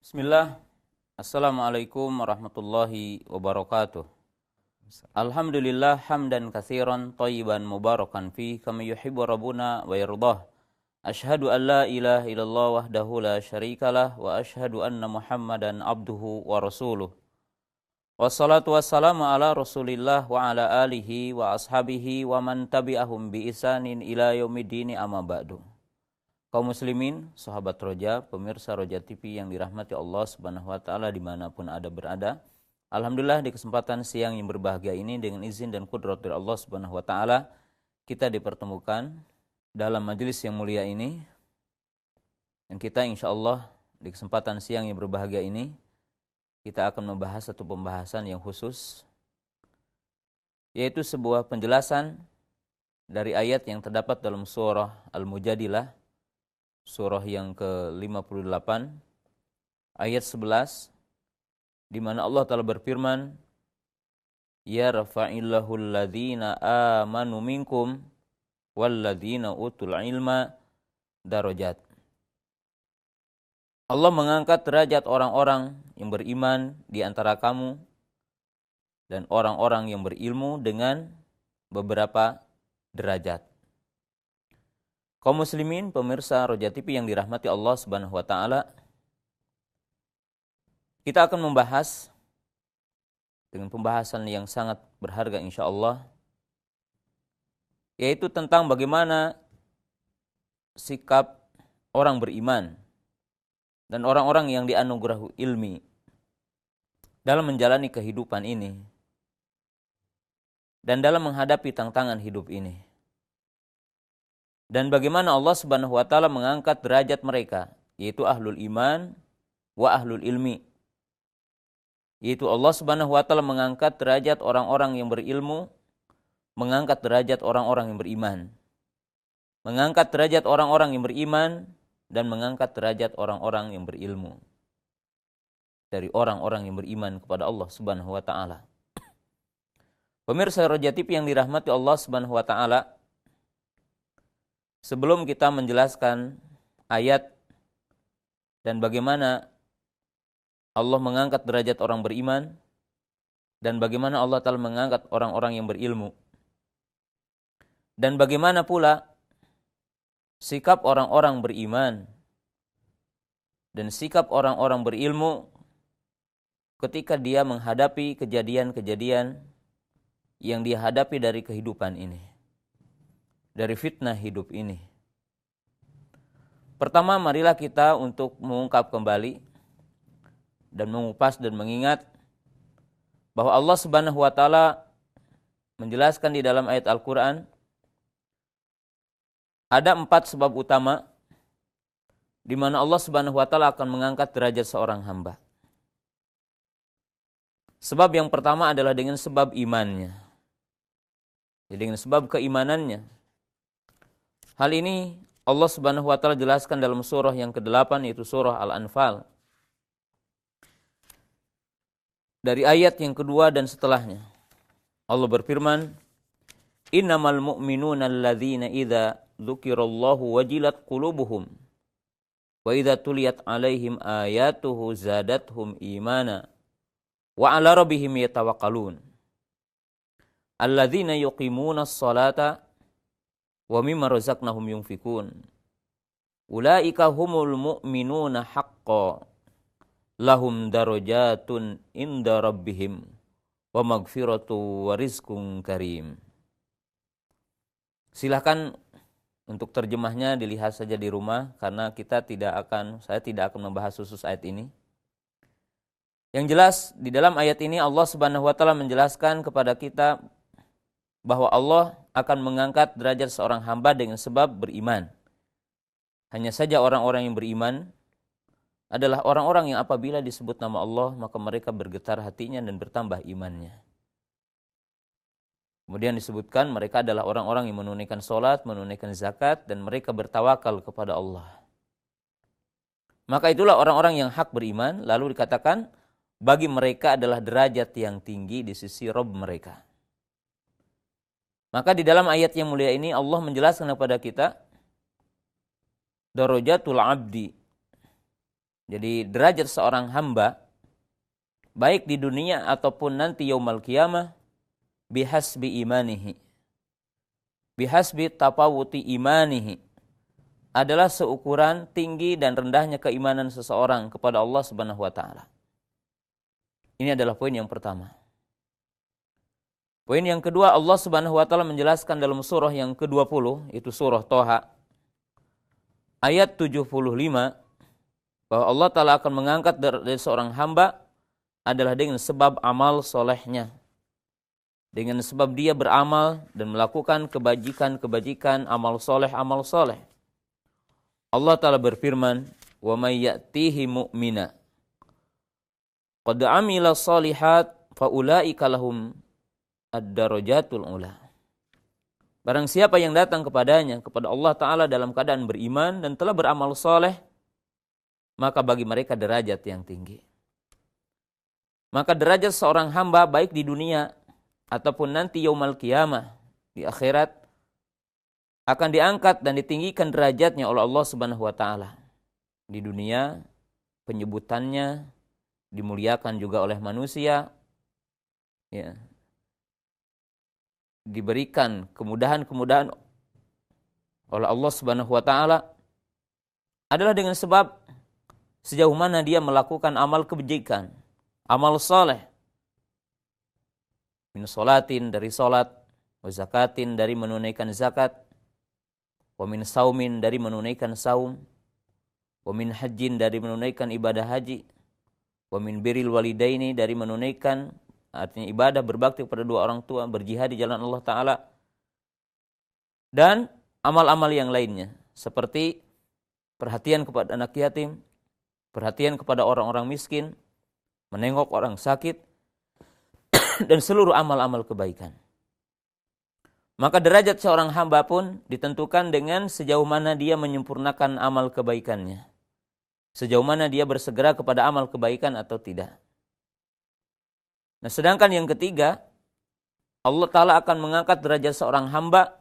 Bismillah. Assalamualaikum warahmatullahi wabarakatuh. Alhamdulillah hamdan katsiran thayyiban mubarakan fi kama yuhibbu rabbuna wa yardah. Asyhadu an la ilaha illallah wahdahu la syarikalah wa asyhadu anna Muhammadan abduhu wa rasuluh. Wassalatu wassalamu ala Rasulillah wa ala alihi wa ashabihi wa man tabi'ahum bi ihsanin ila yaumiddin amma ba'du. Kaum muslimin, sahabat Roja, pemirsa Roja TV yang dirahmati Allah Subhanahu wa taala dimanapun Anda berada. Alhamdulillah di kesempatan siang yang berbahagia ini dengan izin dan kudrat dari Allah Subhanahu wa taala kita dipertemukan dalam majelis yang mulia ini. Dan kita insyaallah di kesempatan siang yang berbahagia ini kita akan membahas satu pembahasan yang khusus, yaitu sebuah penjelasan dari ayat yang terdapat dalam surah Al-Mujadilah, surah yang ke-58 ayat 11, di mana Allah Ta'ala berfirman, ya rafa'illahu alladhina amanu minkum walladhina utul ilma darajat. Allah mengangkat derajat orang-orang yang beriman di antara kamu dan orang-orang yang berilmu dengan beberapa derajat. Kaum muslimin, pemirsa Roja TV yang dirahmati Allah Subhanahu wa taala, kita akan membahas dengan pembahasan yang sangat berharga insyaallah, yaitu tentang bagaimana sikap orang beriman dan orang-orang yang dianugerahi ilmi dalam menjalani kehidupan ini dan dalam menghadapi tantangan hidup ini. Dan bagaimana Allah Subhanahu wa taala mengangkat derajat mereka, yaitu ahlul iman wa ahlul ilmi. Yaitu Allah Subhanahu wa taala mengangkat derajat orang-orang yang berilmu, mengangkat derajat orang-orang yang beriman. Mengangkat derajat orang-orang yang beriman dan mengangkat derajat orang-orang yang berilmu dari orang-orang yang beriman kepada Allah Subhanahu wa taala. Pemirsa Roja TV yang dirahmati Allah Subhanahu wa taala, sebelum kita menjelaskan ayat dan bagaimana Allah mengangkat derajat orang beriman dan bagaimana Allah Ta'ala mengangkat orang-orang yang berilmu, dan bagaimana pula sikap orang-orang beriman dan sikap orang-orang berilmu ketika dia menghadapi kejadian-kejadian yang dia hadapi dari kehidupan ini, dari fitnah hidup ini. Pertama, marilah kita untuk mengungkap kembali dan mengupas dan mengingat bahwa Allah Subhanahu wa taala menjelaskan di dalam ayat Al-Qur'an ada 4 sebab utama di mana Allah Subhanahu wa taala akan mengangkat derajat seorang hamba. Sebab yang pertama adalah dengan sebab imannya. Jadi dengan sebab keimanannya. Hal ini Allah Subhanahu wa taala jelaskan dalam surah yang ke-8, yaitu surah Al-Anfal. Dari ayat yang kedua dan setelahnya, Allah berfirman, innamal mu'minuna alladzina idza dzukirallahu wajilat qulubuhum wa idza tuliyat alaihim ayatuhu zadathum imana wa ala rabbihim yatawakkalun alladzina yuqimunas salata wa mimma razaqnahum yunfikun ulaika humul mu'minuna haqqan lahum darajatun inda rabbihim wa magfiratu wa rizqun karim. Silakan untuk terjemahnya dilihat saja di rumah, karena saya tidak akan membahas khusus ayat ini. Yang jelas di dalam ayat ini Allah Subhanahu wa taala menjelaskan kepada kita bahwa Allah akan mengangkat derajat seorang hamba dengan sebab beriman. Hanya saja orang-orang yang beriman adalah orang-orang yang apabila disebut nama Allah maka mereka bergetar hatinya dan bertambah imannya. Kemudian disebutkan mereka adalah orang-orang yang menunaikan sholat, menunaikan zakat, dan mereka bertawakal kepada Allah. Maka itulah orang-orang yang hak beriman, lalu dikatakan bagi mereka adalah derajat yang tinggi di sisi Rabb mereka. Maka di dalam ayat yang mulia ini Allah menjelaskan kepada kita darajatul abdi, Jadi derajat seorang hamba baik di dunia ataupun nanti yaumul qiyamah bihasbi imanihi. Bihasbi tafawuti imanihi adalah seukuran tinggi dan rendahnya keimanan seseorang kepada Allah Subhanahu wa taala. Ini adalah poin yang pertama. Poin yang kedua, Allah Subhanahu wa taala menjelaskan dalam surah yang ke-20, yaitu surah Thaha ayat 75, bahwa Allah taala akan mengangkat dari seorang hamba adalah dengan sebab amal solehnya. Dengan sebab dia beramal dan melakukan kebajikan-kebajikan, amal soleh. Allah Ta'ala berfirman, wa may ya'tihi mu'mina qad amila shalihat fa ulaika lahum ad-darajatul ula. Barang siapa yang datang kepadanya, kepada Allah Ta'ala dalam keadaan beriman dan telah beramal soleh, maka bagi mereka derajat yang tinggi. Maka derajat seorang hamba baik di dunia ataupun nanti yaumul qiyamah, di akhirat, akan diangkat dan ditinggikan derajatnya oleh Allah Subhanahu wa taala. Di dunia penyebutannya dimuliakan juga oleh manusia, ya. Diberikan kemudahan-kemudahan oleh Allah Subhanahu wa taala adalah dengan sebab sejauh mana dia melakukan amal kebajikan, amal saleh. Min sholatin, dari salat, wa zakatin, dari menunaikan zakat, wa min saumin, dari menunaikan saum, wa min hajjin, dari menunaikan ibadah haji, wa min birril walidaini, dari menunaikan, artinya ibadah berbakti kepada dua orang tua, berjihad di jalan Allah Ta'ala, dan amal-amal yang lainnya, seperti perhatian kepada anak yatim, perhatian kepada orang-orang miskin, menengok orang sakit, dan seluruh amal-amal kebaikan. Maka derajat seorang hamba pun ditentukan dengan sejauh mana dia menyempurnakan amal kebaikannya. Sejauh mana dia bersegera kepada amal kebaikan atau tidak. Nah, sedangkan yang ketiga, Allah Ta'ala akan mengangkat derajat seorang hamba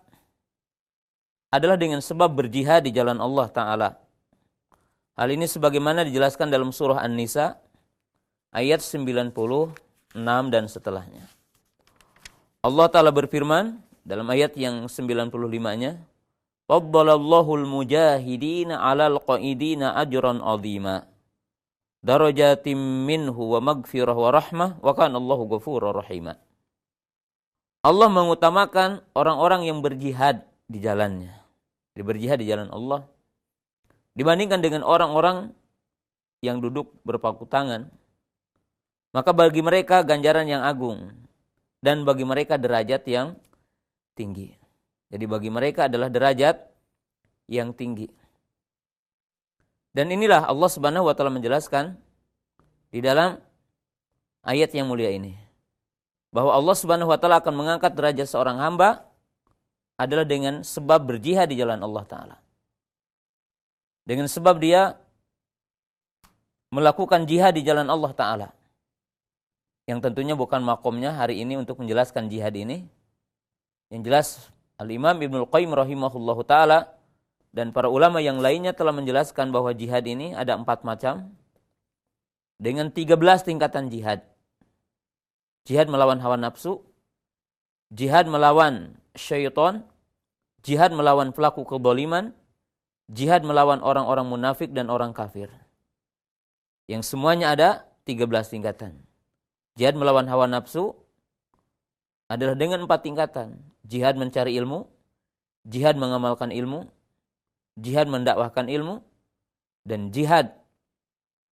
adalah dengan sebab berjihad di jalan Allah Ta'ala. Hal ini sebagaimana dijelaskan dalam surah An-Nisa ayat 96 dan setelahnya. Allah Ta'ala berfirman dalam ayat yang 95-nya, "Faddalallahu al-mujahidina 'alal qa'idina ajran 'azima. Darajatim minhu wa maghfirah wa rahmah wa kana Allahu ghafurur rahim." Allah mengutamakan orang-orang yang berjihad di jalannya. Berjihad di jalan Allah dibandingkan dengan orang-orang yang duduk berpangku tangan. Maka bagi mereka ganjaran yang agung dan bagi mereka derajat yang tinggi. Jadi bagi mereka adalah derajat yang tinggi. Dan inilah Allah Subhanahu wa taala menjelaskan di dalam ayat yang mulia ini, bahwa Allah Subhanahu wa taala akan mengangkat derajat seorang hamba adalah dengan sebab berjihad di jalan Allah Ta'ala. Dengan sebab dia melakukan jihad di jalan Allah Ta'ala. Yang tentunya bukan makomnya hari ini untuk menjelaskan jihad ini. Yang jelas Al-Imam Ibnul Qayyim rahimahullahu ta'ala dan para ulama yang lainnya telah menjelaskan bahwa jihad ini ada 4 macam. Dengan 13 tingkatan jihad. Jihad melawan hawa nafsu, jihad melawan syaitan, jihad melawan pelaku kezaliman, jihad melawan orang-orang munafik dan orang kafir. Yang semuanya ada 13 tingkatan. Jihad melawan hawa nafsu adalah dengan 4 tingkatan. Jihad mencari ilmu, jihad mengamalkan ilmu, jihad mendakwahkan ilmu, dan jihad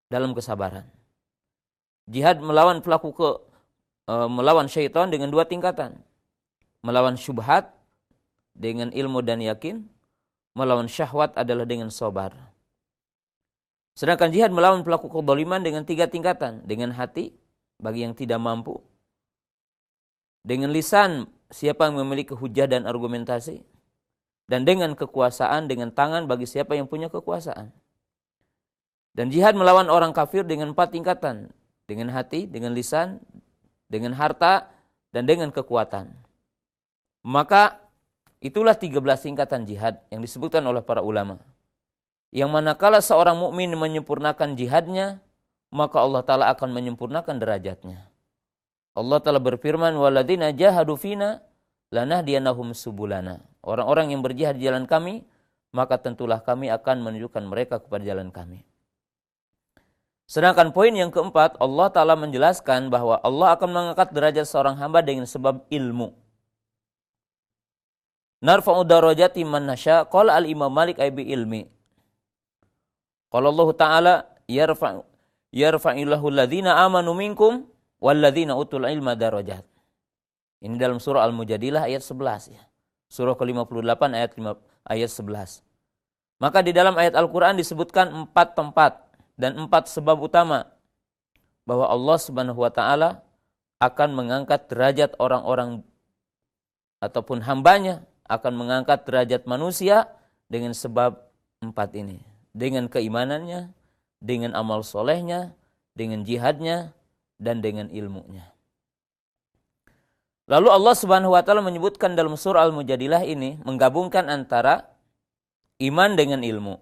dalam kesabaran. Jihad melawan melawan syaitan dengan 2 tingkatan. Melawan syubhat dengan ilmu dan yakin, melawan syahwat adalah dengan sabar. Sedangkan jihad melawan pelaku kezaliman dengan 3 tingkatan. Dengan hati bagi yang tidak mampu, dengan lisan siapa yang memiliki hujah dan argumentasi, dan dengan kekuasaan, dengan tangan bagi siapa yang punya kekuasaan. Dan jihad melawan orang kafir dengan 4 tingkatan. Dengan hati, dengan lisan, dengan harta, dan dengan kekuatan. Maka itulah 13 tingkatan jihad yang disebutkan oleh para ulama. yang manakala seorang mukmin menyempurnakan jihadnya, maka Allah Ta'ala akan menyempurnakan derajatnya. Allah Ta'ala berfirman, "Walladzina jahadu fina lanahdiyanahum subulana." Orang-orang yang berjihad di jalan kami, maka tentulah kami akan menunjukkan mereka kepada jalan kami. Sedangkan poin yang keempat, Allah Ta'ala menjelaskan bahwa Allah akan mengangkat derajat seorang hamba dengan sebab ilmu. Narfa'u darajati man nasya, qala al-Imam Malik ay bi ilmi. Qala Allah Ta'ala yarfa'illahu alladhina amanu minkum walladhina utul ilma darajat. Ini dalam surah Al-Mujadilah ayat 11 ya. Surah ke-58 ayat 11. Maka di dalam ayat Al-Qur'an disebutkan 4 tempat dan 4 sebab utama bahwa Allah Subhanahu wa taala akan mengangkat derajat orang-orang ataupun hambanya, akan mengangkat derajat manusia dengan sebab 4 ini. Dengan keimanannya, dengan amal solehnya, dengan jihadnya, dan dengan ilmunya. Lalu Allah Subhanahu wa taala menyebutkan dalam surah Al-Mujadilah ini menggabungkan antara iman dengan ilmu.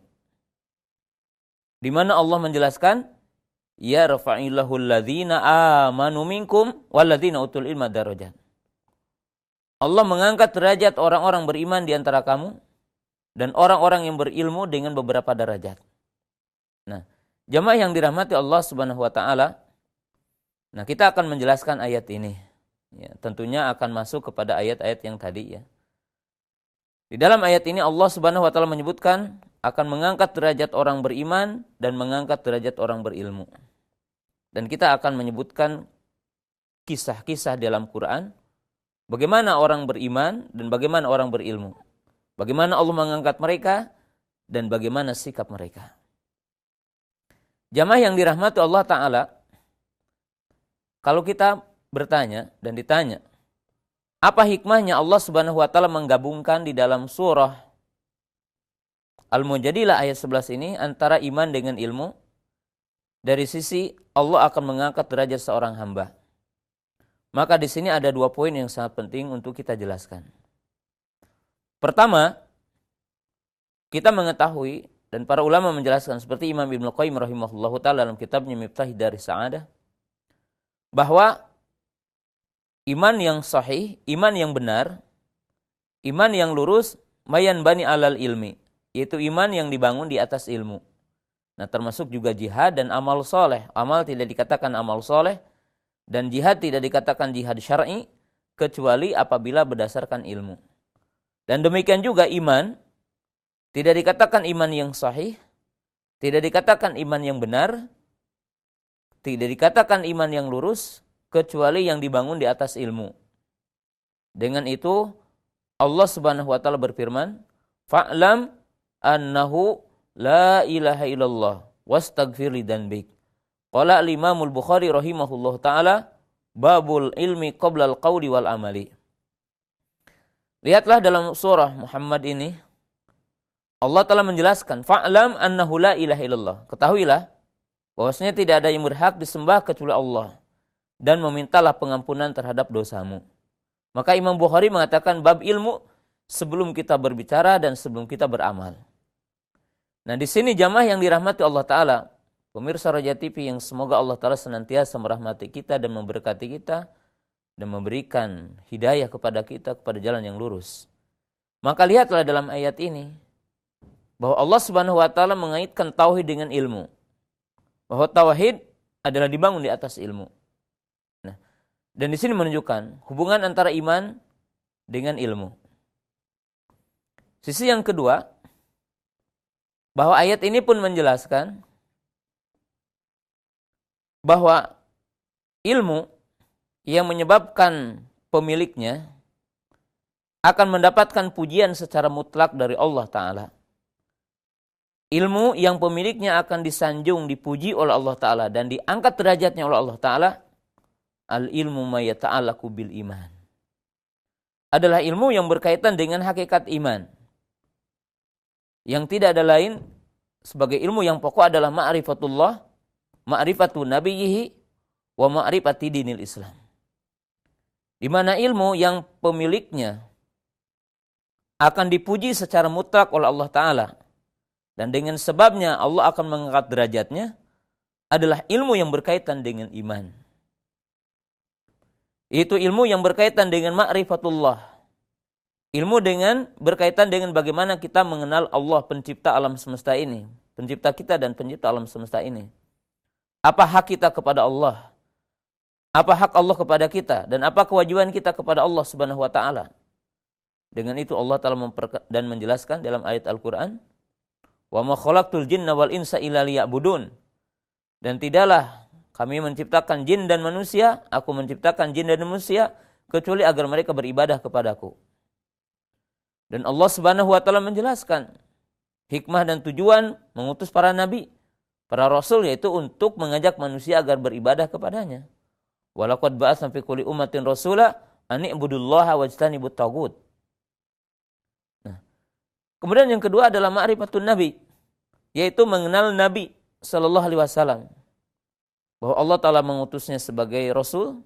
Di mana Allah menjelaskan, yarfa'illahu alladhina amanu minkum walladhina utul ilma darajat. Allah mengangkat derajat orang-orang beriman di antara kamu dan orang-orang yang berilmu dengan beberapa derajat. Nah, jamaah yang dirahmati Allah Subhanahu wa taala, nah kita akan menjelaskan ayat ini. Ya, tentunya akan masuk kepada ayat-ayat yang tadi ya. Di dalam ayat ini Allah Subhanahu wa taala menyebutkan akan mengangkat derajat orang beriman dan mengangkat derajat orang berilmu. Dan kita akan menyebutkan kisah-kisah dalam Quran bagaimana orang beriman dan bagaimana orang berilmu. Bagaimana Allah mengangkat mereka dan bagaimana sikap mereka. Jamaah yang dirahmati Allah Ta'ala, kalau kita bertanya dan ditanya, apa hikmahnya Allah Subhanahu wa taala menggabungkan di dalam surah Al-Mujadilah ayat 11 ini antara iman dengan ilmu? Dari sisi Allah akan mengangkat derajat seorang hamba. Maka di sini ada 2 poin yang sangat penting untuk kita jelaskan. Pertama, kita mengetahui dan para ulama menjelaskan seperti Imam Ibnu Qayyim rahimahullahu taala dalam kitabnya Miftah Daris Sa'adah, bahwa iman yang sahih, iman yang benar, iman yang lurus, mayan bani alal ilmi, yaitu iman yang dibangun di atas ilmu. Nah, termasuk juga jihad dan amal soleh. Amal tidak dikatakan amal soleh dan jihad tidak dikatakan jihad syar'i kecuali apabila berdasarkan ilmu. Dan demikian juga iman tidak dikatakan iman yang sahih, tidak dikatakan iman yang benar, tidak dikatakan iman yang lurus kecuali yang dibangun di atas ilmu. Dengan itu Allah Subhanahu wa taala berfirman, "Fa'lam annahu la ilaha illallah wastaghfir lidzanbik." Qala al-Imam al-Bukhari rahimahullahu taala, babul ilmi qabla al-qawli wal amali. Lihatlah dalam surah Muhammad ini Allah Ta'ala menjelaskan, fa'lam annahu la ilaha illallah. Ketahuilah bahwasanya tidak ada yang berhak disembah kecuali Allah, dan memintalah pengampunan terhadap dosamu. Maka Imam Bukhari mengatakan bab ilmu sebelum kita berbicara dan sebelum kita beramal. Nah, di sini jamaah yang dirahmati Allah Ta'ala, pemirsa Raja TV yang semoga Allah Ta'ala senantiasa merahmati kita dan memberkati kita dan memberikan hidayah kepada kita kepada jalan yang lurus. Maka lihatlah dalam ayat ini bahwa Allah Subhanahu wa taala mengaitkan tauhid dengan ilmu. Bahwa tauhid adalah dibangun di atas ilmu. Nah, dan di sini menunjukkan hubungan antara iman dengan ilmu. Sisi yang kedua, bahwa ayat ini pun menjelaskan bahwa ilmu yang menyebabkan pemiliknya akan mendapatkan pujian secara mutlak dari Allah Ta'ala. Ilmu yang pemiliknya akan disanjung, dipuji oleh Allah Ta'ala dan diangkat derajatnya oleh Allah Ta'ala. Al-ilmu ma yata'allaqu bil iman. Adalah ilmu yang berkaitan dengan hakikat iman. Yang tidak ada lain sebagai ilmu yang pokok adalah ma'rifatullah, ma'rifatu nabiyhi, wa ma'rifati dinil Islam. Di mana ilmu yang pemiliknya akan dipuji secara mutlak oleh Allah Ta'ala dan dengan sebabnya Allah akan mengangkat derajatnya adalah ilmu yang berkaitan dengan iman. Itu ilmu yang berkaitan dengan ma'rifatullah. Ilmu berkaitan dengan bagaimana kita mengenal Allah, pencipta alam semesta ini, pencipta kita dan pencipta alam semesta ini. Apa hak kita kepada Allah? Apa hak Allah kepada kita? Dan apa kewajiban kita kepada Allah Subhanahu wa taala? Dengan itu Allah Ta'ala dan menjelaskan dalam ayat Al-Quran, wa ma khalaqtul jinna wal insa illa liya'budun. Dan tidaklah kami menciptakan jin dan manusia, aku menciptakan jin dan manusia kecuali agar mereka beribadah kepadaku. Dan Allah Subhanahu wa taala menjelaskan hikmah dan tujuan mengutus para nabi, para rasul, yaitu untuk mengajak manusia agar beribadah kepadanya. Walaqad ba'atsna fi kulli ummatin rasula an i'budullaha wajtanibut taghut. Kemudian yang kedua adalah ma'rifatun nabi, yaitu mengenal Nabi sallallahu alaihi wasallam. Bahwa Allah Ta'ala mengutusnya sebagai rasul,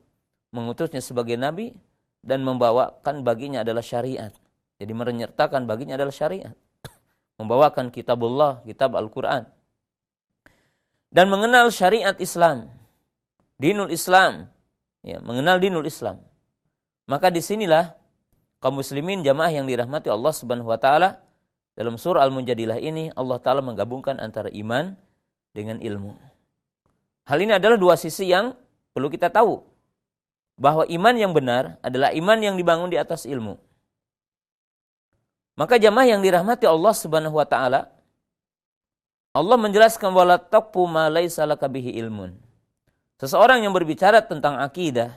mengutusnya sebagai nabi, dan membawakan baginya adalah syariat. Jadi menyertakan baginya adalah syariat. Membawakan kitabullah, kitab Al-Quran. Dan mengenal syariat Islam, dinul Islam, ya, mengenal dinul Islam. Maka disinilah kaum muslimin jamaah yang dirahmati Allah Subhanahu wa taala, dalam surah Al-Mujadilah ini Allah Ta'ala menggabungkan antara iman dengan ilmu. Hal ini adalah dua sisi yang perlu kita tahu. Bahwa iman yang benar adalah iman yang dibangun di atas ilmu. Maka jamaah yang dirahmati Allah Subhanahu wa taala, Allah menjelaskan wala taqfu ma laisa laka bihi ilmun. Seseorang yang berbicara tentang akidah,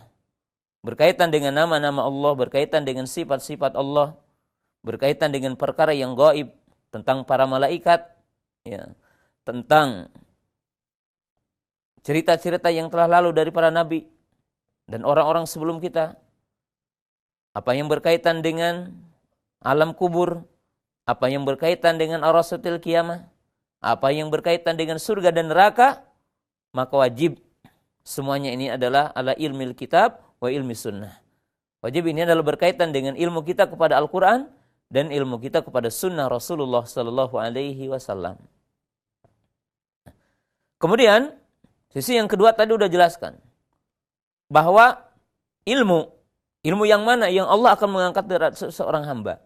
berkaitan dengan nama-nama Allah, berkaitan dengan sifat-sifat Allah, berkaitan dengan perkara yang gaib, tentang para malaikat, ya, tentang cerita-cerita yang telah lalu dari para nabi dan orang-orang sebelum kita, apa yang berkaitan dengan alam kubur, apa yang berkaitan dengan arasatil qiyamah, apa yang berkaitan dengan surga dan neraka, maka wajib semuanya ini adalah ala ilmil kitab wa ilmi sunnah. Wajib ini adalah berkaitan dengan ilmu kita kepada Al-Quran dan ilmu kita kepada sunnah Rasulullah Sallallahu Alaihi Wasallam. Kemudian sisi yang kedua tadi udah jelaskan bahwa ilmu yang mana yang Allah akan mengangkat derajat seorang hamba.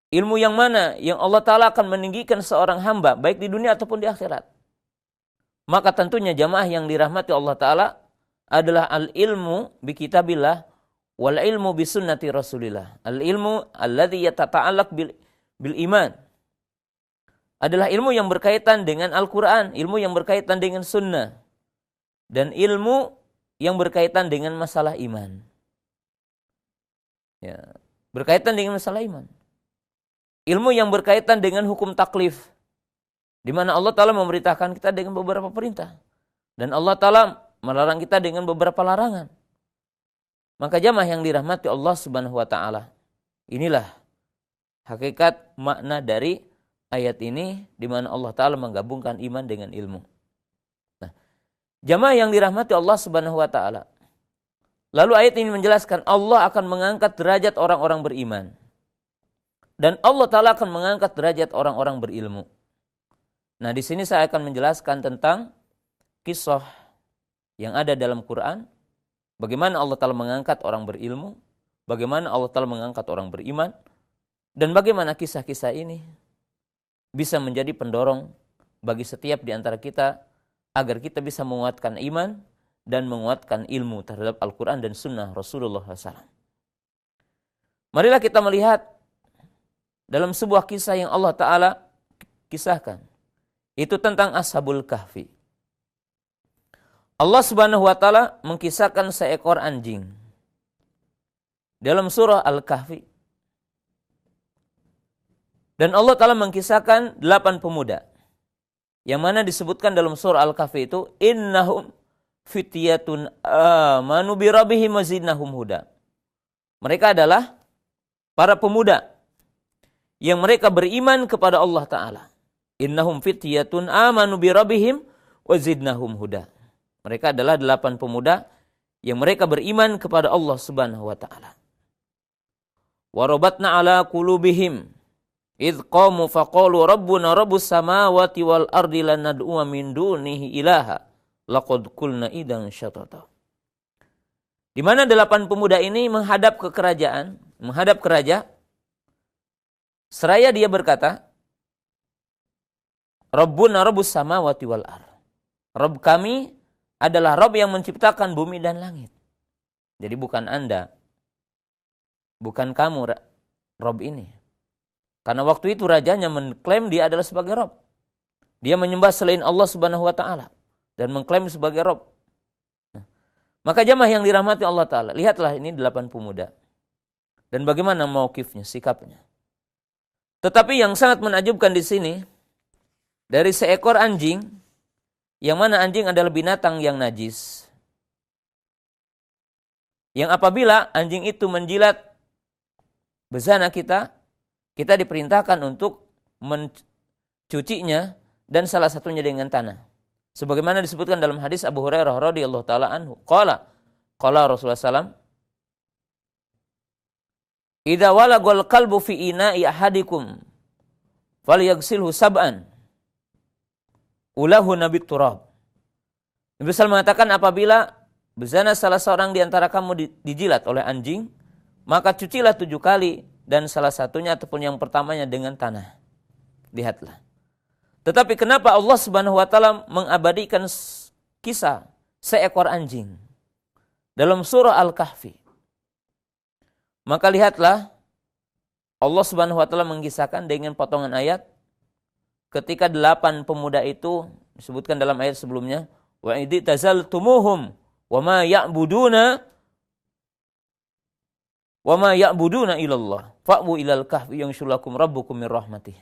Ilmu yang mana yang Allah Ta'ala akan meninggikan seorang hamba baik di dunia ataupun di akhirat. Maka tentunya jamaah yang dirahmati Allah Ta'ala adalah al-ilmu bi kitabillah wal ilmu bi sunnati Rasulillah. Al-ilmu alladhi yatata'allaq bil iman. Adalah ilmu yang berkaitan dengan Al-Quran, ilmu yang berkaitan dengan sunnah, dan ilmu yang berkaitan dengan masalah iman. Ya, berkaitan dengan masalah iman. Ilmu yang berkaitan dengan hukum taklif, di mana Allah Ta'ala memerintahkan kita dengan beberapa perintah, dan Allah Ta'ala melarang kita dengan beberapa larangan. Maka jamaah yang dirahmati Allah Subhanahu wa taala, inilah hakikat makna dari ayat ini, di mana Allah Ta'ala menggabungkan iman dengan ilmu. Nah, jamaah yang dirahmati Allah Subhanahu wa taala, lalu ayat ini menjelaskan Allah akan mengangkat derajat orang-orang beriman, dan Allah Ta'ala akan mengangkat derajat orang-orang berilmu. Nah, di sini saya akan menjelaskan tentang kisah yang ada dalam Quran, bagaimana Allah Ta'ala mengangkat orang berilmu, bagaimana Allah Ta'ala mengangkat orang beriman, dan bagaimana kisah-kisah ini bisa menjadi pendorong bagi setiap di antara kita agar kita bisa menguatkan iman dan menguatkan ilmu terhadap Al-Quran dan Sunnah Rasulullah SAW. Marilah kita melihat dalam sebuah kisah yang Allah Ta'ala kisahkan. Itu tentang Ashabul Kahfi. Allah Subhanahu wa taala mengkisahkan seekor anjing dalam surah Al-Kahfi. Dan Allah Ta'ala mengkisahkan 8 pemuda, yang mana disebutkan dalam surah Al-Kahfi itu, innahum fityatun amanu bi rabbihim wa zidnahum huda. Mereka adalah para pemuda yang mereka beriman kepada Allah Ta'ala. Innahum fityatun amanu bi rabbihim wa zidnahum huda. Mereka adalah 8 pemuda yang mereka beriman kepada Allah Subhanahu wa taala. Wa rabatna ala qulubihim idz qamu faqalu rabbuna rabbus samawati wal ardi lan nad'u min dunihi ilaha laqad qulna idzan syatata. Di mana 8 pemuda ini menghadap ke kerajaan, menghadap ke raja. Seraya dia berkata, Rabbuna rabbus samawati wal ard. Rabb kami adalah Rabb yang menciptakan bumi dan langit. Jadi bukan Anda, bukan kamu Rabb ini. Karena waktu itu rajanya mengklaim dia adalah sebagai Rabb. Dia menyembah selain Allah Subhanahu wa taala dan mengklaim sebagai Rabb. Maka jamaah yang dirahmati Allah taala, lihatlah ini 8 pemuda. Dan bagaimana mauqifnya, sikapnya. Tetapi yang sangat menakjubkan di sini, dari seekor anjing, yang mana anjing adalah binatang yang najis. Yang apabila anjing itu menjilat bezana kita, kita diperintahkan untuk mencucinya dan salah satunya dengan tanah. Sebagaimana disebutkan dalam hadis Abu Hurairah radhiyallahu taala anhu, qala Rasulullah sallam, idza walagul qalbu fi ina'i ahadikum falyaghsilhu sab'an ulahu nabit turab. Nabi sallallahu mengatakan, apabila bezana salah seorang di antara kamu dijilat oleh anjing, maka cucilah 7 kali dan salah satunya ataupun yang pertamanya dengan tanah. Lihatlah. Tetapi kenapa Allah Subhanahu wa taala mengabadikan kisah seekor anjing dalam surah Al-Kahfi? Maka lihatlah, Allah Subhanahu wa taala mengisahkan dengan potongan ayat ketika 8 pemuda itu disebutkan dalam ayat sebelumnya, wa idh tazaltumuhum wa ma ya'buduna ilallah fa'bu ilal kahfi yanshulakum rabbukum mir rahmatih.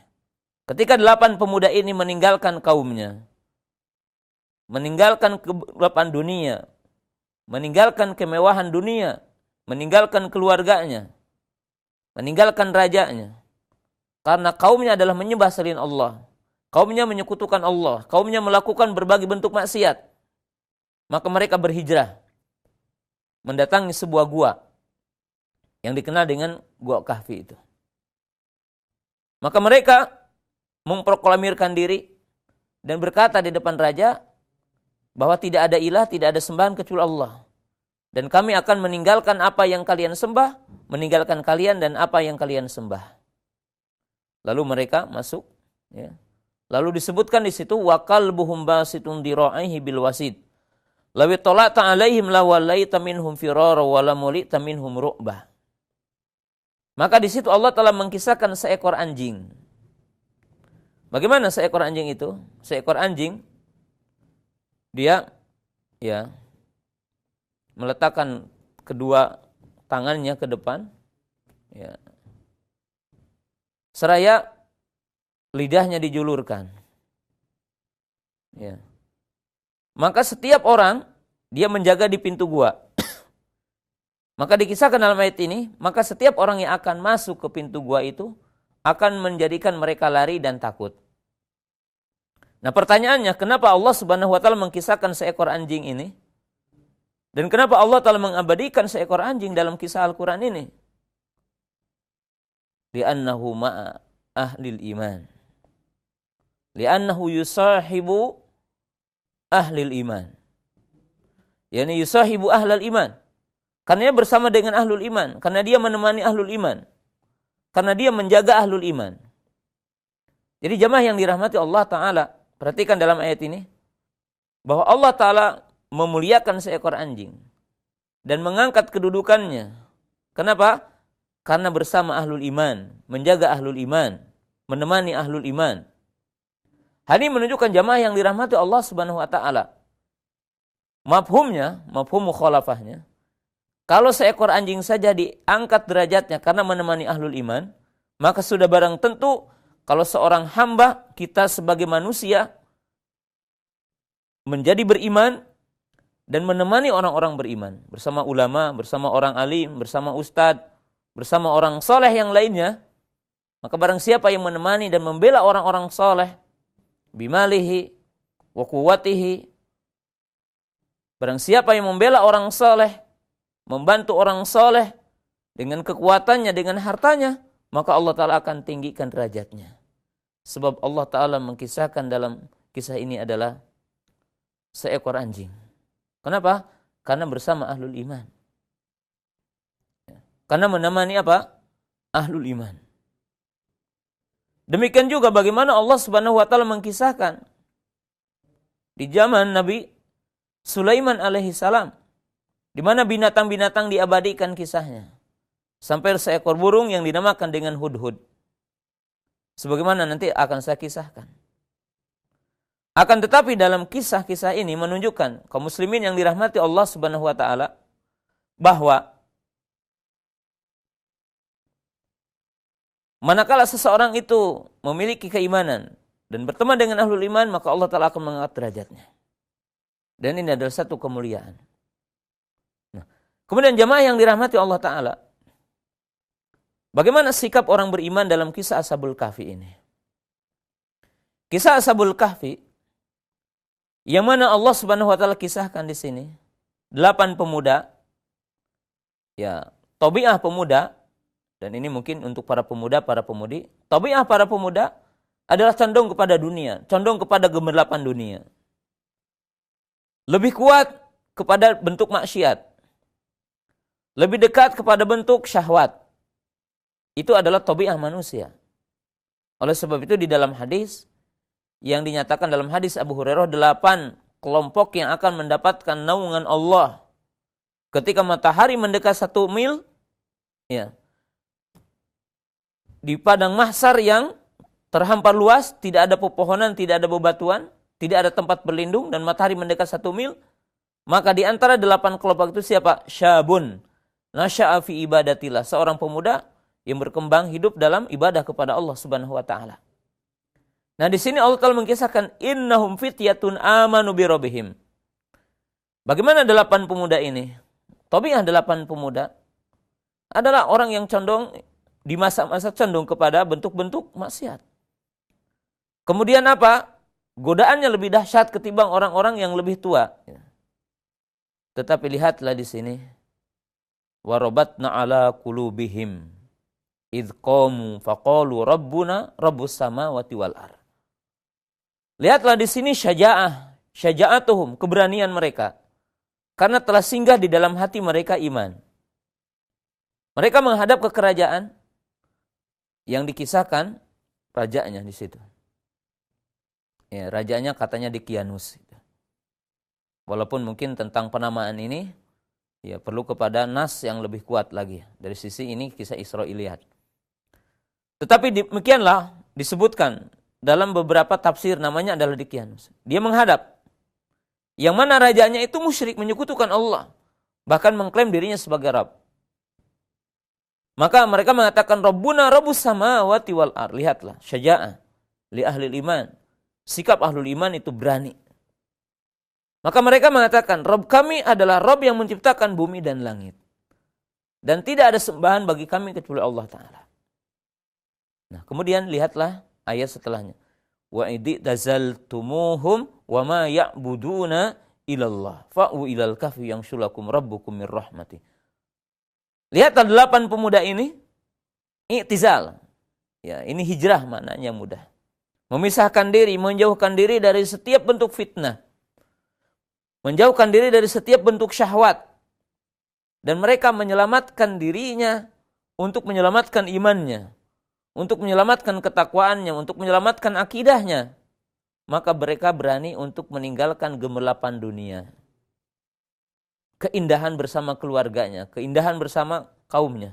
Ketika 8 pemuda ini meninggalkan kaumnya, meninggalkan kegelapan dunia, meninggalkan kemewahan dunia, meninggalkan keluarganya, meninggalkan rajanya, karena kaumnya adalah menyembah selain Allah, kaumnya menyekutukan Allah, kaumnya melakukan berbagai bentuk maksiat, maka mereka berhijrah mendatangi sebuah gua yang dikenal dengan Gua Kahfi itu. Maka mereka memproklamirkan diri dan berkata di depan raja bahwa tidak ada ilah, tidak ada sembahan kecuali Allah. Dan kami akan meninggalkan apa yang kalian sembah, meninggalkan kalian dan apa yang kalian sembah. Lalu mereka masuk, ya. Lalu disebutkan di situ wa qalbuhum basitun diraihi bil wasid. Law talata alaihim lawallaita minhum firara wa lamulita minhum ru'bah. Maka di situ Allah telah mengkisahkan seekor anjing. Bagaimana seekor anjing itu? Seekor anjing, dia meletakkan kedua tangannya ke depan, ya, seraya lidahnya dijulurkan. Ya. Maka setiap orang dia menjaga di pintu gua. Maka dikisahkan dalam ayat ini, maka setiap orang yang akan masuk ke pintu gua itu akan menjadikan mereka lari dan takut. Nah pertanyaannya, kenapa Allah Subhanahu wa taala mengkisahkan seekor anjing ini? Dan kenapa Allah telah mengabadikan seekor anjing dalam kisah Al-Quran ini? Li'annahu ma'a ahlil iman. Li'annahu yusahibu ahlil iman. Yani yusahibu ahlal iman. Karena dia bersama dengan ahlul iman. Karena dia menemani ahlul iman. Karena dia menjaga ahlul iman. Jadi jemaah yang dirahmati Allah Ta'ala, perhatikan dalam ayat ini, bahwa Allah Ta'ala memuliakan seekor anjing dan mengangkat kedudukannya. Kenapa? Karena bersama ahlul iman, menjaga ahlul iman, menemani ahlul iman. Hal ini menunjukkan jamaah yang dirahmati Allah Subhanahu wa taala. Mafhumnya, mafhum mukhalafahnya, kalau seekor anjing saja diangkat derajatnya karena menemani ahlul iman, maka sudah barang tentu kalau seorang hamba, kita sebagai manusia menjadi beriman dan menemani orang-orang beriman, bersama ulama, bersama orang alim, bersama ustadz, bersama orang soleh yang lainnya, maka barang siapa yang menemani dan membela orang-orang soleh, bimalihi, wa quwwatihi, barang siapa yang membela orang soleh, membantu orang soleh dengan kekuatannya, dengan hartanya, maka Allah Ta'ala akan tinggikan derajatnya. Sebab Allah Ta'ala mengkisahkan dalam kisah ini adalah seekor anjing. Kenapa? Karena bersama ahlul iman. Karena menemani apa? Ahlul iman. Demikian juga bagaimana Allah Subhanahu wa Ta'ala mengkisahkan di zaman Nabi Sulaiman alaihi salam, di mana binatang-binatang diabadikan kisahnya. Sampai seekor burung yang dinamakan dengan hudhud. Sebagaimana nanti akan saya kisahkan. Akan tetapi dalam kisah-kisah ini menunjukkan kaum muslimin yang dirahmati Allah Subhanahu wa Ta'ala bahwa manakala seseorang itu memiliki keimanan dan berteman dengan ahlul iman, maka Allah Ta'ala akan mengangkat derajatnya. Dan ini adalah satu kemuliaan. Nah, kemudian jamaah yang dirahmati Allah Ta'ala, bagaimana sikap orang beriman dalam kisah Ashabul Kahfi ini? Kisah Ashabul Kahfi yang mana Allah Subhanahu wa Ta'ala kisahkan di sini 8 pemuda, ya, tabi'ah pemuda, dan ini mungkin untuk para pemuda, para pemudi. Tabi'ah para pemuda adalah condong kepada dunia, condong kepada gemerlapan dunia. Lebih kuat kepada bentuk maksiat. Lebih dekat kepada bentuk syahwat. Itu adalah tabi'ah manusia. Oleh sebab itu di dalam hadis yang dinyatakan dalam hadis Abu Hurairah, 8 kelompok yang akan mendapatkan naungan Allah ketika matahari mendekat 1 mil, ya, di padang mahsyar yang terhampar luas, tidak ada pepohonan, tidak ada bebatuan, tidak ada tempat berlindung, dan matahari mendekat 1 mil, maka di antara 8 kelompok itu siapa? Syabun nasya'a fi ibadatillah, seorang pemuda yang berkembang hidup dalam ibadah kepada Allah Subhanahu wa Ta'ala. Nah, di sini Allah Ta'ala mengkisahkan innahum fityatun amanu bi rabbihim. Bagaimana 8 pemuda ini? Tabi'ah 8 pemuda adalah orang yang condong di masa-masa condong kepada bentuk-bentuk maksiat. Kemudian apa? Godaannya lebih dahsyat ketimbang orang-orang yang lebih tua. Tetapi lihatlah di sini, warabatna ala qulubihim idh qamu faqalu rabbuna rabbus samawati wal ardh. Lihatlah di sini syaja'atuhum, keberanian mereka. Karena telah singgah di dalam hati mereka iman. Mereka menghadap ke kerajaan yang dikisahkan rajanya di situ. Ya, rajanya katanya di Kianus. Walaupun mungkin tentang penamaan ini ya perlu kepada nas yang lebih kuat lagi. Dari sisi ini kisah Israiliyat. Tetapi demikianlah disebutkan dalam beberapa tafsir, namanya adalah di Kianus. Dia menghadap. Yang mana rajanya itu musyrik, menyekutukan Allah. Bahkan mengklaim dirinya sebagai Rabb. Maka mereka mengatakan Rabbuna Rabbus samawati wal ardh. Lihatlah, syaja'ah li ahli iman. Sikap ahlul iman itu berani. Maka mereka mengatakan, Rabb kami adalah Rabb yang menciptakan bumi dan langit. Dan tidak ada sembahan bagi kami kecuali Allah Ta'ala. Nah, kemudian lihatlah ayat setelahnya. Wa idh tazaltumuhum wa ma ya'buduna ilallah fa'u ilal kahfi yanshulakum rabbukum mir rahmati. Lihatlah 8 pemuda ini i'tizal. Ya, ini hijrah maknanya mudah. Memisahkan diri, menjauhkan diri dari setiap bentuk fitnah. Menjauhkan diri dari setiap bentuk syahwat. Dan mereka menyelamatkan dirinya untuk menyelamatkan imannya. Untuk menyelamatkan ketakwaannya, untuk menyelamatkan akidahnya, maka mereka berani untuk meninggalkan gemerlapan dunia. Keindahan bersama keluarganya, keindahan bersama kaumnya.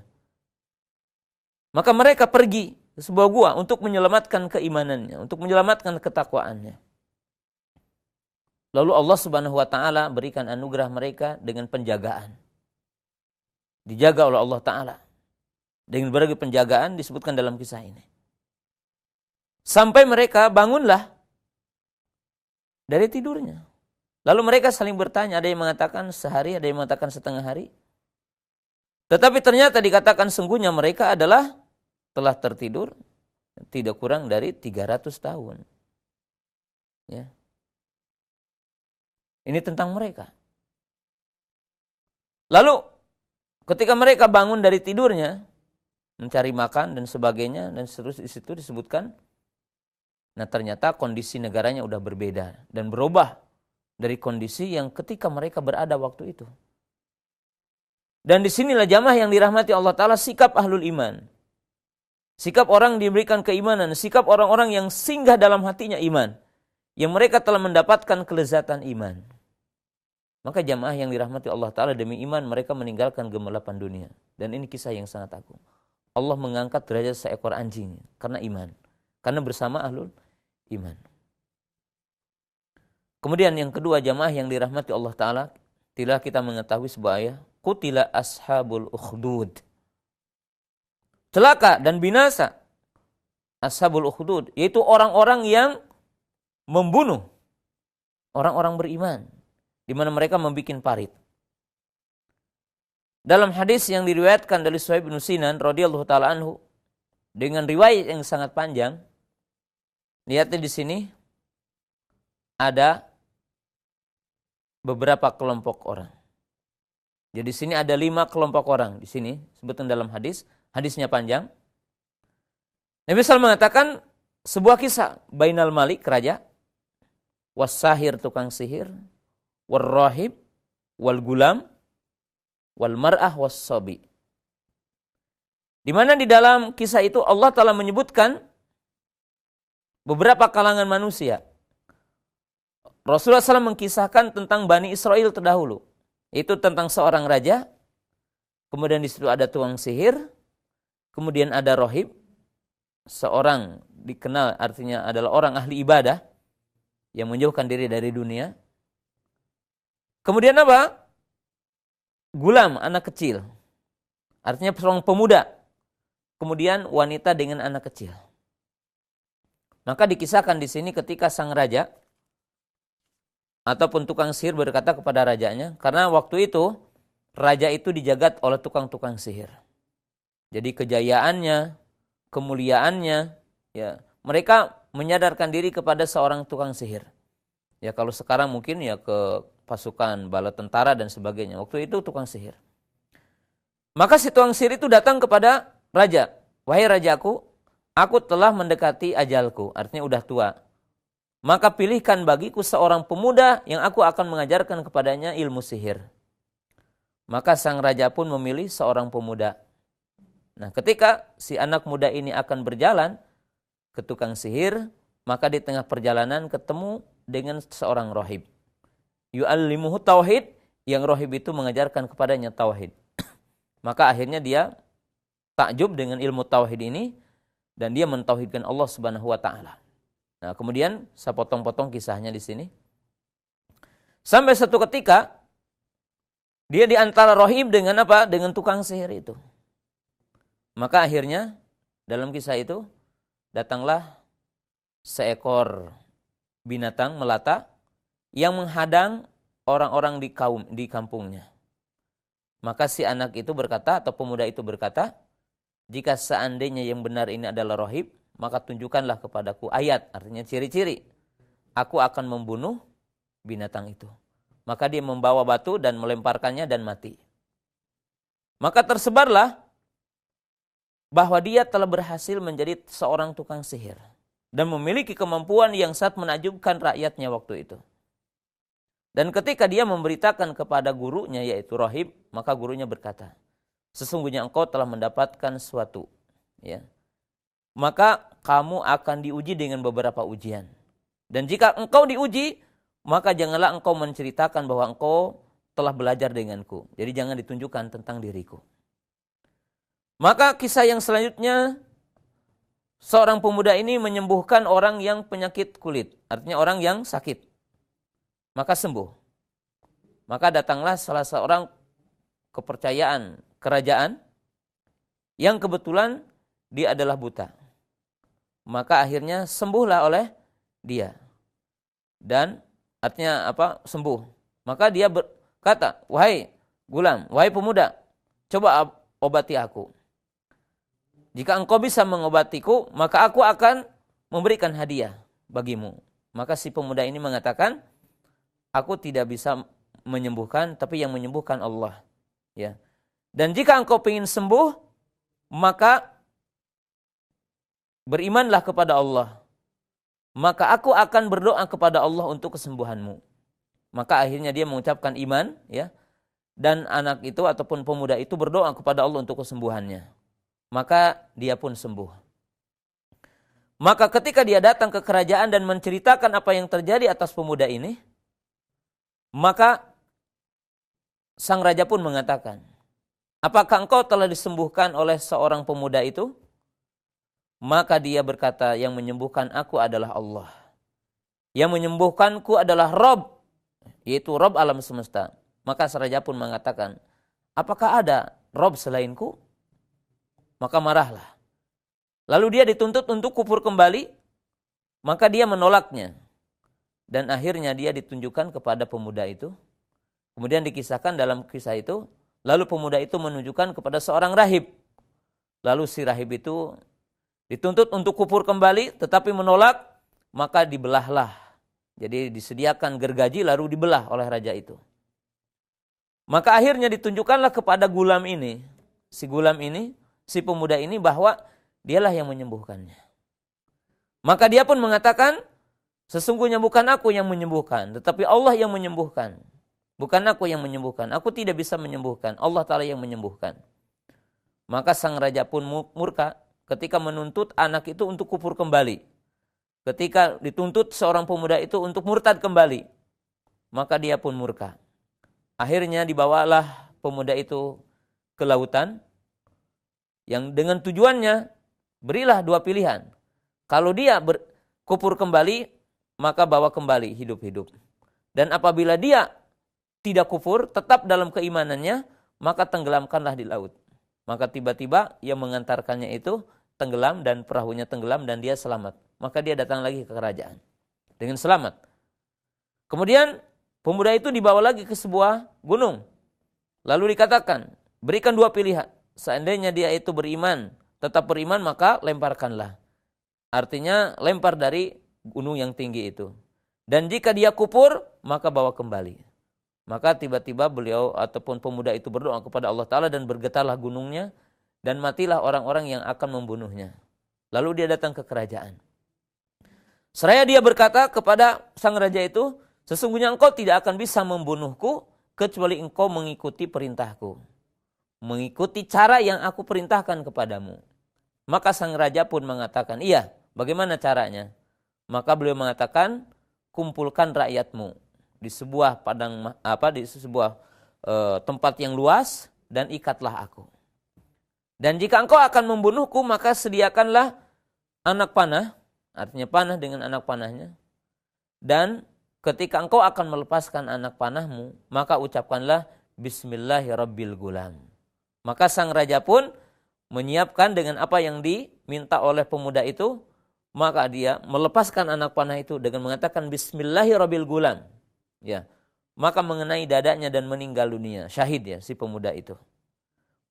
Maka mereka pergi ke sebuah gua untuk menyelamatkan keimanannya, untuk menyelamatkan ketakwaannya. Lalu Allah Subhanahu wa Ta'ala berikan anugerah mereka dengan penjagaan. Dijaga oleh Allah Ta'ala. Dengan berbagai penjagaan disebutkan dalam kisah ini. Sampai mereka bangunlah dari tidurnya. Lalu mereka saling bertanya, ada yang mengatakan sehari, ada yang mengatakan setengah hari. Tetapi ternyata dikatakan sungguhnya mereka adalah telah tertidur tidak kurang dari 300 tahun. Ya. Ini tentang mereka. Lalu ketika mereka bangun dari tidurnya, mencari makan dan sebagainya, dan seterusnya. Di situ disebutkan, nah ternyata kondisi negaranya udah berbeda dan berubah dari kondisi yang ketika mereka berada waktu itu. Dan disinilah jamaah yang dirahmati Allah Ta'ala, sikap ahlul iman. Sikap orang diberikan keimanan, sikap orang-orang yang singgah dalam hatinya iman. Yang mereka telah mendapatkan kelezatan iman. Maka jamaah yang dirahmati Allah Ta'ala, demi iman mereka meninggalkan gemelapan dunia. Dan ini kisah yang sangat agung. Allah mengangkat derajat seekor anjing karena iman. Karena bersama ahlul iman. Kemudian yang kedua, jamaah yang dirahmati Allah Ta'ala, tidaklah kita mengetahui sebuah ayat, Qutila ashabul ukhdud. Celaka dan binasa ashabul ukhdud, yaitu orang-orang yang membunuh orang-orang beriman, di mana mereka membuat parit. Dalam hadis yang diriwayatkan dari Suhaib bin Sinan radhiyallahu taala anhu dengan riwayat yang sangat panjang, lihatnya di sini ada beberapa kelompok orang. Jadi di sini ada 5 kelompok orang di sini sebutkan dalam hadis. Hadisnya panjang. Nabi SAW mengatakan sebuah kisah bainal malik, raja, was-sahir, tukang sihir, war-rahib, wal-gulam, wal-mar'ah, was-sabi. Di mana di dalam kisah itu Allah Ta'ala menyebutkan beberapa kalangan manusia. Rasulullah SAW mengkisahkan tentang Bani Israel terdahulu. Itu tentang seorang raja, kemudian di situ ada tukang sihir, kemudian ada rahib, seorang dikenal artinya adalah orang ahli ibadah yang menjauhkan diri dari dunia. Kemudian apa? Gulam, anak kecil. Artinya seorang pemuda. Kemudian wanita dengan anak kecil. Maka dikisahkan di sini ketika sang raja ataupun tukang sihir berkata kepada rajanya, karena waktu itu raja itu dijagat oleh tukang-tukang sihir. Jadi kejayaannya, kemuliaannya, ya mereka menyadarkan diri kepada seorang tukang sihir. Ya kalau sekarang mungkin ya ke pasukan bala tentara dan sebagainya. Waktu itu tukang sihir. Maka si tukang sihir itu datang kepada raja. Wahai rajaku, aku telah mendekati ajalku. Artinya udah tua. Maka pilihkan bagiku seorang pemuda yang aku akan mengajarkan kepadanya ilmu sihir. Maka sang raja pun memilih seorang pemuda. Nah, ketika si anak muda ini akan berjalan ke tukang sihir, maka di tengah perjalanan ketemu dengan seorang rahib. Yu'allimuhu tauhid, yang rahib itu mengajarkan kepadanya tauhid. Maka akhirnya dia takjub dengan ilmu tauhid ini dan dia mentauhidkan Allah Subhanahu wa taala. Nah, kemudian saya potong-potong kisahnya di sini. Sampai satu ketika dia di antara rahib dengan apa? Dengan tukang sihir itu. Maka akhirnya dalam kisah itu datanglah seekor binatang melata yang menghadang orang-orang di kampungnya. Maka si anak itu berkata atau pemuda itu berkata, jika seandainya yang benar ini adalah rahib, maka tunjukkanlah kepadaku ayat, artinya ciri-ciri. Aku akan membunuh binatang itu. Maka dia membawa batu dan melemparkannya dan mati. Maka tersebarlah bahwa dia telah berhasil menjadi seorang tukang sihir dan memiliki kemampuan yang sangat menakjubkan rakyatnya waktu itu. Dan ketika dia memberitakan kepada gurunya yaitu rahib, maka gurunya berkata, sesungguhnya engkau telah mendapatkan suatu, ya. Maka kamu akan diuji dengan beberapa ujian. Dan jika engkau diuji, maka janganlah engkau menceritakan bahwa engkau telah belajar denganku. Jadi jangan ditunjukkan tentang diriku. Maka kisah yang selanjutnya, seorang pemuda ini menyembuhkan orang yang penyakit kulit. Artinya orang yang sakit. Maka sembuh. Maka datanglah salah seorang kepercayaan kerajaan yang kebetulan dia adalah buta. Maka akhirnya sembuhlah oleh dia. Dan artinya apa? Sembuh. Maka dia berkata, wahai gulam, wahai pemuda, coba obati aku. Jika engkau bisa mengobatiku, maka aku akan memberikan hadiah bagimu. Maka si pemuda ini mengatakan, aku tidak bisa menyembuhkan, tapi yang menyembuhkan Allah. Ya. Dan jika engkau ingin sembuh, maka berimanlah kepada Allah, maka aku akan berdoa kepada Allah untuk kesembuhanmu. Maka akhirnya dia mengucapkan iman, ya. Dan anak itu ataupun pemuda itu berdoa kepada Allah untuk kesembuhannya. Maka dia pun sembuh. Maka ketika dia datang ke kerajaan dan menceritakan apa yang terjadi atas pemuda ini, maka sang raja pun mengatakan, apakah engkau telah disembuhkan oleh seorang pemuda itu? Maka dia berkata, yang menyembuhkan aku adalah Allah. Yang menyembuhkanku adalah Rob, yaitu Rob alam semesta. Maka sang raja pun mengatakan, apakah ada Rob selainku? Maka marahlah. Lalu dia dituntut untuk kufur kembali, maka dia menolaknya. Dan akhirnya dia ditunjukkan kepada pemuda itu. Kemudian dikisahkan dalam kisah itu, lalu pemuda itu menunjukkan kepada seorang rahib. Lalu si rahib itu dituntut untuk kufur kembali, tetapi menolak, maka dibelahlah. Jadi disediakan gergaji lalu dibelah oleh raja itu. Maka akhirnya ditunjukkanlah kepada gulam ini, si pemuda ini bahwa dialah yang menyembuhkannya. Maka dia pun mengatakan, sesungguhnya bukan aku yang menyembuhkan, tetapi Allah yang menyembuhkan. Bukan aku yang menyembuhkan, aku tidak bisa menyembuhkan, Allah Ta'ala yang menyembuhkan. Maka sang raja pun murka ketika menuntut anak itu untuk kufur kembali. Ketika dituntut seorang pemuda itu untuk murtad kembali, maka dia pun murka. Akhirnya dibawalah pemuda itu ke lautan, yang dengan tujuannya berilah dua pilihan. Kalau dia kufur kembali, maka bawa kembali hidup-hidup. Dan apabila dia tidak kufur, tetap dalam keimanannya, maka tenggelamkanlah di laut. Maka tiba-tiba yang mengantarkannya itu tenggelam dan perahunya tenggelam dan dia selamat. Maka dia datang lagi ke kerajaan dengan selamat. Kemudian pemuda itu dibawa lagi ke sebuah gunung. Lalu dikatakan, berikan dua pilihan. Seandainya dia itu beriman, tetap beriman, maka lemparkanlah. Artinya lempar dari gunung yang tinggi itu. Dan jika dia kufur, maka bawa kembali. Maka tiba-tiba beliau ataupun pemuda itu berdoa kepada Allah Ta'ala dan bergetarlah gunungnya dan matilah orang-orang yang akan membunuhnya. Lalu dia datang ke kerajaan. Seraya dia berkata kepada sang raja itu, sesungguhnya engkau tidak akan bisa membunuhku kecuali engkau mengikuti perintahku. Mengikuti cara yang aku perintahkan kepadamu. Maka sang raja pun mengatakan, iya, bagaimana caranya? Maka beliau mengatakan, kumpulkan rakyatmu di sebuah tempat yang luas dan ikatlah aku. Dan jika engkau akan membunuhku, maka sediakanlah anak panah, artinya panah dengan anak panahnya. Dan ketika engkau akan melepaskan anak panahmu, maka ucapkanlah Bismillahirrabbilgulam. Maka sang raja pun menyiapkan dengan apa yang diminta oleh pemuda itu, maka dia melepaskan anak panah itu dengan mengatakan Bismillahirrabbilgulam. Ya, maka mengenai dadanya dan meninggal dunia, syahid ya si pemuda itu.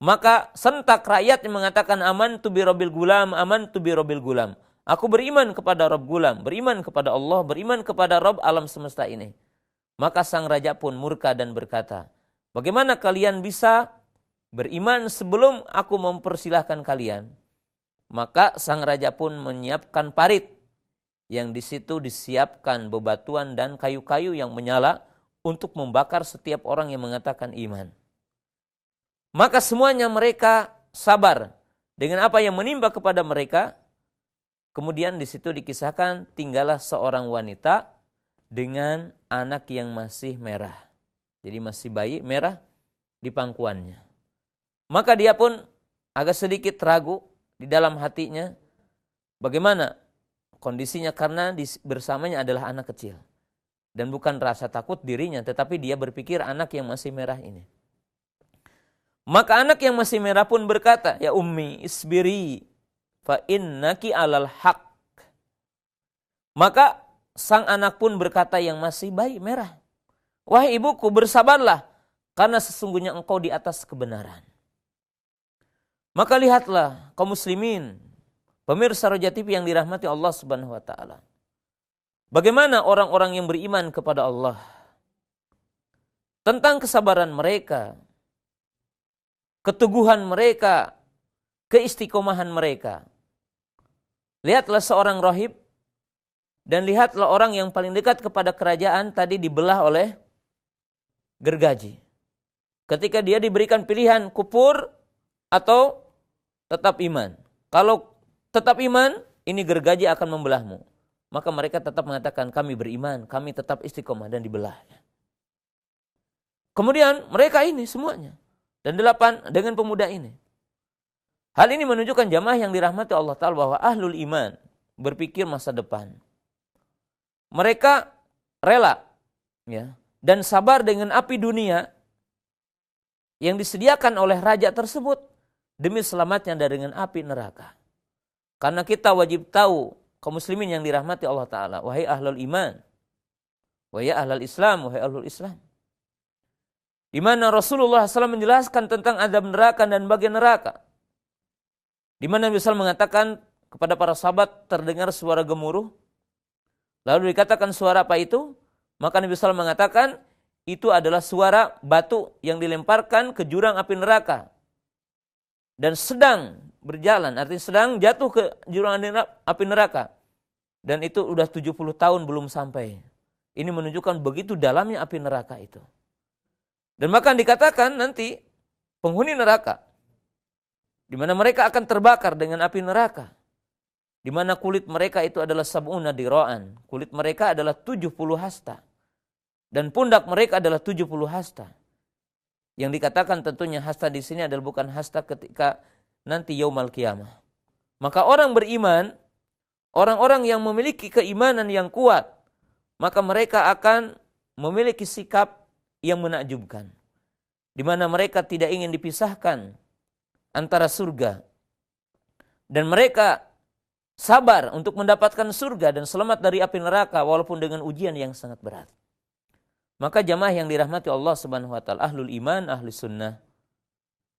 Maka sentak rakyat yang mengatakan amantu bi rabbil gulam, amantu bi rabbil gulam. Aku beriman kepada Rabb Gulam, beriman kepada Allah, beriman kepada Rabb alam semesta ini. Maka sang raja pun murka dan berkata, bagaimana kalian bisa beriman sebelum aku mempersilahkan kalian? Maka sang raja pun menyiapkan parit, yang di situ disiapkan bebatuan dan kayu-kayu yang menyala untuk membakar setiap orang yang mengatakan iman. Maka semuanya mereka sabar dengan apa yang menimpa kepada mereka. Kemudian di situ dikisahkan tinggallah seorang wanita dengan anak yang masih merah. Jadi masih bayi merah di pangkuannya. Maka dia pun agak sedikit ragu di dalam hatinya. Bagaimana kondisinya, karena bersamanya adalah anak kecil. Dan bukan rasa takut dirinya, tetapi dia berpikir anak yang masih merah ini. Maka anak yang masih merah pun berkata, ya ummi isbiri fa innaki alal haq. Maka sang anak pun berkata yang masih bayi merah, wahai ibuku bersabarlah, karena sesungguhnya engkau di atas kebenaran. Maka lihatlah kaum muslimin, pemirsa Roja TV yang dirahmati Allah Subhanahu wa taala. Bagaimana orang-orang yang beriman kepada Allah, tentang kesabaran mereka, keteguhan mereka, keistiqomahan mereka. Lihatlah seorang rahib dan lihatlah orang yang paling dekat kepada kerajaan tadi dibelah oleh gergaji. Ketika dia diberikan pilihan kufur atau tetap iman. Kalau tetap iman, ini gergaji akan membelahmu. Maka mereka tetap mengatakan kami beriman, kami tetap istiqomah, dan dibelah. Kemudian mereka ini semuanya. Dan 8 dengan pemuda ini. Hal ini menunjukkan jamaah yang dirahmati Allah Ta'ala bahwa ahlul iman berpikir masa depan. Mereka rela ya, dan sabar dengan api dunia yang disediakan oleh raja tersebut demi selamatnya dengan api neraka. Karena kita wajib tahu, kaum muslimin yang dirahmati Allah Ta'ala, wahai ahlul iman, wahai ahlul Islam, wahai ahlul Islam. Di mana Rasulullah SAW menjelaskan tentang azab neraka dan bagian neraka. Di mana Nabi SAW mengatakan kepada para sahabat terdengar suara gemuruh. Lalu dikatakan suara apa itu? Maka Nabi SAW mengatakan itu adalah suara batu yang dilemparkan ke jurang api neraka. Dan sedang berjalan, artinya sedang jatuh ke jurang api neraka. Dan itu udah 70 tahun belum sampai. Ini menunjukkan begitu dalamnya api neraka itu. Dan maka dikatakan nanti penghuni neraka, di mana mereka akan terbakar dengan api neraka. Di mana kulit mereka itu adalah sab'una dira'an. Kulit mereka adalah 70 hasta. Dan pundak mereka adalah 70 hasta. Yang dikatakan tentunya hasta di sini adalah bukan hasta ketika nanti yaumal qiyamah. Maka orang beriman, orang-orang yang memiliki keimanan yang kuat, maka mereka akan memiliki sikap yang menakjubkan. Di mana mereka tidak ingin dipisahkan antara surga. Dan mereka sabar untuk mendapatkan surga dan selamat dari api neraka walaupun dengan ujian yang sangat berat. Maka jamaah yang dirahmati Allah Subhanahu wa taala, ahlul iman, ahli sunnah.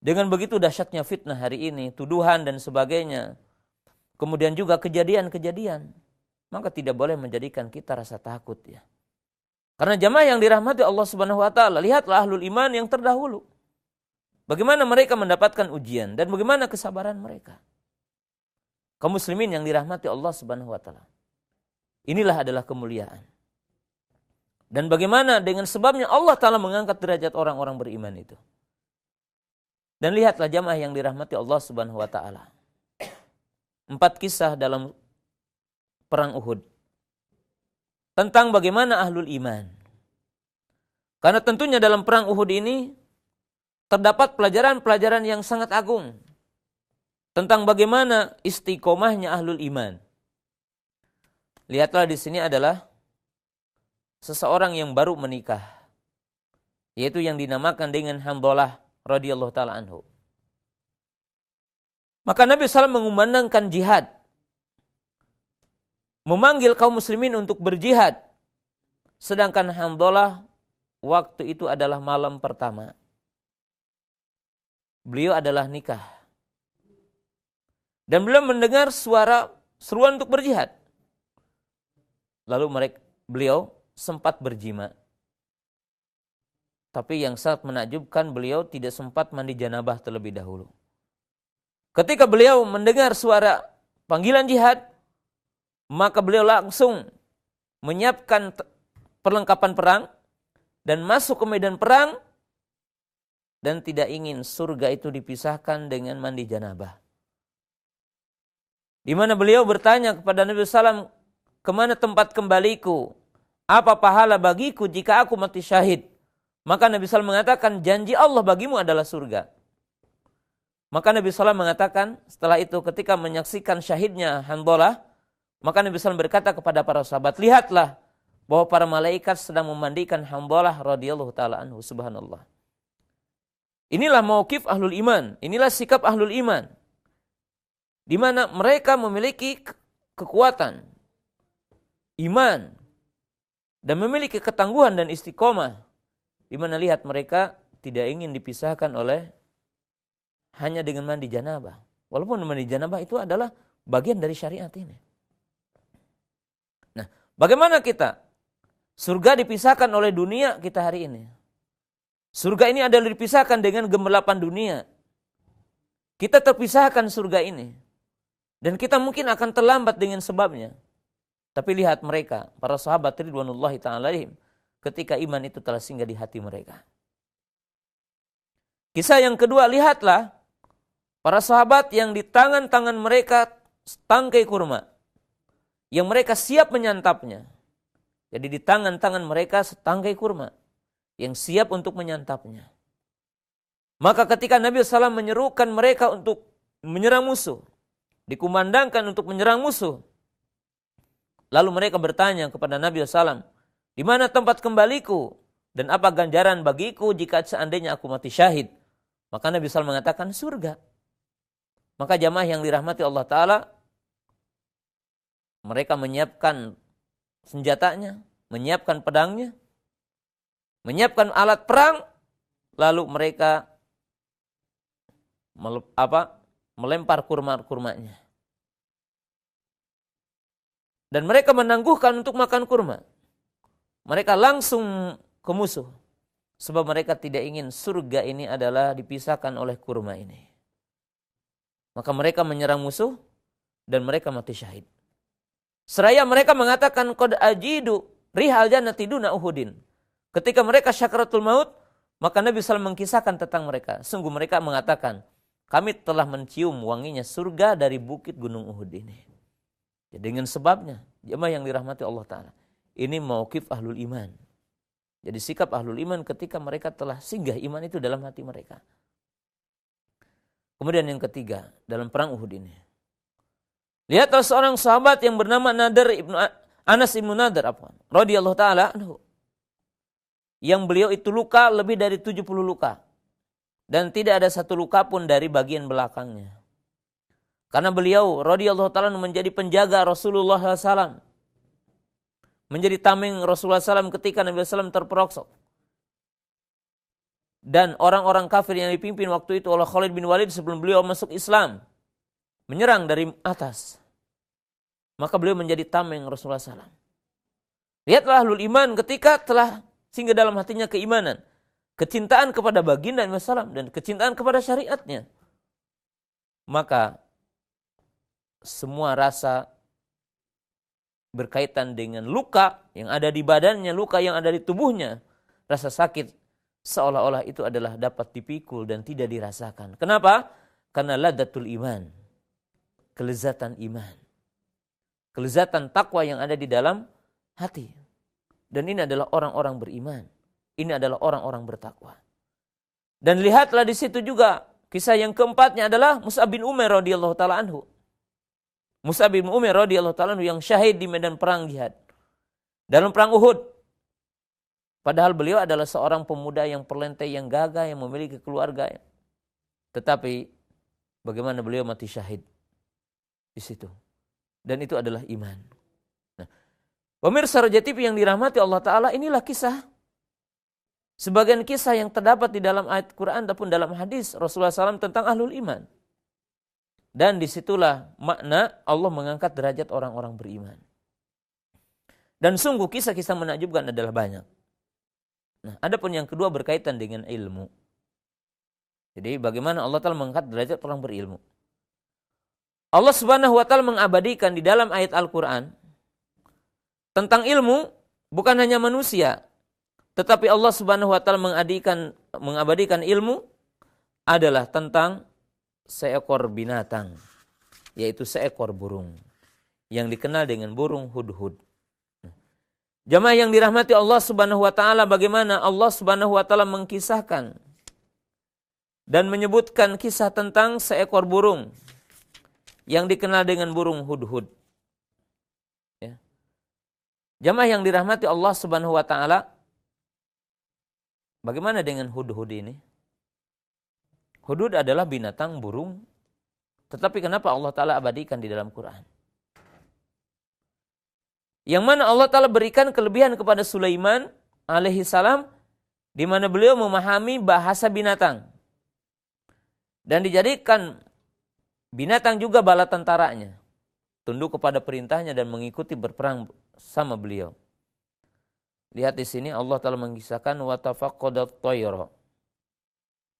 Dengan begitu dahsyatnya fitnah hari ini, tuduhan dan sebagainya. Kemudian juga kejadian-kejadian. Maka tidak boleh menjadikan kita rasa takut ya. Karena jamaah yang dirahmati Allah Subhanahu wa taala, lihatlah ahlul iman yang terdahulu. Bagaimana mereka mendapatkan ujian dan bagaimana kesabaran mereka. Kaum muslimin yang dirahmati Allah Subhanahu wa taala. Inilah adalah kemuliaan. Dan bagaimana dengan sebabnya Allah Ta'ala mengangkat derajat orang-orang beriman itu. Dan lihatlah jamaah yang dirahmati Allah Subhanahu wa taala. 4 kisah dalam perang Uhud. Tentang bagaimana ahlul iman. Karena tentunya dalam perang Uhud ini terdapat pelajaran-pelajaran yang sangat agung. Tentang bagaimana istiqomahnya ahlul iman. Lihatlah di sini adalah seseorang yang baru menikah. Yaitu yang dinamakan dengan Hanzalah radhiyallahu ta'ala anhu. Maka Nabi SAW mengumandangkan jihad. Memanggil kaum muslimin untuk berjihad. Sedangkan Hanzalah waktu itu adalah malam pertama. Beliau adalah nikah. Dan beliau mendengar suara seruan untuk berjihad. Lalu beliau sempat berjima. Tapi yang sangat menakjubkan, beliau tidak sempat mandi janabah terlebih dahulu. Ketika beliau mendengar suara panggilan jihad, maka beliau langsung menyiapkan perlengkapan perang dan masuk ke medan perang dan tidak ingin surga itu dipisahkan dengan mandi janabah. Di mana beliau bertanya kepada Nabi SAW, kemana tempat kembaliku? Apa pahala bagiku jika aku mati syahid? Maka Nabi SAW mengatakan, janji Allah bagimu adalah surga. Maka Nabi SAW mengatakan, setelah itu ketika menyaksikan syahidnya Hanzalah, maka Nabi SAW berkata kepada para sahabat, lihatlah bahwa para malaikat sedang memandikan Hanzalah radhiyallahu ta'ala anhu, subhanallah. Inilah mauqif ahlul iman, inilah sikap ahlul iman. Di mana mereka memiliki kekuatan, iman, dan memiliki ketangguhan dan istiqomah. Di mana lihat mereka tidak ingin dipisahkan oleh hanya dengan mandi janabah. Walaupun mandi janabah itu adalah bagian dari syariat ini. Nah, bagaimana kita? Surga dipisahkan oleh dunia kita hari ini. Surga ini adalah dipisahkan dengan gemerlapan dunia. kita terpisahkan surga ini. Dan kita mungkin akan terlambat dengan sebabnya. Tapi lihat mereka, para sahabat ridwanullahi ta'ala alaihim, ketika iman itu telah singgah di hati mereka. Kisah yang kedua, lihatlah para sahabat yang di tangan-tangan mereka tangkai kurma. Yang mereka siap menyantapnya. Jadi di tangan-tangan mereka setangkai kurma. Yang siap untuk menyantapnya. Maka ketika Nabi SAW menyerukan mereka untuk menyerang musuh. Dikumandangkan untuk menyerang musuh. Lalu mereka bertanya kepada Nabi SAW, di mana tempat kembaliku? Dan apa ganjaran bagiku jika seandainya aku mati syahid? Maka Nabi SAW mengatakan surga. Maka jamaah yang dirahmati Allah Ta'ala, mereka menyiapkan senjatanya, menyiapkan pedangnya, menyiapkan alat perang, lalu mereka melempar kurma-kurmanya. Dan mereka menangguhkan untuk makan kurma. Mereka langsung ke musuh. Sebab mereka tidak ingin surga ini adalah dipisahkan oleh kurma ini. Maka mereka menyerang musuh dan mereka mati syahid. Seraya mereka mengatakan qad ajidu rihal jannati duna uhudin. Ketika mereka syakaratul maut, maka Nabi SAW mengkisahkan tentang mereka. Sungguh mereka mengatakan, kami telah mencium wanginya surga dari bukit gunung Uhud ini. Ya, dengan sebabnya, jemaah yang dirahmati Allah Ta'ala. Ini mauqif ahlul iman. Jadi sikap ahlul iman ketika mereka telah singgah iman itu dalam hati mereka. Kemudian yang ketiga, dalam perang Uhud ini. Lihatlah seorang sahabat yang bernama Anas ibnu Nadar radhiyallahu ta'ala anhu. Yang beliau itu luka lebih dari 70 luka. Dan tidak ada satu luka pun dari bagian belakangnya. Karena beliau radhiyallahu ta'ala menjadi penjaga Rasulullah SAW. Menjadi tameng Rasulullah SAW ketika Nabi SAW terperosok. Dan orang-orang kafir yang dipimpin waktu itu oleh Khalid bin Walid sebelum beliau masuk Islam. Menyerang dari atas. Maka beliau menjadi tameng Rasulullah SAW. Lihatlah ahlul iman ketika telah singgah dalam hatinya keimanan. Kecintaan kepada baginda Nabi SAW dan kecintaan kepada syariatnya. Maka semua rasa berkaitan dengan luka yang ada di badannya, luka yang ada di tubuhnya, rasa sakit seolah-olah itu adalah dapat dipikul dan tidak dirasakan. Kenapa? Karena ladatul iman, kelezatan iman, kelezatan takwa yang ada di dalam hati. Dan ini adalah orang-orang beriman. Ini adalah orang-orang bertakwa. Dan lihatlah di situ juga kisah yang keempatnya adalah Mus'ab bin Umair radhiyallahu taala anhu. Mus'ab bin Umair radhiyallahu ta'ala yang syahid di medan perang jihad. Dalam perang Uhud. Padahal beliau adalah seorang pemuda yang perlentai, yang gagah, yang memiliki keluarga. Tetapi bagaimana beliau mati syahid di situ. Dan itu adalah iman. Nah, pemirsa Raja TV yang dirahmati Allah Ta'ala, inilah kisah. Sebagian kisah yang terdapat di dalam ayat Quran ataupun dalam hadis Rasulullah SAW tentang ahlul iman. Dan disitulah makna Allah mengangkat derajat orang-orang beriman. Dan sungguh kisah-kisah menakjubkan adalah banyak. Nah, adapun yang kedua berkaitan dengan ilmu. Jadi bagaimana Allah Ta'ala mengangkat derajat orang berilmu. Allah Subhanahu wa Ta'ala mengabadikan di dalam ayat Al-Quran tentang ilmu bukan hanya manusia. Tetapi Allah Subhanahu wa Ta'ala mengabadikan ilmu adalah tentang seekor binatang, yaitu seekor burung yang dikenal dengan burung hudhud. Jamaah yang dirahmati Allah Subhanahu wa Ta'ala, bagaimana Allah Subhanahu wa Ta'ala mengkisahkan dan menyebutkan kisah tentang seekor burung yang dikenal dengan burung hudhud. Ya. Jamaah yang dirahmati Allah Subhanahu wa Ta'ala, bagaimana dengan hudhud ini? Hudhud adalah binatang burung, tetapi kenapa Allah Ta'ala abadikan di dalam Quran? Yang mana Allah Ta'ala berikan kelebihan kepada Sulaiman alaihi salam, di mana beliau memahami bahasa binatang. Dan dijadikan binatang juga bala tentaranya. Tunduk kepada perintahnya dan mengikuti berperang sama beliau. Lihat di sini Allah Ta'ala mengisahkan wa tafaqqadat tayra.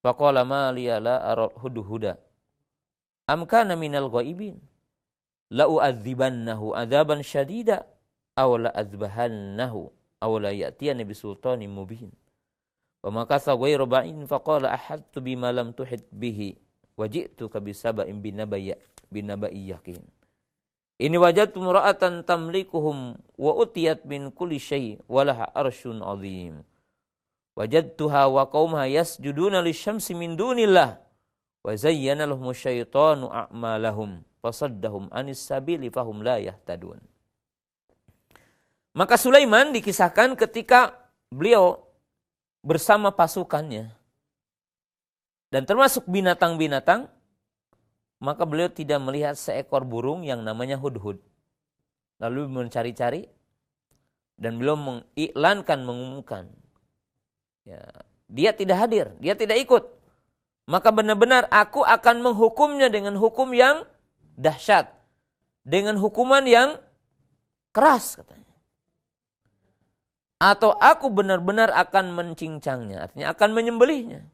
Faqala ma liya la aral hudhuda. am kana minal ghaibin la u'adzibannahu adzaban syadida aw la azbahannahu aw la ya'tiyani bisultanin mubin. Wa makatha ghairu ba'in faqala ahadtu bima lam tuhit bihi wa ji'tuka bisaba'in binaba'i yaqin. Ini wajadtu imra'atan tamlikuhum wa utiyat min kulli syai' wa laha arsyun 'azim. Wajadtuha wa qaumaha yasjuduna lisyamsi min dunillah wa zayyana lahum syaitanu a'malahum fasaddahum anis sabili fahum la yahtadun. Maka Sulaiman dikisahkan ketika beliau bersama pasukannya dan termasuk binatang-binatang, maka beliau tidak melihat seekor burung yang namanya hudhud. Lalu mencari-cari dan beliau mengumumkan, ya, dia tidak hadir, dia tidak ikut. Maka benar-benar aku akan menghukumnya dengan hukum yang dahsyat, dengan hukuman yang keras katanya. Atau aku benar-benar akan mencincangnya, artinya akan menyembelihnya.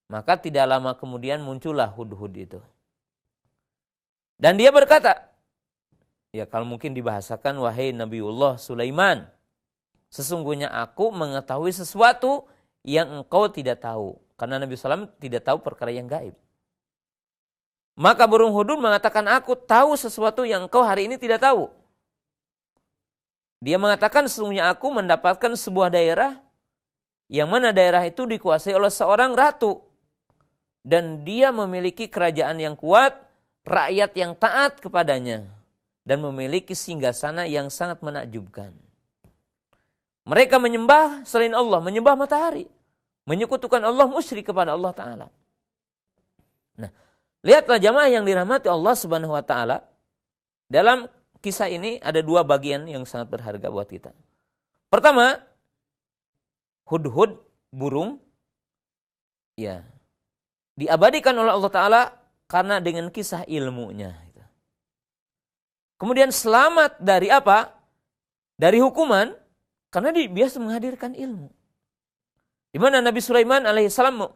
Maka tidak lama kemudian muncullah hudhud itu. Dan dia berkata, ya kalau mungkin dibahasakan, wahai Nabiullah Sulaiman, sesungguhnya aku mengetahui sesuatu yang engkau tidak tahu. Karena Nabi SAW tidak tahu perkara yang gaib. Maka burung hudhud mengatakan, aku tahu sesuatu yang engkau hari ini tidak tahu. Dia mengatakan, sesungguhnya aku mendapatkan sebuah daerah, yang mana daerah itu dikuasai oleh seorang ratu. Dan dia memiliki kerajaan yang kuat, rakyat yang taat kepadanya. Dan memiliki singgasana yang sangat menakjubkan. Mereka menyembah selain Allah, menyembah matahari. Menyekutukan Allah, musyrik kepada Allah Ta'ala. Nah, lihatlah jamaah yang dirahmati Allah Subhanahu Wa Ta'ala. Dalam kisah ini ada dua bagian yang sangat berharga buat kita. Pertama, hudhud, burung, ya, diabadikan oleh Allah Ta'ala karena dengan kisah ilmunya. Kemudian selamat dari apa? Dari hukuman, karena dia biasa menghadirkan ilmu. Di mana Nabi Sulaiman alaihissalam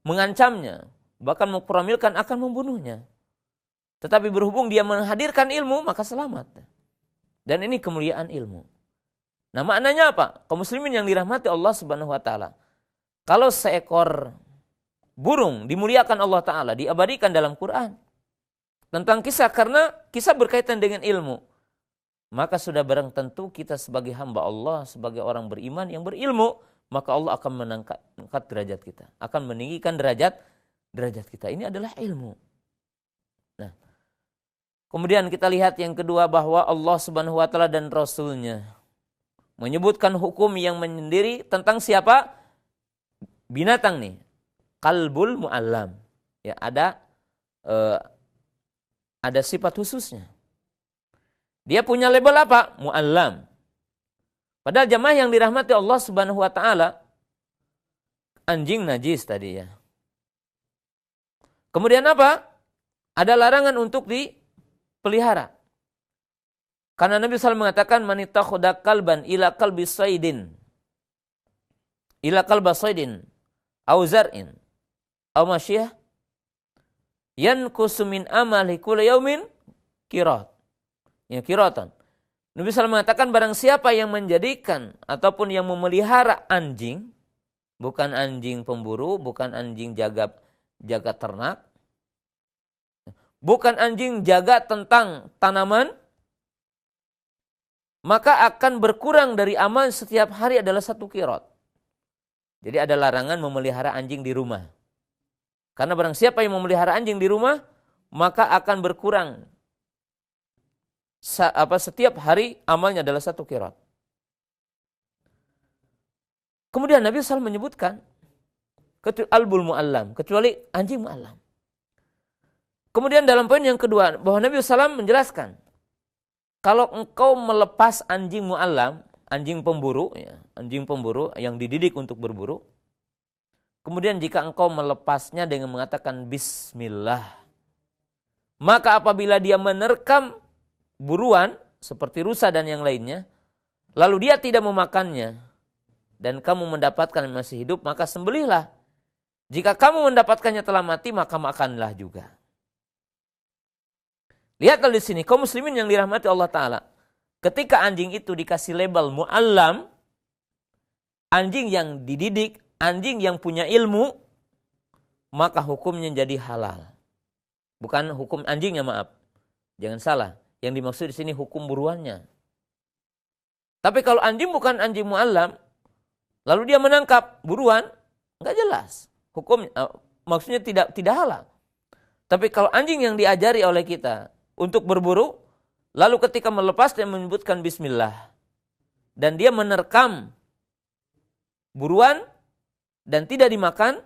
mengancamnya, bahkan memperamilkan akan membunuhnya. Tetapi berhubung dia menghadirkan ilmu, maka selamat. Dan ini kemuliaan ilmu. Nah, maknanya apa? Kaum muslimin yang dirahmati Allah Subhanahu Wa Ta'ala. Kalau seekor burung dimuliakan Allah Ta'ala, diabadikan dalam Quran tentang kisah, karena kisah berkaitan dengan ilmu, maka sudah barang tentu kita sebagai hamba Allah, sebagai orang beriman yang berilmu, maka Allah akan mengangkat derajat kita, akan meninggikan derajat kita. Ini adalah ilmu. Nah, kemudian kita lihat yang kedua, bahwa Allah Subhanahu Wa Ta'ala dan Rasulnya menyebutkan hukum yang menyendiri tentang siapa? Binatang nih, kalbul mu'allam. Ya, ada sifat khususnya. Dia punya label apa? Mu'allam. Padahal jamaah yang dirahmati Allah Subhanahu Wa Ta'ala, anjing najis tadi ya. Kemudian apa? Ada larangan untuk dipelihara. Karena Nabi SAW mengatakan, man ittakhadha kalban ila kalbi saydin, ila kalba saydin, au zar'in, au masyiyah, yankusu min amali kulli yaumin qirat. Ya, qiratan. Nabi SAW mengatakan, barang siapa yang menjadikan ataupun yang memelihara anjing, bukan anjing pemburu, bukan anjing jaga ternak, bukan anjing jaga tentang tanaman, maka akan berkurang dari amal setiap hari adalah 1 qirat. Jadi ada larangan memelihara anjing di rumah. Karena barang siapa yang memelihara anjing di rumah, maka akan berkurang setiap hari amalnya adalah 1 qirat. Kemudian Nabi SAW menyebutkan albul mu'allam, kecuali anjing mu'allam. Kemudian dalam poin yang kedua, bahwa Nabi SAW menjelaskan, kalau engkau melepas anjing mu'allam, anjing pemburu, ya, anjing pemburu yang dididik untuk berburu, kemudian jika engkau melepasnya dengan mengatakan bismillah, maka apabila dia menerkam buruan seperti rusa dan yang lainnya, lalu dia tidak memakannya dan kamu mendapatkan masih hidup, maka sembelihlah Jika kamu mendapatkannya telah mati, maka makanlah juga. Lihatlah di sini, kaum muslimin yang dirahmati Allah Ta'ala. Ketika anjing itu dikasih label mu'allam, anjing yang dididik, anjing yang punya ilmu, maka hukumnya jadi halal. Bukan hukum anjingnya, maaf. Jangan salah. Yang dimaksud di sini hukum buruannya. Tapi kalau anjing bukan anjing mu'allam, lalu dia menangkap buruan, nggak jelas. Hukum maksudnya tidak halal. Tapi kalau anjing yang diajari oleh kita untuk berburu, lalu ketika melepas dia menyebutkan bismillah, dan dia menerkam buruan dan tidak dimakan,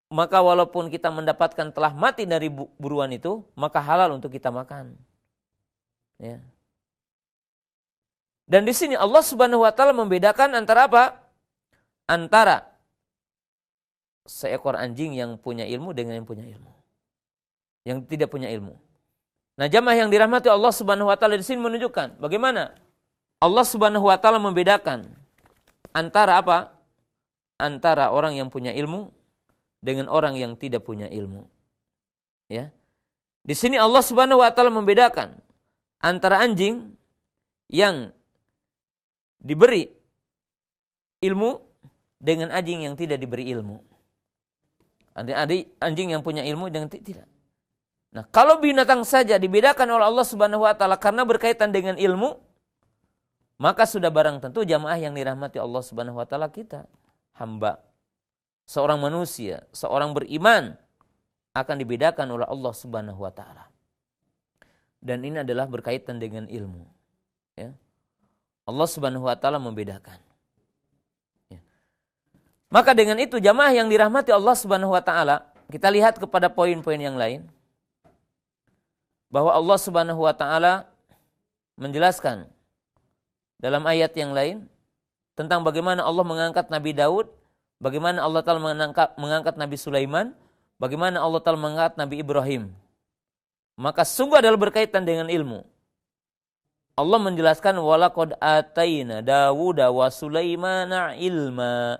maka walaupun kita mendapatkan telah mati dari buruan itu, maka halal untuk kita makan. Ya. Dan di sini Allah Subhanahu wa taala membedakan antara apa? Antara seekor anjing yang punya ilmu dengan yang punya ilmu. Yang tidak punya ilmu. Nah, jamaah yang dirahmati Allah Subhanahu wa taala di sini menunjukkan bagaimana Allah Subhanahu wa taala membedakan antara apa? Antara orang yang punya ilmu dengan orang yang tidak punya ilmu. Ya. Di sini Allah Subhanahu wa taala membedakan antara anjing yang diberi ilmu dengan anjing yang tidak diberi ilmu. Anjing yang punya ilmu dengan tidak. Nah, kalau binatang saja dibedakan oleh Allah Subhanahu wa taala karena berkaitan dengan ilmu, maka sudah barang tentu jamaah yang dirahmati Allah Subhanahu wa taala kita, hamba, seorang manusia, seorang beriman akan dibedakan oleh Allah Subhanahu wa taala. Dan ini adalah berkaitan dengan ilmu. Ya. Allah Subhanahu wa taala membedakan. Ya. Maka dengan itu jamaah yang dirahmati Allah Subhanahu wa taala, kita lihat kepada poin-poin yang lain. Bahwa Allah Subhanahu wa taala menjelaskan dalam ayat yang lain tentang bagaimana Allah mengangkat Nabi Daud, bagaimana Allah Ta'ala mengangkat Nabi Sulaiman, bagaimana Allah Ta'ala mengangkat Nabi Ibrahim. Maka sungguh adalah berkaitan dengan ilmu. Allah menjelaskan walaqad ataina Dawuda wa Sulaimana ilma.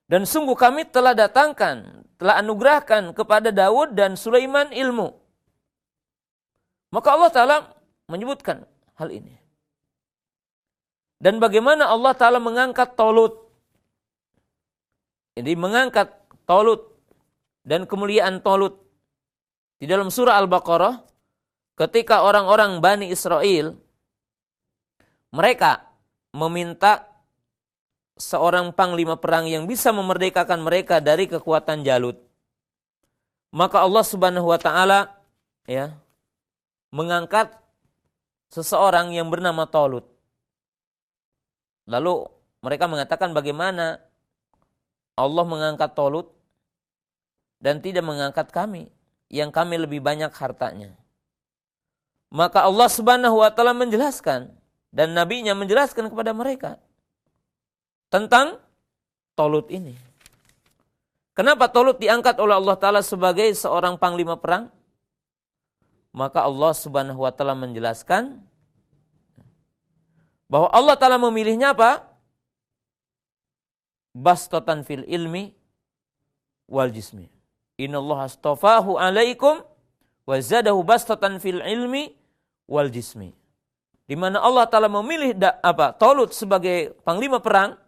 Dan sungguh kami telah datangkan, telah anugerahkan kepada Daud dan Sulaiman ilmu. Maka Allah Ta'ala menyebutkan hal ini. Dan bagaimana Allah Ta'ala mengangkat Talut. Jadi mengangkat Talut dan kemuliaan Talut. Di dalam surah Al-Baqarah, ketika orang-orang Bani Israel, mereka meminta seorang panglima perang yang bisa memerdekakan mereka dari kekuatan Jalut. Maka Allah Subhanahu wa taala mengangkat seseorang yang bernama Talut. Lalu mereka mengatakan bagaimana Allah mengangkat Talut dan tidak mengangkat kami yang kami lebih banyak hartanya. Maka Allah Subhanahu wa taala menjelaskan dan nabinya menjelaskan kepada mereka tentang Talut ini. Kenapa Talut diangkat oleh Allah Ta'ala sebagai seorang panglima perang? Maka Allah Subhanahu wa taala menjelaskan bahwa Allah Ta'ala memilihnya apa? Bastatan fil ilmi wal jismi. Innallaha astafahu alaikum wa zadahu bastatan fil ilmi wal jismi. Di mana Allah Ta'ala memilih Talut sebagai panglima perang,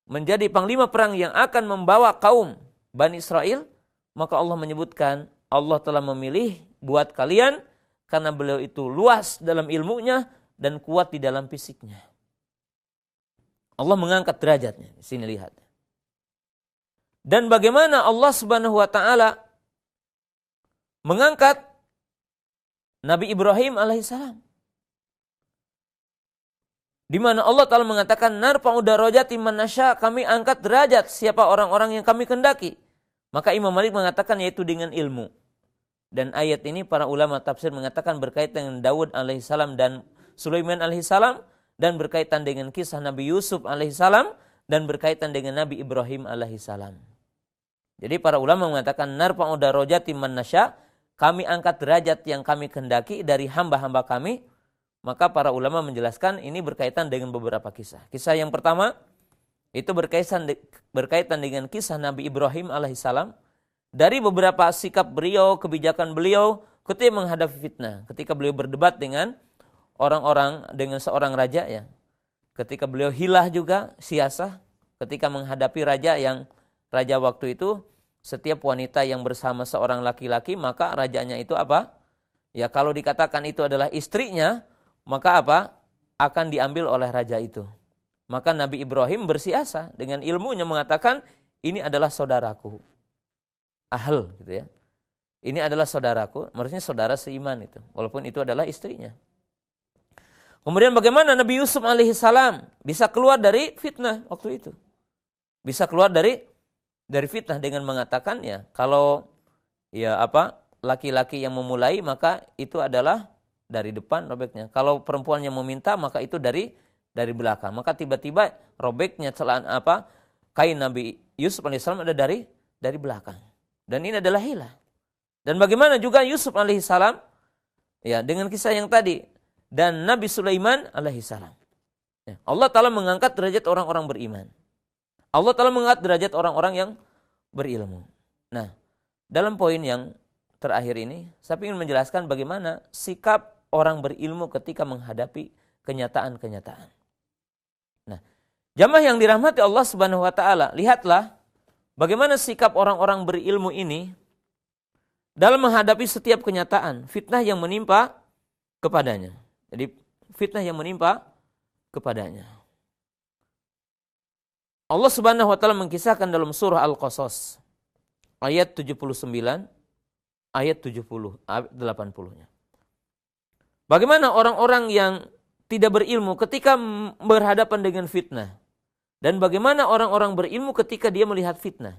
menjadi panglima perang yang akan membawa kaum Bani Israel, maka Allah menyebutkan Allah telah memilih buat kalian karena beliau itu luas dalam ilmunya dan kuat di dalam fisiknya. Allah mengangkat derajatnya. Di sini lihat. Dan bagaimana Allah Subhanahu wa taala mengangkat Nabi Ibrahim alaihissalam. Di mana Allah Ta'ala mengatakan narfa'u darajati man nasya, kami angkat derajat siapa orang-orang yang kami kehendaki. Maka Imam Malik mengatakan yaitu dengan ilmu. Dan ayat ini para ulama tafsir mengatakan berkaitan dengan Daud alaihissalam dan Sulaiman alaihissalam, dan berkaitan dengan kisah Nabi Yusuf alaihissalam, dan berkaitan dengan Nabi Ibrahim alaihissalam. Jadi para ulama mengatakan narfa'u darajati man nasya, kami angkat derajat yang kami kehendaki dari hamba-hamba kami. Maka para ulama menjelaskan ini berkaitan dengan beberapa kisah. Kisah yang pertama Itu berkaitan dengan kisah Nabi Ibrahim alaihissalam. Dari beberapa sikap beliau, kebijakan beliau ketika menghadapi fitnah. Ketika beliau berdebat dengan orang-orang, dengan seorang raja ya. Ketika beliau hilah juga, siasah. Ketika menghadapi raja waktu itu, setiap wanita yang bersama seorang laki-laki, maka rajanya itu apa? Ya kalau dikatakan itu adalah istrinya, maka apa? Akan diambil oleh raja itu. Maka Nabi Ibrahim bersiasah dengan ilmunya mengatakan, ini adalah saudaraku. Ahl gitu ya. Ini adalah saudaraku, maksudnya saudara seiman itu. Walaupun itu adalah istrinya. Kemudian bagaimana Nabi Yusuf alaihissalam bisa keluar dari fitnah waktu itu? Bisa keluar dari fitnah dengan mengatakan ya, kalau ya apa laki-laki yang memulai maka itu adalah dari depan robeknya. Kalau perempuan yang meminta maka itu dari belakang. Maka tiba-tiba robeknya celaan kain Nabi Yusuf alaihissalam ada dari belakang. Dan ini adalah hilah. Dan bagaimana juga Yusuf alaihissalam ya dengan kisah yang tadi dan Nabi Sulaiman alaihissalam. Ya, Allah Ta'ala mengangkat derajat orang-orang beriman. Allah Ta'ala mengangkat derajat orang-orang yang berilmu. Nah, dalam poin yang terakhir ini, saya ingin menjelaskan bagaimana sikap orang berilmu ketika menghadapi kenyataan-kenyataan. Nah, jamaah yang dirahmati Allah Subhanahu wa Ta'ala, lihatlah bagaimana sikap orang-orang berilmu ini dalam menghadapi setiap kenyataan, fitnah yang menimpa kepadanya. Jadi, fitnah yang menimpa kepadanya. Allah Subhanahu wa Ta'ala mengkisahkan dalam surah Al-Qasas ayat 79 ayat 80-nya. Bagaimana orang-orang yang tidak berilmu ketika berhadapan dengan fitnah dan bagaimana orang-orang berilmu ketika dia melihat fitnah.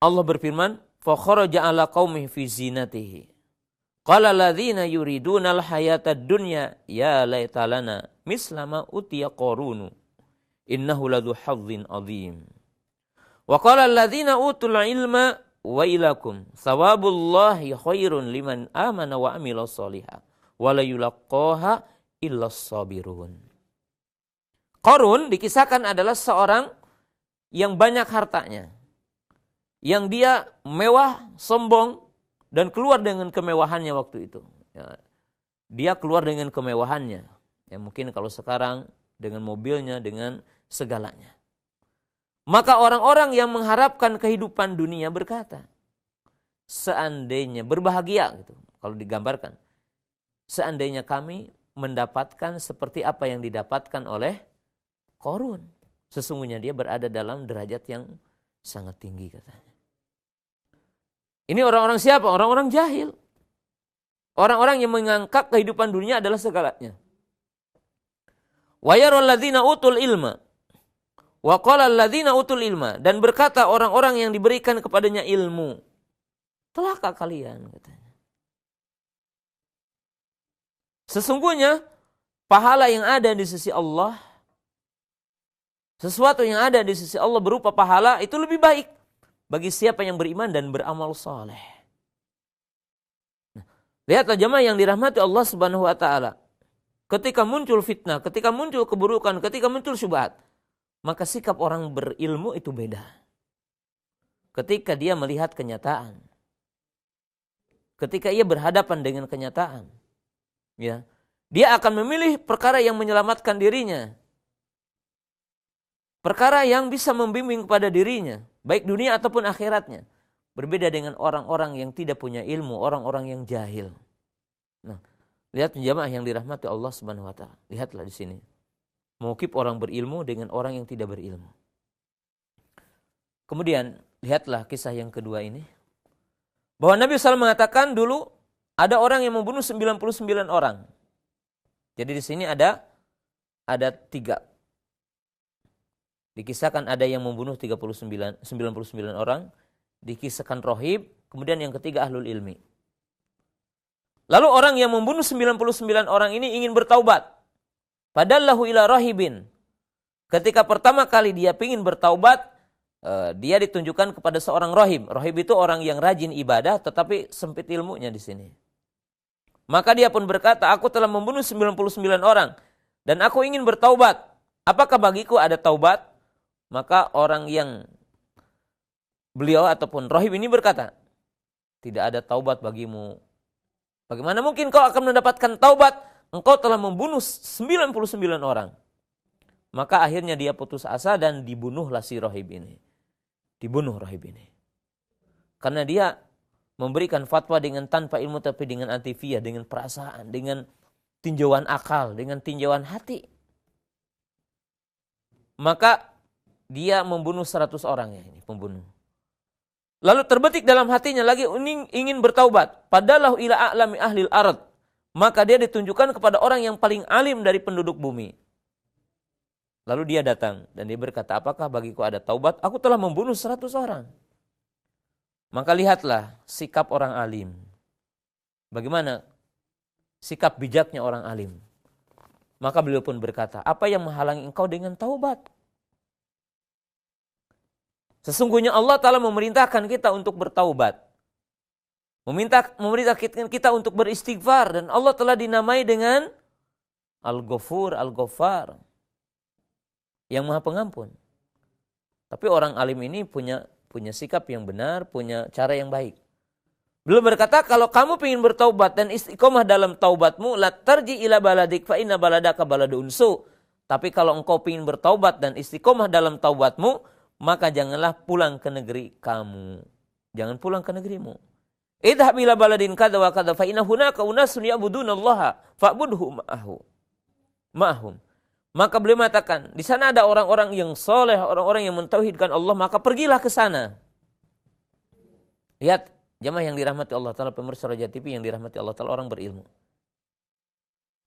Allah berfirman, "Fa kharaja 'ala qaumihi fi zinatihi. Qala alladziina yuriduna al-hayatad dunya ya laita lana mislama utiya qarunu. Innahu ladzu hazzin 'adzim. Wa qala alladziina utul 'ilma wa ilakum thawabullahi khairun liman amana wa 'amilas shalihan wa la yulaqqaha illas sabirun." Qarun dikisahkan adalah seorang yang banyak hartanya. Yang dia mewah, sombong dan keluar dengan kemewahannya waktu itu. Ya, dia keluar dengan kemewahannya. Ya mungkin kalau sekarang dengan mobilnya, dengan segalanya. Maka orang-orang yang mengharapkan kehidupan dunia berkata, seandainya berbahagia gitu, kalau digambarkan, seandainya kami mendapatkan seperti apa yang didapatkan oleh Qarun, sesungguhnya dia berada dalam derajat yang sangat tinggi katanya. Ini orang-orang siapa? Orang-orang jahil. Orang-orang yang menganggap kehidupan dunia adalah segalanya. Wa yaral ladzina utul ilma wa qala alladzina utul ilma, dan berkata orang-orang yang diberikan kepadanya ilmu, celaka kalian katanya. Sesungguhnya pahala yang ada di sisi Allah, sesuatu yang ada di sisi Allah berupa pahala itu lebih baik bagi siapa yang beriman dan beramal saleh. Nah, lihatlah jemaah yang dirahmati Allah Subhanahu wa Ta'ala. Ketika muncul fitnah, ketika muncul keburukan, ketika muncul syubhat, maka sikap orang berilmu itu beda. Ketika dia melihat kenyataan, ketika ia berhadapan dengan kenyataan, ya, dia akan memilih perkara yang menyelamatkan dirinya, perkara yang bisa membimbing kepada dirinya, baik dunia ataupun akhiratnya. Berbeda dengan orang-orang yang tidak punya ilmu, orang-orang yang jahil. Nah, lihat jamaah yang dirahmati Allah Subhanahu wa Ta'ala. Lihatlah di sini. Mauqif orang berilmu dengan orang yang tidak berilmu. Kemudian, lihatlah kisah yang kedua ini. Bahwa Nabi SAW mengatakan dulu ada orang yang membunuh 99 orang. Jadi di sini ada 3. Dikisahkan ada yang membunuh 99 orang, dikisahkan rohib, kemudian yang ketiga ahlul ilmi. Lalu orang yang membunuh 99 orang ini ingin bertaubat. Padallahu ila rahibin. Ketika pertama kali dia ingin bertaubat, dia ditunjukkan kepada seorang rahib. Rahib itu orang yang rajin ibadah tetapi sempit ilmunya di sini. Maka dia pun berkata, aku telah membunuh 99 orang dan aku ingin bertaubat. apakah bagiku ada taubat? Maka orang yang beliau ataupun rahib ini berkata, tidak ada taubat bagimu. Bagaimana mungkin kau akan mendapatkan taubat? Engkau telah membunuh 99 orang. Maka akhirnya dia putus asa dan dibunuhlah si rahib ini. Dibunuh rahib ini. Karena dia memberikan fatwa dengan tanpa ilmu tapi dengan atifiyah, dengan perasaan, dengan tinjauan akal, dengan tinjauan hati. Maka dia membunuh 100 orang ya, ini pembunuh. Lalu terbetik dalam hatinya lagi ingin bertaubat. Padalahu ila a'lami ahlil ard. Maka dia ditunjukkan kepada orang yang paling alim dari penduduk bumi. Lalu dia datang dan dia berkata, apakah bagiku ada taubat? Aku telah membunuh 100 orang. Maka lihatlah sikap orang alim. Bagaimana sikap bijaknya orang alim. Maka beliau pun berkata, apa yang menghalangi engkau dengan taubat? Sesungguhnya Allah Ta'ala memerintahkan kita untuk bertaubat. Memerintahkan kita untuk beristighfar. Dan Allah telah dinamai dengan Al-Ghafur, Al-Ghaffar. Yang Maha Pengampun. Tapi orang alim ini punya sikap yang benar, punya cara yang baik. Beliau berkata, kalau kamu ingin bertaubat dan istiqomah dalam taubatmu, la tarji ila baladik fa inna baladaka baladun su. Tapi kalau engkau ingin bertaubat dan istiqomah dalam taubatmu, maka janganlah pulang ke negeri kamu. Jangan pulang ke negerimu. Idhab ila baladin kada wa kada fa inna hunaka unasun ya'budunallaha fa'budhu ma'ahum. Maka beliau mengatakan, di sana ada orang-orang yang soleh, orang-orang yang mentauhidkan Allah, maka pergilah ke sana. Lihat, jamaah yang dirahmati Allah Ta'ala, pemirsa Raja TV yang dirahmati Allah Ta'ala, orang berilmu.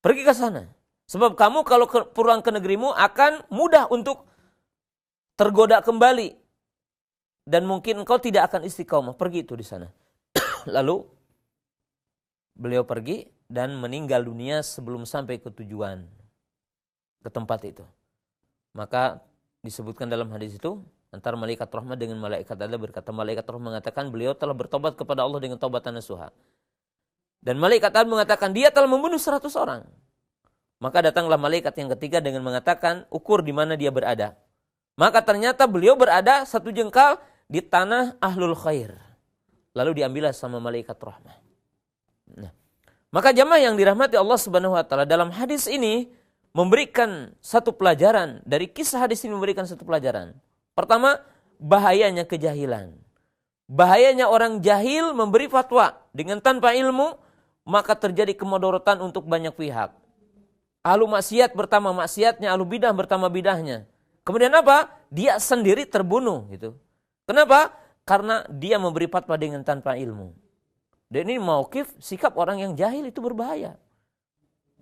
Pergi ke sana. Sebab kamu kalau pulang ke negerimu akan mudah untuk tergoda kembali. Dan mungkin engkau tidak akan istiqomah. Pergi itu di sana. Lalu, beliau pergi dan meninggal dunia sebelum sampai ke tujuan. Ke tempat itu. Maka disebutkan dalam hadis itu antara malaikat rahmat dengan malaikat adab berkata, malaikat rahmat mengatakan beliau telah bertobat kepada Allah dengan taubatan nasuha. Dan malaikat adab mengatakan dia telah membunuh 100 orang. Maka datanglah malaikat yang ketiga dengan mengatakan ukur di mana dia berada. Maka ternyata beliau berada 1 jengkal di tanah ahlul khair. Lalu diambillah sama malaikat rahmat. Nah, maka jamaah yang dirahmati Allah Subhanahu wa taala, dalam hadis ini memberikan satu pelajaran. Dari kisah hadis ini memberikan satu pelajaran. Pertama, bahayanya kejahilan. Bahayanya orang jahil memberi fatwa dengan tanpa ilmu, maka terjadi kemudorotan untuk banyak pihak. Ahlu maksiat bertambah maksiatnya, ahlu bidah bertambah bidahnya. Kemudian apa? Dia sendiri terbunuh gitu. Kenapa? Karena dia memberi fatwa dengan tanpa ilmu. Dan ini mauqif, sikap orang yang jahil itu berbahaya.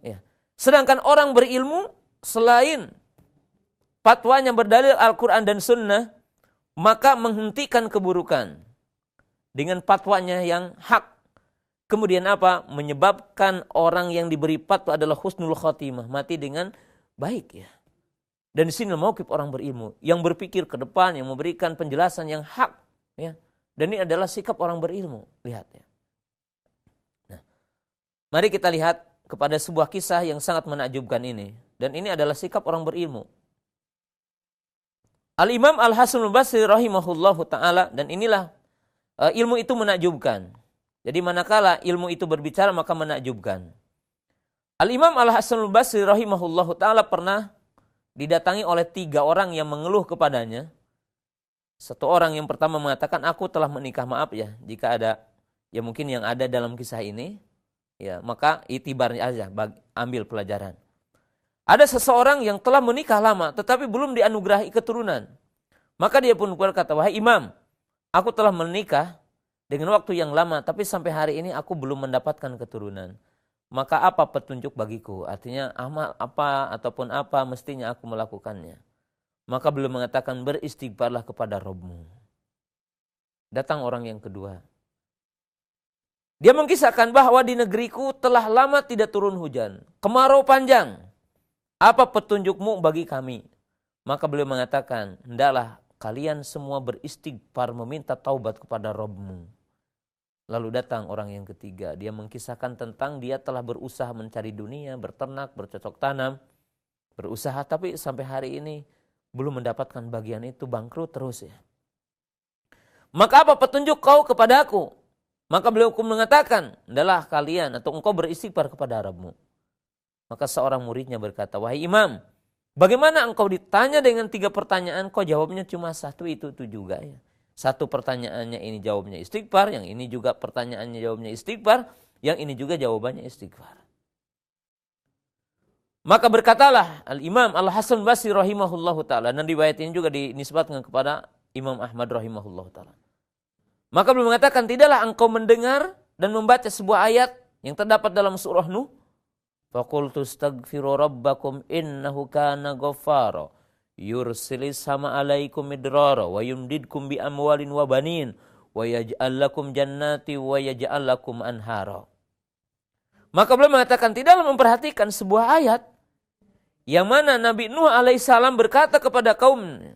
Ya. Sedangkan orang berilmu selain fatwanya berdalil Al-Quran dan Sunnah, maka menghentikan keburukan dengan fatwanya yang hak. Kemudian apa? Menyebabkan orang yang diberi fatwa adalah husnul khotimah, mati dengan baik ya. Dan di sini mauqif orang berilmu yang berpikir ke depan, yang memberikan penjelasan yang hak ya. Dan ini adalah sikap orang berilmu. Lihat ya. Nah, mari kita lihat kepada sebuah kisah yang sangat menakjubkan ini. Dan ini adalah sikap orang berilmu. Al-Imam Al-Hasan Al-Basri rahimahullahu ta'ala. Dan inilah ilmu itu menakjubkan. Jadi manakala ilmu itu berbicara maka menakjubkan. Al-Imam Al-Hasan Al-Basri rahimahullahu ta'ala pernah didatangi oleh 3 orang yang mengeluh kepadanya. Satu orang yang pertama mengatakan, aku telah menikah, maaf ya. Jika ada, ya mungkin yang ada dalam kisah ini. Ya, maka itibarnya aja, ambil pelajaran. Ada seseorang yang telah menikah lama, tetapi belum dianugerahi keturunan. Maka dia pun berkata, wahai imam, aku telah menikah dengan waktu yang lama, tapi sampai hari ini aku belum mendapatkan keturunan. Maka apa petunjuk bagiku? Artinya amal apa ataupun apa mestinya aku melakukannya. Maka beliau mengatakan, beristighfarlah kepada Rabbmu. Datang orang yang kedua. Dia mengkisahkan bahwa di negeriku telah lama tidak turun hujan. Kemarau panjang. Apa petunjukmu bagi kami? Maka beliau mengatakan, hendaklah kalian semua beristighfar meminta taubat kepada Rabbmu. Lalu datang orang yang ketiga. Dia mengkisahkan tentang dia telah berusaha mencari dunia, berternak, bercocok tanam. berusaha tapi sampai hari ini belum mendapatkan bagian itu, bangkrut terus ya. Maka apa petunjuk kau kepadaku? Maka beliau mengatakan, adalah kalian atau engkau beristighfar kepada Rabbmu. Maka seorang muridnya berkata, wahai imam, bagaimana engkau ditanya dengan 3 pertanyaan, kau jawabnya cuma 1 itu juga ya. 1 pertanyaannya ini jawabnya istighfar, yang ini juga pertanyaannya jawabnya istighfar, yang ini juga jawabannya istighfar. Maka berkatalah Al-Imam Al-Hasan Basri rahimahullahu ta'ala, dan riwayat ini juga dinisbatkan kepada Imam Ahmad rahimahullahu ta'ala. Maka beliau mengatakan, tidaklah engkau mendengar dan membaca sebuah ayat yang terdapat dalam surah Nuh. Faqultu astaghfiru rabbakum innahu kana ghaffara yursilis sama alaikum midrara wa yumdidkum bi amwalin wa banin wa yaj'al lakum jannati wa yaj'al lakum anhara. Maka beliau mengatakan, tidaklah memperhatikan sebuah ayat yang mana Nabi Nuh alaihissalam berkata kepada kaumnya,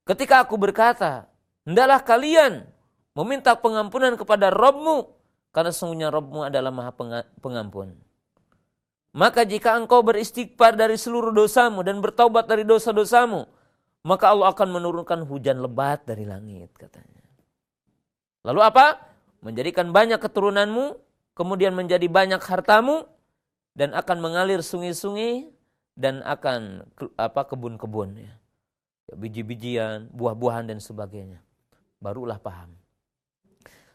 ketika aku berkata, hendaklah kalian meminta pengampunan kepada Rabbmu, karena sesungguhnya Rabbmu adalah Maha Pengampun. Maka jika engkau beristighfar dari seluruh dosamu dan bertaubat dari dosa-dosamu, maka Allah akan menurunkan hujan lebat dari langit, katanya. Lalu apa? Menjadikan banyak keturunanmu, kemudian menjadi banyak hartamu, dan akan mengalir sungai-sungai, dan akan kebun-kebun, ya. Biji-bijian, buah-buahan dan sebagainya. Barulah paham.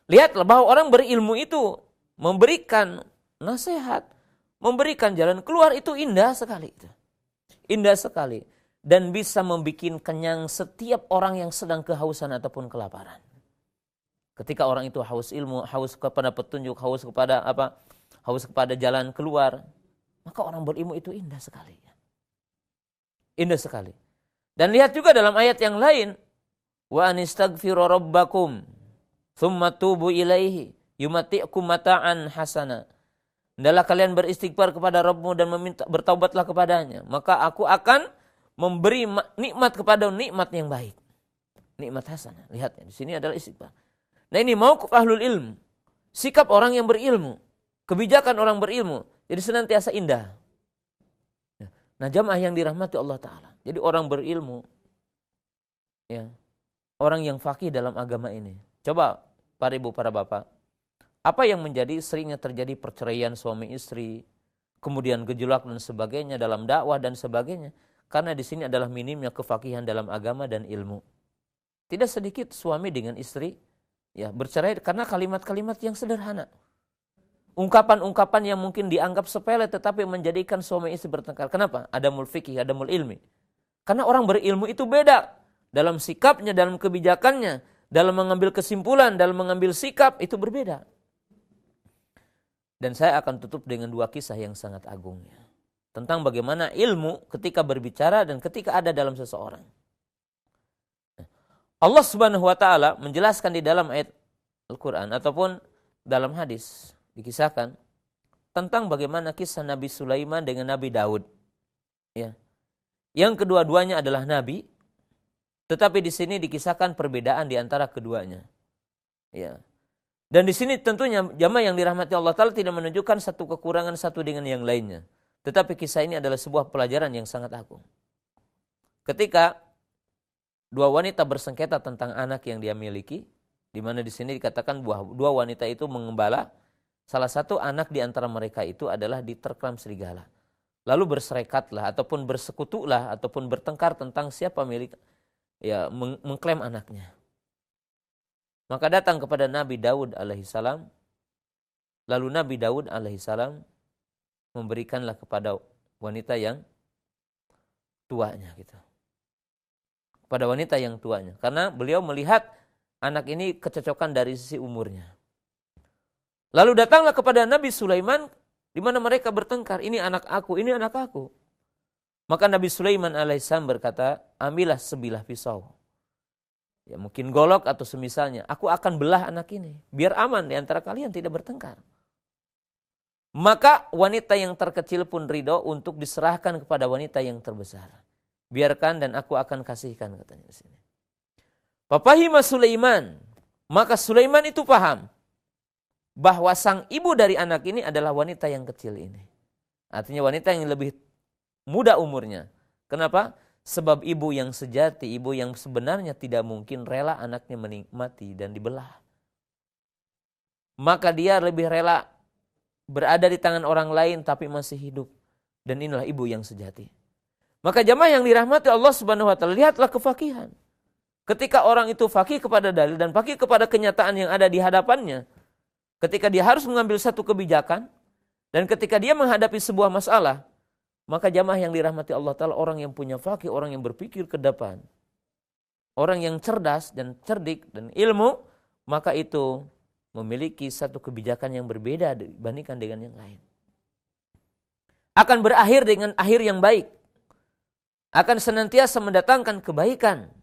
Lihatlah bahwa orang berilmu itu memberikan nasihat, memberikan jalan keluar itu indah sekali. Indah sekali. Dan bisa membuat kenyang setiap orang yang sedang kehausan ataupun kelaparan. Ketika orang itu haus ilmu, haus kepada petunjuk, haus kepada haus kepada jalan keluar, maka orang berilmu itu indah sekali. Indah sekali. Dan lihat juga dalam ayat yang lain, wa anistaghfiru rabbakum tsumma tubu ilaihi yumati'kum mata'an hasana. Hendaklah kalian beristighfar kepada Rabbmu dan bertaubatlah kepadanya, maka aku akan memberi nikmat kepada nikmat yang baik. Nikmat hasanah. Lihat ya, di sini adalah istighfar. Nah, ini mauqif ahlul ilm, sikap orang yang berilmu, kebijakan orang berilmu, jadi senantiasa indah. Nah, jamaah yang dirahmati Allah Ta'ala. Jadi orang berilmu, ya, orang yang faqih dalam agama ini. Coba para ibu, para bapak, apa yang menjadi seringnya terjadi perceraian suami istri, kemudian gejolak dan sebagainya dalam dakwah dan sebagainya, karena di sini adalah minimnya kefakihan dalam agama dan ilmu. Tidak sedikit suami dengan istri ya bercerai karena kalimat-kalimat yang sederhana. Ungkapan-ungkapan yang mungkin dianggap sepele tetapi menjadikan suami istri bertengkar. Kenapa? Adamul fikih, adamul ilmi. Karena orang berilmu itu beda dalam sikapnya, dalam kebijakannya, dalam mengambil kesimpulan, dalam mengambil sikap itu berbeda. Dan saya akan tutup dengan 2 kisah yang sangat agung ya, tentang bagaimana ilmu ketika berbicara dan ketika ada dalam seseorang. Allah Subhanahu wa taala menjelaskan di dalam ayat Al-Qur'an ataupun dalam hadis dikisahkan tentang bagaimana kisah Nabi Sulaiman dengan Nabi Daud. Ya. Yang kedua-duanya adalah nabi, tetapi di sini dikisahkan perbedaan di antara keduanya. Ya. Dan di sini tentunya jamaah yang dirahmati Allah Ta'ala tidak menunjukkan satu kekurangan satu dengan yang lainnya. Tetapi kisah ini adalah sebuah pelajaran yang sangat agung. Ketika 2 wanita bersengketa tentang anak yang dia miliki, di mana di sini dikatakan 2 wanita itu mengembala, salah satu anak di antara mereka itu adalah diterkam serigala. Lalu berserekatlah ataupun bersekutulah ataupun bertengkar tentang siapa milik ya mengklaim anaknya. Maka datang kepada Nabi Daud alaihissalam. Lalu Nabi Daud alaihissalam memberikanlah kepada wanita yang tuanya gitu. Kepada wanita yang tuanya. Karena beliau melihat anak ini kecocokan dari sisi umurnya. Lalu datanglah kepada Nabi Sulaiman di mana mereka bertengkar. Ini anak aku, ini anak aku. Maka Nabi Sulaiman alaihissalam berkata, ambillah sebilah pisau. Ya mungkin golok atau semisalnya. Aku akan belah anak ini. Biar aman di antara kalian tidak bertengkar. Maka wanita yang terkecil pun ridho untuk diserahkan kepada wanita yang terbesar. Biarkan dan aku akan kasihkan katanya di sini. Fafahima Sulaiman. Maka Sulaiman itu paham bahwa sang ibu dari anak ini adalah wanita yang kecil ini. Artinya wanita yang lebih muda umurnya. Kenapa? Sebab ibu yang sejati, ibu yang sebenarnya tidak mungkin rela anaknya mati dan dibelah. Maka dia lebih rela berada di tangan orang lain tapi masih hidup. Dan inilah ibu yang sejati. Maka jamaah yang dirahmati Allah Subhanahu wa taala, lihatlah kefakihan. Ketika orang itu fakih kepada dalil dan fakih kepada kenyataan yang ada di hadapannya, ketika dia harus mengambil satu kebijakan, dan ketika dia menghadapi sebuah masalah, maka jamaah yang dirahmati Allah Ta'ala, orang yang punya fakih, orang yang berpikir ke depan, orang yang cerdas dan cerdik dan ilmu, maka itu memiliki satu kebijakan yang berbeda dibandingkan dengan yang lain. Akan berakhir dengan akhir yang baik. Akan senantiasa mendatangkan kebaikan.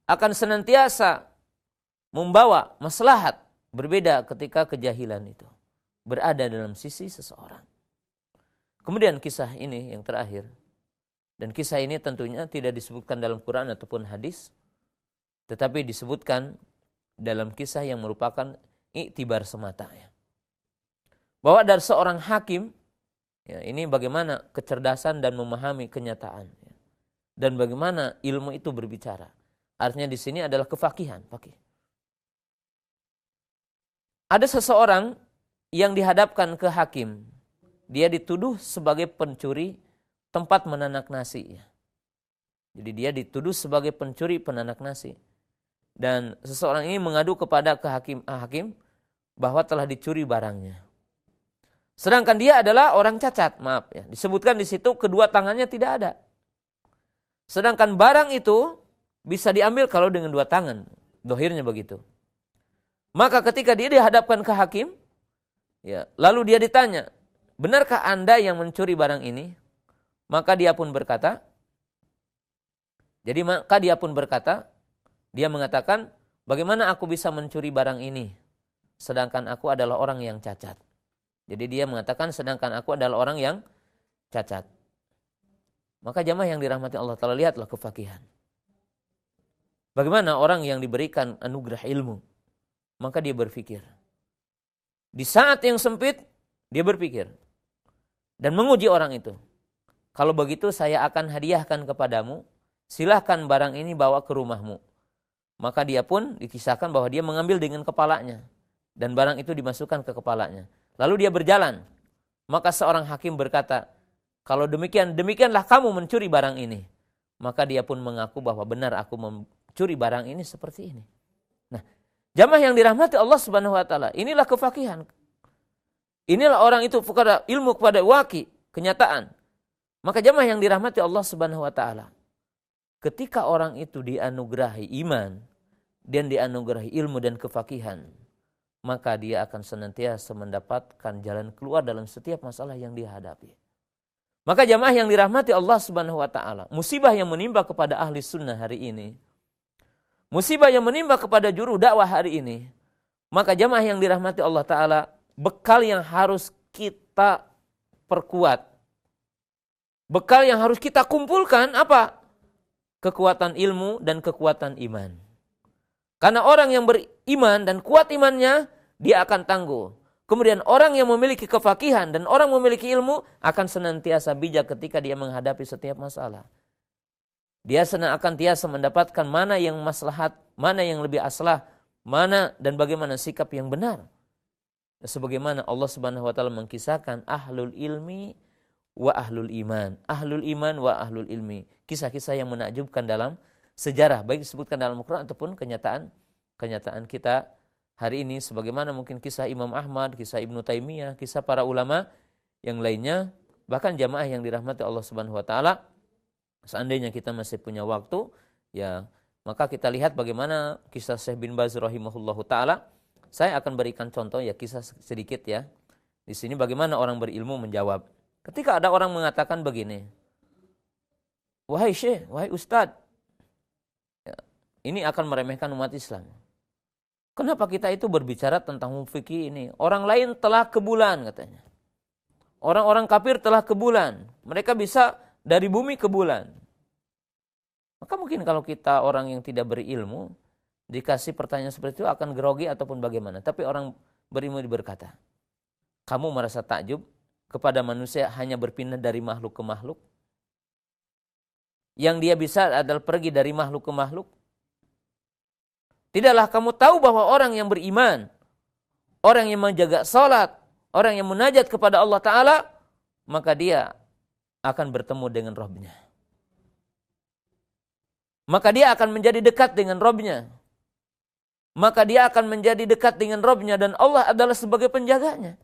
Akan senantiasa membawa maslahat, berbeda ketika kejahilan itu berada dalam sisi seseorang. Kemudian kisah ini yang terakhir, dan kisah ini tentunya tidak disebutkan dalam Quran ataupun hadis, tetapi disebutkan dalam kisah yang merupakan iktibar semata, ya. Bahwa dari seorang hakim, ya, ini bagaimana kecerdasan dan memahami kenyataan, ya, dan bagaimana ilmu itu berbicara. Artinya di sini adalah kefakihan. Ada seseorang yang dihadapkan ke hakim. Dia dituduh sebagai pencuri tempat menanak nasi. Jadi dia dituduh sebagai pencuri penanak nasi. Dan seseorang ini mengadu kepada hakim bahwa telah dicuri barangnya. Sedangkan dia adalah orang cacat, maaf ya. Disebutkan di situ kedua tangannya tidak ada. Sedangkan barang itu bisa diambil kalau dengan dua tangan. Dohirnya begitu. Maka ketika dia dihadapkan ke hakim, ya, lalu dia ditanya, benarkah Anda yang mencuri barang ini? Maka dia pun berkata, dia mengatakan, bagaimana aku bisa mencuri barang ini? Sedangkan aku adalah orang yang cacat. Jadi dia mengatakan, sedangkan aku adalah orang yang cacat. Maka jamaah yang dirahmati Allah Ta'ala, lihatlah kefakihan. Bagaimana orang yang diberikan anugerah ilmu, maka dia berpikir. Di saat yang sempit, dia berpikir. Dan menguji orang itu. Kalau begitu saya akan hadiahkan kepadamu, silahkan barang ini bawa ke rumahmu. Maka dia pun dikisahkan bahwa dia mengambil dengan kepalanya. Dan barang itu dimasukkan ke kepalanya. Lalu dia berjalan. Maka seorang hakim berkata, kalau demikianlah kamu mencuri barang ini. Maka dia pun mengaku bahwa benar aku mencuri barang ini seperti ini. Nah, jamaah yang dirahmati Allah Subhanahu wa taala, inilah kefakihan. Inilah orang itu fuqara, ilmu kepada waki, kenyataan. Maka jamaah yang dirahmati Allah Subhanahu wa taala, ketika orang itu dianugerahi iman dan dianugerahi ilmu dan kefakihan, maka dia akan senantiasa mendapatkan jalan keluar dalam setiap masalah yang dia hadapi. Maka jamaah yang dirahmati Allah Subhanahu wa taala, musibah yang menimpa kepada ahli sunnah hari ini, musibah yang menimpa kepada juru dakwah hari ini, maka jamaah yang dirahmati Allah Ta'ala, bekal yang harus kita perkuat, bekal yang harus kita kumpulkan apa? Kekuatan ilmu dan kekuatan iman. Karena orang yang beriman dan kuat imannya, dia akan tangguh. Kemudian orang yang memiliki kefakihan dan orang memiliki ilmu akan senantiasa bijak ketika dia menghadapi setiap masalah. Dia akan tiasa mendapatkan mana yang maslahat, mana yang lebih aslah, mana dan bagaimana sikap yang benar. Sebagaimana Allah Subhanahu wa taala mengkisahkan ahlul ilmi wa ahlul iman. Ahlul iman wa ahlul ilmi. Kisah-kisah yang menakjubkan dalam sejarah, baik disebutkan dalam Al-Quran ataupun kenyataan kita hari ini. Sebagaimana mungkin kisah Imam Ahmad, kisah Ibnu Taimiyah, kisah para ulama yang lainnya. Bahkan jamaah yang dirahmati Allah Subhanahu wa taala, seandainya kita masih punya waktu, ya maka kita lihat bagaimana kisah Syekh bin Baz rahimahullahu taala. Saya akan berikan contoh ya, kisah sedikit ya. Di sini bagaimana orang berilmu menjawab. Ketika ada orang mengatakan begini, wahai Syekh, wahai Ustadz, ya, ini akan meremehkan umat Islam. Kenapa kita itu berbicara tentang fikih ini? Orang lain telah ke bulan katanya. Orang-orang kafir telah ke bulan. Mereka bisa dari bumi ke bulan. Maka mungkin kalau kita orang yang tidak berilmu, dikasih pertanyaan seperti itu akan grogi ataupun bagaimana. Tapi orang berilmu berkata, kamu merasa takjub kepada manusia hanya berpindah dari makhluk ke makhluk? yang dia bisa adalah pergi dari makhluk ke makhluk? Tidaklah kamu tahu bahwa orang yang beriman, orang yang menjaga salat, orang yang munajat kepada Allah Ta'ala, maka dia akan bertemu dengan Rabb-Nya. Maka dia akan menjadi dekat dengan Rabb-Nya. Maka dia akan menjadi dekat dengan Rabb-Nya dan Allah adalah sebagai penjaganya.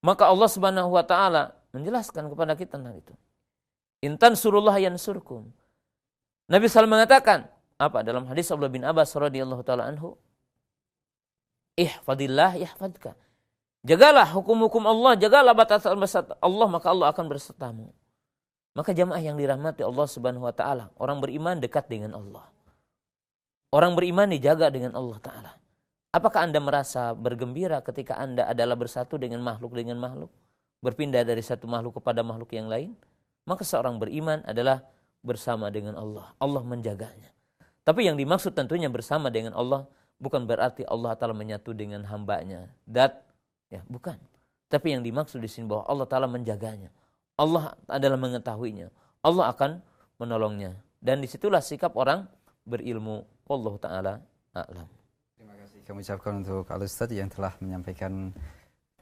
Maka Allah Subhanahu wa Ta'ala menjelaskan kepada kita tentang itu. Intan surullah yansurkum. Nabi SAW mengatakan apa dalam hadis Abdullah bin Abbas radhiyallahu taala anhu, ihfadillah yahfadka. Jagalah hukum-hukum Allah, jagalah batasan-batasan Allah, maka Allah akan bersertamu. Maka jamaah yang dirahmati Allah Subhanahu wa Ta'ala, orang beriman dekat dengan Allah. Orang beriman dijaga dengan Allah Ta'ala. Apakah Anda merasa bergembira ketika Anda adalah bersatu dengan makhluk, berpindah dari satu makhluk kepada makhluk yang lain? Maka seorang beriman adalah bersama dengan Allah. Allah menjaganya. Tapi yang dimaksud tentunya bersama dengan Allah bukan berarti Allah Ta'ala menyatu dengan hambanya. Bukan. Tapi yang dimaksud di sini bahwa Allah Ta'ala menjaganya. Allah adalah mengetahuinya. Allah akan menolongnya. Dan disitulah sikap orang berilmu. Wallahu Ta'ala a'lam. Terima kasih kami ucapkan untuk Al-Ustaz yang telah menyampaikan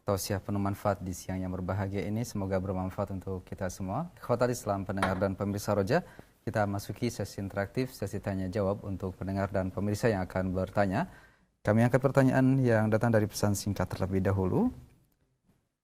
tausiah penuh manfaat di siang yang berbahagia ini. Semoga bermanfaat untuk kita semua. Ikhwatal Islam, pendengar dan pemirsa Roja, kita masuki sesi interaktif, sesi tanya jawab untuk pendengar dan pemirsa yang akan bertanya. Kami angkat pertanyaan yang datang dari pesan singkat terlebih dahulu.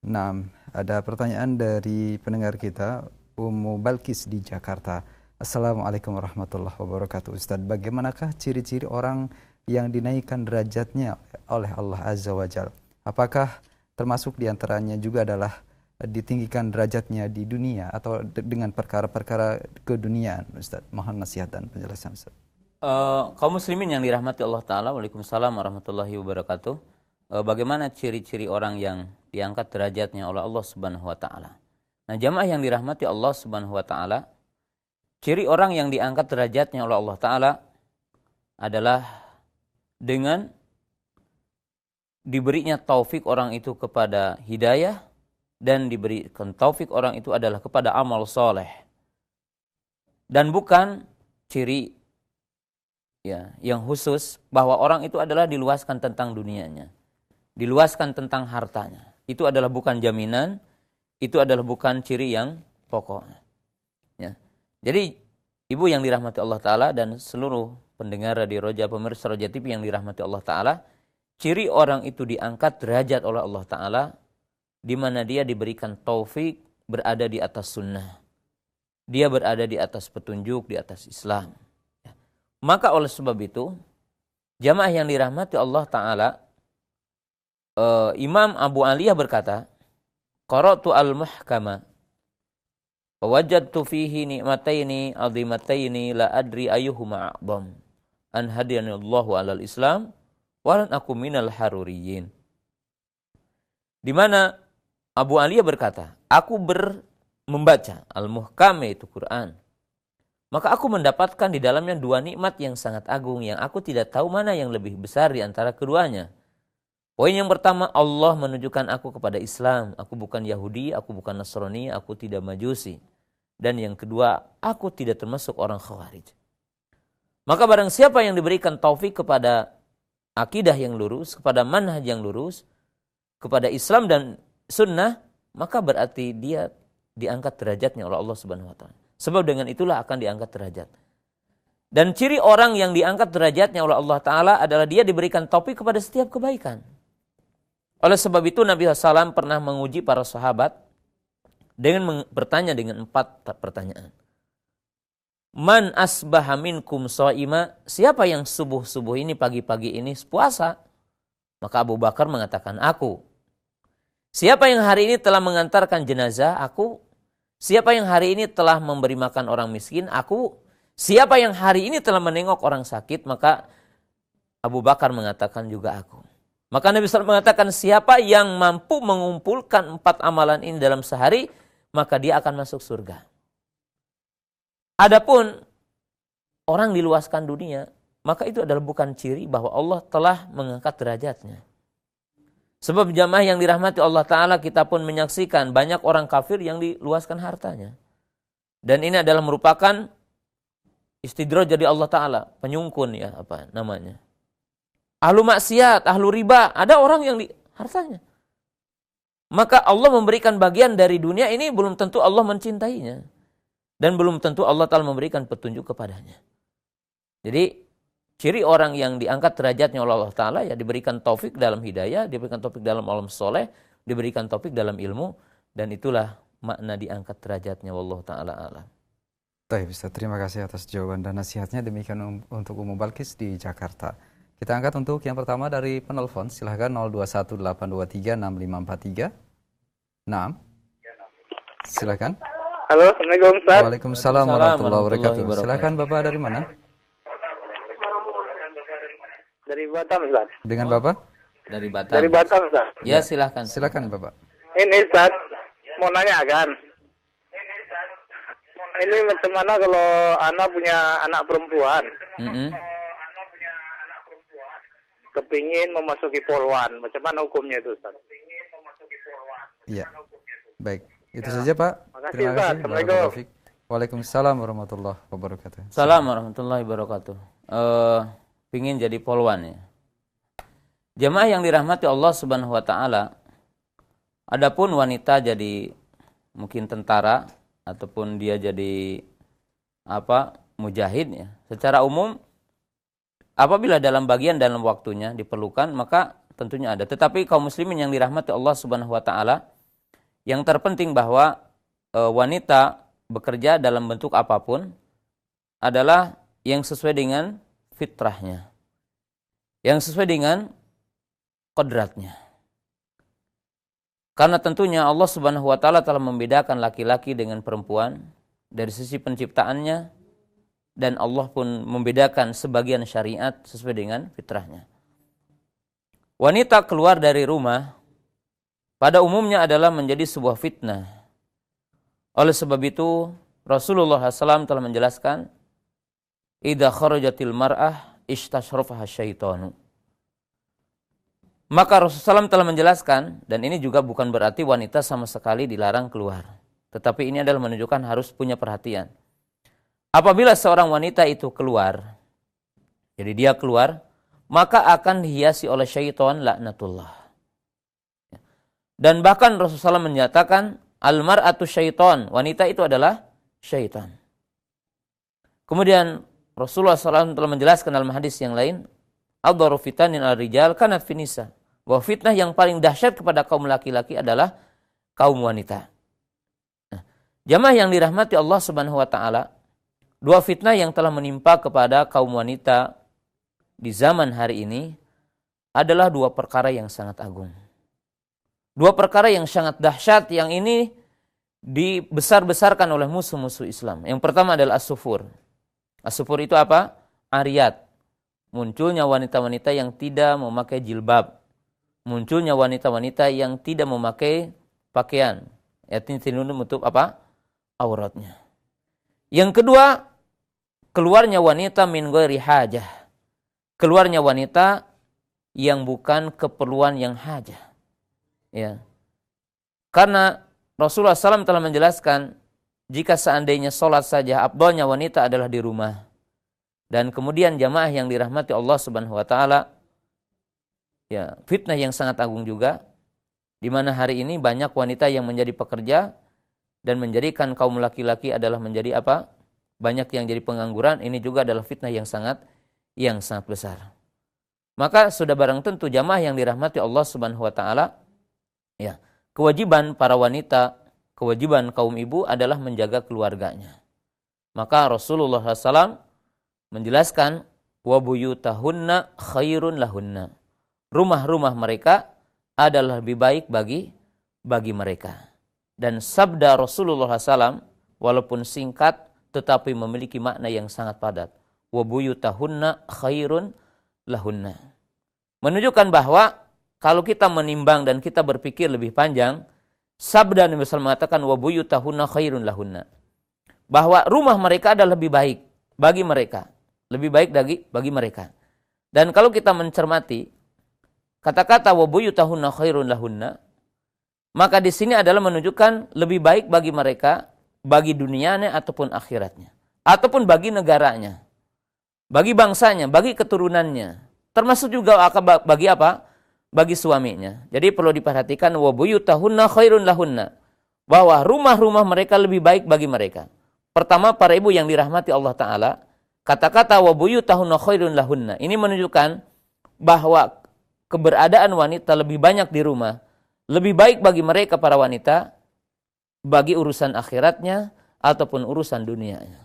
Nah, ada pertanyaan dari pendengar kita, Ummu Balkis di Jakarta. Assalamualaikum warahmatullahi wabarakatuh. Ustaz, bagaimanakah ciri-ciri orang yang dinaikkan derajatnya oleh Allah Azza wa Jalla? Apakah termasuk diantaranya juga adalah ditinggikan derajatnya di dunia atau dengan perkara-perkara keduniaan? Ustaz, mohon nasihat dan penjelasan, Ustaz. Kaum muslimin yang dirahmati Allah Ta'ala, waalaikumsalam warahmatullahi wabarakatuh. Bagaimana ciri-ciri orang yang diangkat derajatnya oleh Allah Subhanahu wa Ta'ala? Nah, jamaah yang dirahmati Allah Subhanahu wa Ta'ala, ciri orang yang diangkat derajatnya oleh Allah Ta'ala adalah dengan diberinya taufik orang itu kepada hidayah, dan diberikan taufik orang itu adalah kepada amal soleh. Dan bukan ciri yang khusus bahwa orang itu adalah diluaskan tentang dunianya, diluaskan tentang hartanya. Itu adalah bukan jaminan, itu adalah bukan ciri yang pokok. Ya. Jadi ibu yang dirahmati Allah Ta'ala dan seluruh pendengar Radio Roja, pemirsa Roja TV yang dirahmati Allah Ta'ala, ciri orang itu diangkat derajat oleh Allah Ta'ala di mana dia diberikan taufik berada di atas sunnah. Dia berada di atas petunjuk, di atas Islam. Maka oleh sebab itu, jamaah yang dirahmati Allah Ta'ala, Imam Abu Aliyah berkata, qara'tu al-muhkama wajadtu fihi ni'mataini azimataini la adri ayyuhuma a'zam an hadiyanallahu alal Islam wa lan aku minal haruriyin. Di mana Abu Aliyah berkata, aku membaca al-muhkam yaitu Quran. Maka aku mendapatkan di dalamnya dua nikmat yang sangat agung yang aku tidak tahu mana yang lebih besar di antara keduanya. Poin yang pertama, Allah menunjukkan aku kepada Islam. Aku bukan Yahudi, aku bukan Nasrani, aku tidak Majusi. Dan yang kedua, aku tidak termasuk orang Khawarij. Maka barang siapa yang diberikan taufik kepada akidah yang lurus, kepada manhaj yang lurus, kepada Islam dan sunnah, maka berarti dia diangkat derajatnya oleh Allah Subhanahu wa Ta'ala. Sebab dengan itulah akan diangkat derajat. Dan ciri orang yang diangkat derajatnya oleh Allah Ta'ala adalah dia diberikan taufik kepada setiap kebaikan. Oleh sebab itu Nabi SAW pernah menguji para sahabat dengan bertanya dengan 4 pertanyaan. Man asbaha minkum sha'ima, siapa yang subuh-subuh ini, pagi-pagi ini puasa? Maka Abu Bakar mengatakan, aku. Siapa yang hari ini telah mengantarkan jenazah? Aku. Siapa yang hari ini telah memberi makan orang miskin? Aku. Siapa yang hari ini telah menengok orang sakit? Maka Abu Bakar mengatakan juga aku. Maka Nabi SAW mengatakan siapa yang mampu mengumpulkan 4 amalan ini dalam sehari, maka dia akan masuk surga. Adapun orang diluaskan dunia, maka itu adalah bukan ciri bahwa Allah telah mengangkat derajatnya. Sebab jamaah yang dirahmati Allah Ta'ala, kita pun menyaksikan banyak orang kafir yang diluaskan hartanya. Dan ini adalah merupakan istidraj dari Allah Ta'ala, penyungkun ya, apa namanya. Ahlu maksiat, ahlu riba, ada orang yang hartanya. Maka Allah memberikan bagian dari dunia ini belum tentu Allah mencintainya. Dan belum tentu Allah Ta'ala memberikan petunjuk kepadanya. Jadi, ciri orang yang diangkat derajatnya oleh Allah Ta'ala ya diberikan taufik dalam hidayah, diberikan taufik dalam alam soleh, diberikan taufik dalam ilmu, dan itulah makna diangkat derajatnya. Wallahu Ta'ala alam. Baik, Ustaz. Terima kasih atas jawaban dan nasihatnya. Demikian untuk Ummu Balkis di Jakarta. Kita angkat untuk yang pertama dari penelpon. Silahkan 0218236543. Naam. Silahkan. Halo, Assalamualaikum Ustaz. Waalaikumsalam warahmatullahi wabarakatuh. Silahkan Bapak dari mana? Dari Batam Ustaz. Dengan Bapak? Dari Batam. Dari Batam Ustaz. Ya, silahkan. Silakan Bapak. Ini Ustaz, mau nanya kan. Ini macam mana kalau anak punya anak perempuan, kepingin memasuki polwan, macam mana hukumnya itu Ustaz? Iya. Baik. Itu saja Pak. Makasih, Terima Ustaz. kasih. Assalamualaikum. Barakallahu fiik. Waalaikumsalam warahmatullahi wabarakatuh. Assalamualaikum warahmatullahi wabarakatuh. Pingin jadi polwan ya. Jemaah yang dirahmati Allah Subhanahu wa taala, adapun wanita jadi mungkin tentara ataupun dia jadi mujahid ya. Secara umum apabila dalam bagian dalam waktunya diperlukan maka tentunya ada. Tetapi kaum muslimin yang dirahmati Allah Subhanahu wa taala, yang terpenting bahwa wanita bekerja dalam bentuk apapun adalah yang sesuai dengan fitrahnya, yang sesuai dengan kodratnya. Karena tentunya Allah Subhanahu wa taala telah membedakan laki-laki dengan perempuan dari sisi penciptaannya, dan Allah pun membedakan sebagian syariat sesuai dengan fitrahnya. Wanita keluar dari rumah pada umumnya adalah menjadi sebuah fitnah. Oleh sebab itu Rasulullah SAW telah menjelaskan, idza kharajatil mar'ah istashrafaha syaitanu. Maka Rasulullah SAW telah menjelaskan, dan ini juga bukan berarti wanita sama sekali dilarang keluar, tetapi ini adalah menunjukkan harus punya perhatian. Apabila seorang wanita itu keluar, jadi dia keluar, maka akan dihiasi oleh syaitan laknatullah. Dan bahkan Rasulullah SAW menyatakan, al-mar'atu syaitan, wanita itu adalah syaitan. Kemudian Rasulullah SAW telah menjelaskan dalam hadis yang lain, adharu fitanin al-rijal kanat finisa, bahwa fitnah yang paling dahsyat kepada kaum laki-laki adalah kaum wanita. Nah, jamaah yang dirahmati Allah Subhanahu wa taala, dua fitnah yang telah menimpa kepada kaum wanita di zaman hari ini adalah dua perkara yang sangat agung. Dua perkara yang sangat dahsyat yang ini dibesar-besarkan oleh musuh-musuh Islam. Yang pertama adalah as-sufur. As-sufur itu apa? Ariyat. Munculnya wanita-wanita yang tidak memakai jilbab. Munculnya wanita-wanita yang tidak memakai pakaian. Yatin menutup apa? Auratnya. Yang kedua, keluarnya wanita min ghairi hajah. Keluarnya wanita yang bukan keperluan yang hajah. Ya. Karena Rasulullah SAW telah menjelaskan, jika seandainya sholat saja afdalnya wanita adalah di rumah. Dan kemudian jamaah yang dirahmati Allah Subhanahu wa taala, ya, fitnah yang sangat agung juga, di mana hari ini banyak wanita yang menjadi pekerja dan menjadikan kaum laki-laki adalah menjadi apa? Banyak yang jadi pengangguran. Ini juga adalah fitnah yang sangat besar. Maka sudah barang tentu jamaah yang dirahmati Allah Subhanahu wa taala, ya, kewajiban para wanita, kewajiban kaum ibu adalah menjaga keluarganya. Maka Rasulullah SAW menjelaskan, wa buyutahunna khairun lahunna. Rumah-rumah mereka adalah lebih baik bagi mereka. Dan sabda Rasulullah SAW walaupun singkat tetapi memiliki makna yang sangat padat. Wa buyutahunna khairun lahunna. Menunjukkan bahwa kalau kita menimbang dan kita berpikir lebih panjang, sabda Nabi SAW mengatakan wa buyutahunna khairun lahunna. Bahwa rumah mereka adalah lebih baik bagi mereka. Lebih baik bagi mereka. Dan kalau kita mencermati kata-kata wa buyutahunna khairun lahunna, maka di sini adalah menunjukkan lebih baik bagi mereka bagi dunianya ataupun akhiratnya, ataupun bagi negaranya, bagi bangsanya, bagi keturunannya, termasuk juga bagi apa? Bagi suaminya. Jadi perlu diperhatikan wa buyutahunna khairun lahunna, bahwa rumah-rumah mereka lebih baik bagi mereka. Pertama, para ibu yang dirahmati Allah Ta'ala, kata-kata wa buyutahunna khairun lahunna ini menunjukkan bahwa keberadaan wanita lebih banyak di rumah lebih baik bagi mereka para wanita, bagi urusan akhiratnya ataupun urusan dunianya.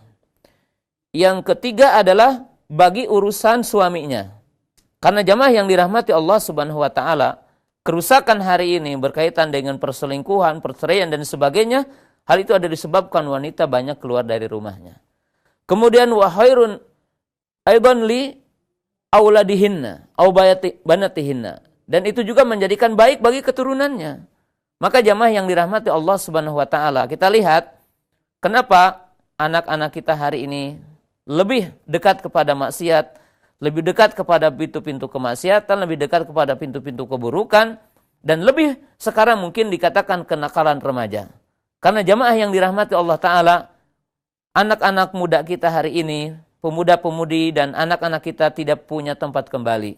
Yang ketiga adalah bagi urusan suaminya. Karena jamaah yang dirahmati Allah Subhanahu wa taala, kerusakan hari ini berkaitan dengan perselingkuhan, perceraian dan sebagainya, hal itu ada disebabkan wanita banyak keluar dari rumahnya. Kemudian wa khairun aidan li auladihinna au banatihinna, dan itu juga menjadikan baik bagi keturunannya. Maka jamaah yang dirahmati Allah Subhanahu wa taala, kita lihat kenapa anak-anak kita hari ini lebih dekat kepada maksiat, lebih dekat kepada pintu-pintu kemaksiatan, lebih dekat kepada pintu-pintu keburukan, dan lebih sekarang mungkin dikatakan kenakalan remaja. Karena jamaah yang dirahmati Allah Ta'ala, anak-anak muda kita hari ini, pemuda-pemudi dan anak-anak kita tidak punya tempat kembali.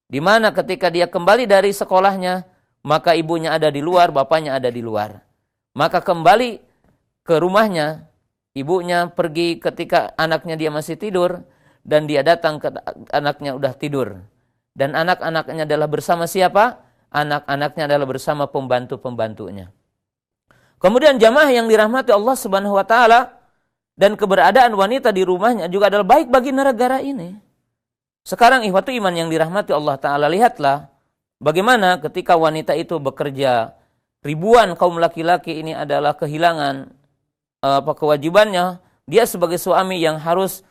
Di mana ketika dia kembali dari sekolahnya, maka ibunya ada di luar, bapaknya ada di luar. Maka kembali ke rumahnya, ibunya pergi ketika anaknya dia masih tidur, dan dia datang ke anaknya udah tidur. Dan anak-anaknya adalah bersama siapa? Anak-anaknya adalah bersama pembantu-pembantunya. Kemudian jamaah yang dirahmati Allah Subhanahu wa taala, dan keberadaan wanita di rumahnya juga adalah baik bagi negara ini. Sekarang ihwatu iman yang dirahmati Allah Ta'ala, lihatlah bagaimana ketika wanita itu bekerja, ribuan kaum laki-laki ini adalah kehilangan kewajibannya. Dia sebagai suami yang harus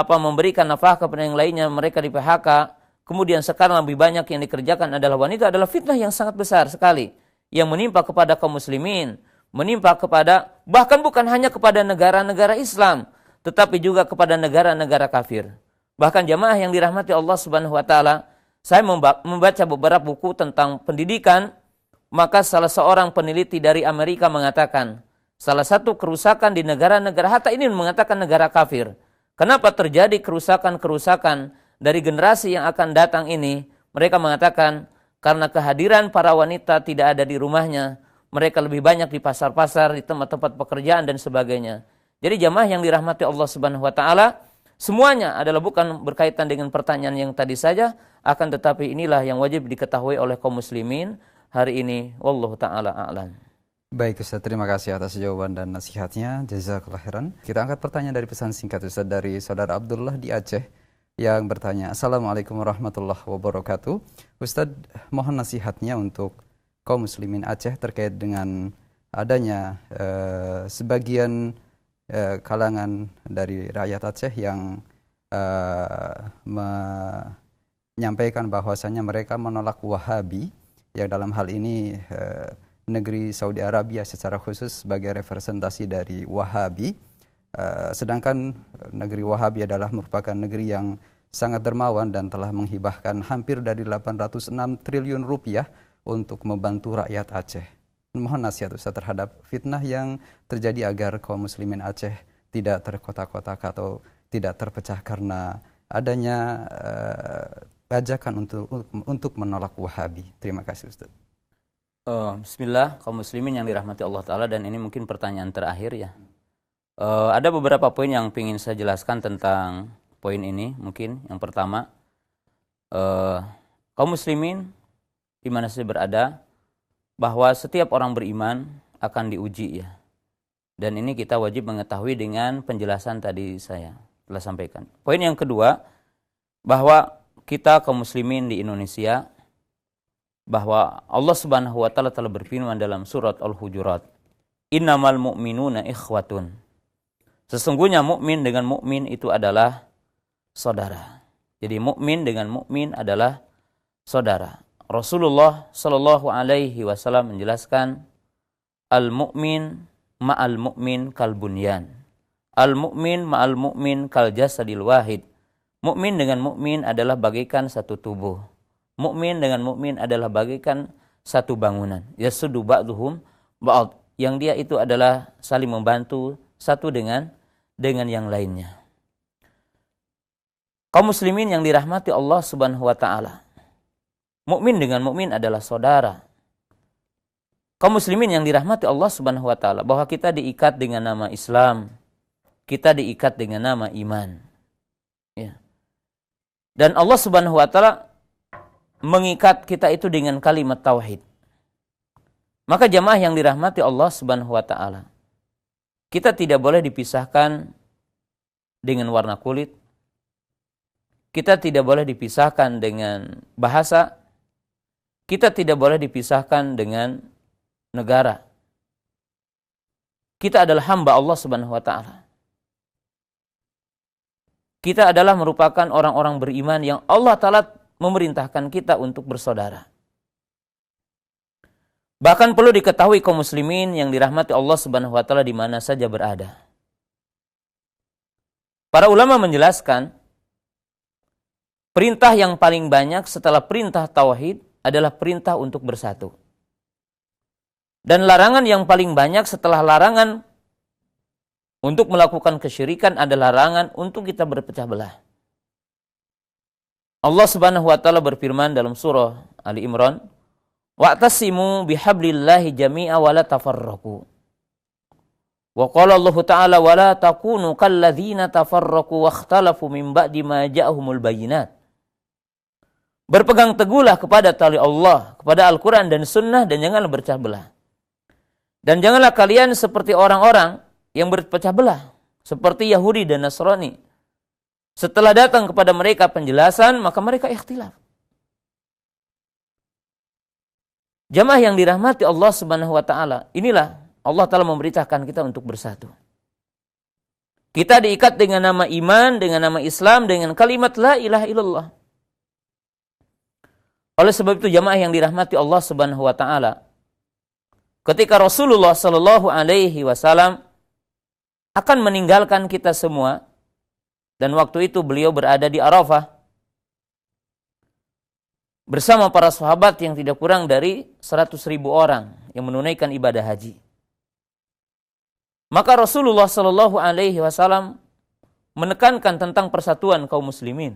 memberikan nafkah kepada yang lainnya, mereka di PHK. Kemudian sekarang lebih banyak yang dikerjakan adalah wanita, adalah fitnah yang sangat besar sekali yang menimpa kepada kaum muslimin, menimpa kepada, bahkan bukan hanya kepada negara-negara Islam, tetapi juga kepada negara-negara kafir. Bahkan jamaah yang dirahmati Allah Subhanahu wa taala, saya membaca beberapa buku tentang pendidikan, maka salah seorang peneliti dari Amerika mengatakan, salah satu kerusakan di negara-negara, hatta ini mengatakan negara kafir, kenapa terjadi kerusakan-kerusakan dari generasi yang akan datang ini? Mereka mengatakan karena kehadiran para wanita tidak ada di rumahnya, mereka lebih banyak di pasar-pasar, di tempat-tempat pekerjaan dan sebagainya. Jadi jamaah yang dirahmati Allah Subhanahu wa taala, semuanya adalah bukan berkaitan dengan pertanyaan yang tadi saja, akan tetapi inilah yang wajib diketahui oleh kaum muslimin hari ini. Wallahu taala a'lam. Baik Ustaz, terima kasih atas jawaban dan nasihatnya. Jazakallah khairan. Kita angkat pertanyaan dari pesan singkat Ustaz dari saudara Abdullah di Aceh yang bertanya, Assalamualaikum warahmatullahi wabarakatuh. Ustaz, mohon nasihatnya untuk kaum muslimin Aceh terkait dengan adanya sebagian kalangan dari rakyat Aceh yang menyampaikan bahwasanya mereka menolak Wahabi, yang dalam hal ini negeri Saudi Arabia secara khusus sebagai representasi dari Wahabi, sedangkan negeri Wahabi adalah merupakan negeri yang sangat dermawan dan telah menghibahkan hampir dari 806 triliun rupiah untuk membantu rakyat Aceh. Mohon nasihat Ustaz terhadap fitnah yang terjadi agar kaum muslimin Aceh tidak terkotak-kotak atau tidak terpecah karena adanya ajakan untuk menolak Wahabi. Terima kasih Ustaz. Bismillah, kaum muslimin yang dirahmati Allah Ta'ala, dan ini mungkin pertanyaan terakhir ya. Ada beberapa poin yang ingin saya jelaskan tentang poin ini. Mungkin yang pertama, kaum muslimin di mana saja berada, bahwa setiap orang beriman akan diuji ya. Dan ini kita wajib mengetahui dengan penjelasan tadi saya telah sampaikan. Poin yang kedua, bahwa kita kaum muslimin di Indonesia, bahwa Allah Subhanahu wa taala telah berfirman dalam surat Al-Hujurat, "Innamal mu'minuna ikhwatun." Sesungguhnya mukmin dengan mukmin itu adalah saudara. Jadi mukmin dengan mukmin adalah saudara. Rasulullah sallallahu alaihi wasallam menjelaskan, al-mu'min ma'al mu'min kal bunyan. Al-mu'min ma'al mu'min kal jasadil wahid. Mukmin dengan mukmin adalah bagaikan satu tubuh. Mukmin dengan mukmin adalah bagaikan satu bangunan. Yasuddu ba'duhum ba'd. Yang dia itu adalah saling membantu, satu dengan yang lainnya. Kaum muslimin yang dirahmati Allah Subhanahu wa taala. Mukmin dengan mukmin adalah saudara. Kaum muslimin yang dirahmati Allah Subhanahu wa taala, bahwa kita diikat dengan nama Islam, kita diikat dengan nama iman. Ya. Dan Allah Subhanahu wa taala mengikat kita itu dengan kalimat tauhid. Maka jamaah yang dirahmati Allah Subhanahu wa taala, kita tidak boleh dipisahkan dengan warna kulit. Kita tidak boleh dipisahkan dengan bahasa. Kita tidak boleh dipisahkan dengan negara. Kita adalah hamba Allah Subhanahu wa taala. Kita adalah merupakan orang-orang beriman yang Allah taala memerintahkan kita untuk bersaudara. Bahkan perlu diketahui kaum muslimin yang dirahmati Allah Subhanahu wa taala di mana saja berada. Para ulama menjelaskan, perintah yang paling banyak setelah perintah tauhid adalah perintah untuk bersatu. Dan larangan yang paling banyak setelah larangan untuk melakukan kesyirikan adalah larangan untuk kita berpecah belah. Allah Subhanahu wa taala berfirman dalam surah Ali Imran, "Wa'tasimu bihablillahi jami'a wa la tafarraqu." Wa qala Allah Ta'ala, "Wa la takunu kalladzina tafarraqu wakhtalafu min ba'di ma ja'ahumul bayyinat." Berpegang teguhlah kepada tali Allah, kepada Al-Quran dan Sunnah, dan janganlah berpecah belah. Dan janganlah kalian seperti orang-orang yang berpecah belah, seperti Yahudi dan Nasrani. Setelah datang kepada mereka penjelasan, maka mereka ikhtilaf. Jamaah yang dirahmati Allah Subhanahu wa taala, inilah Allah Ta'ala memberitakan kita untuk bersatu. Kita diikat dengan nama iman, dengan nama Islam, dengan kalimat la ilaha illallah. Oleh sebab itu jamaah yang dirahmati Allah Subhanahu wa taala, ketika Rasulullah sallallahu alaihi wasallam akan meninggalkan kita semua, dan waktu itu beliau berada di Arafah bersama para sahabat yang tidak kurang dari 100.000 orang yang menunaikan ibadah haji. Maka Rasulullah sallallahu alaihi wasallam menekankan tentang persatuan kaum muslimin.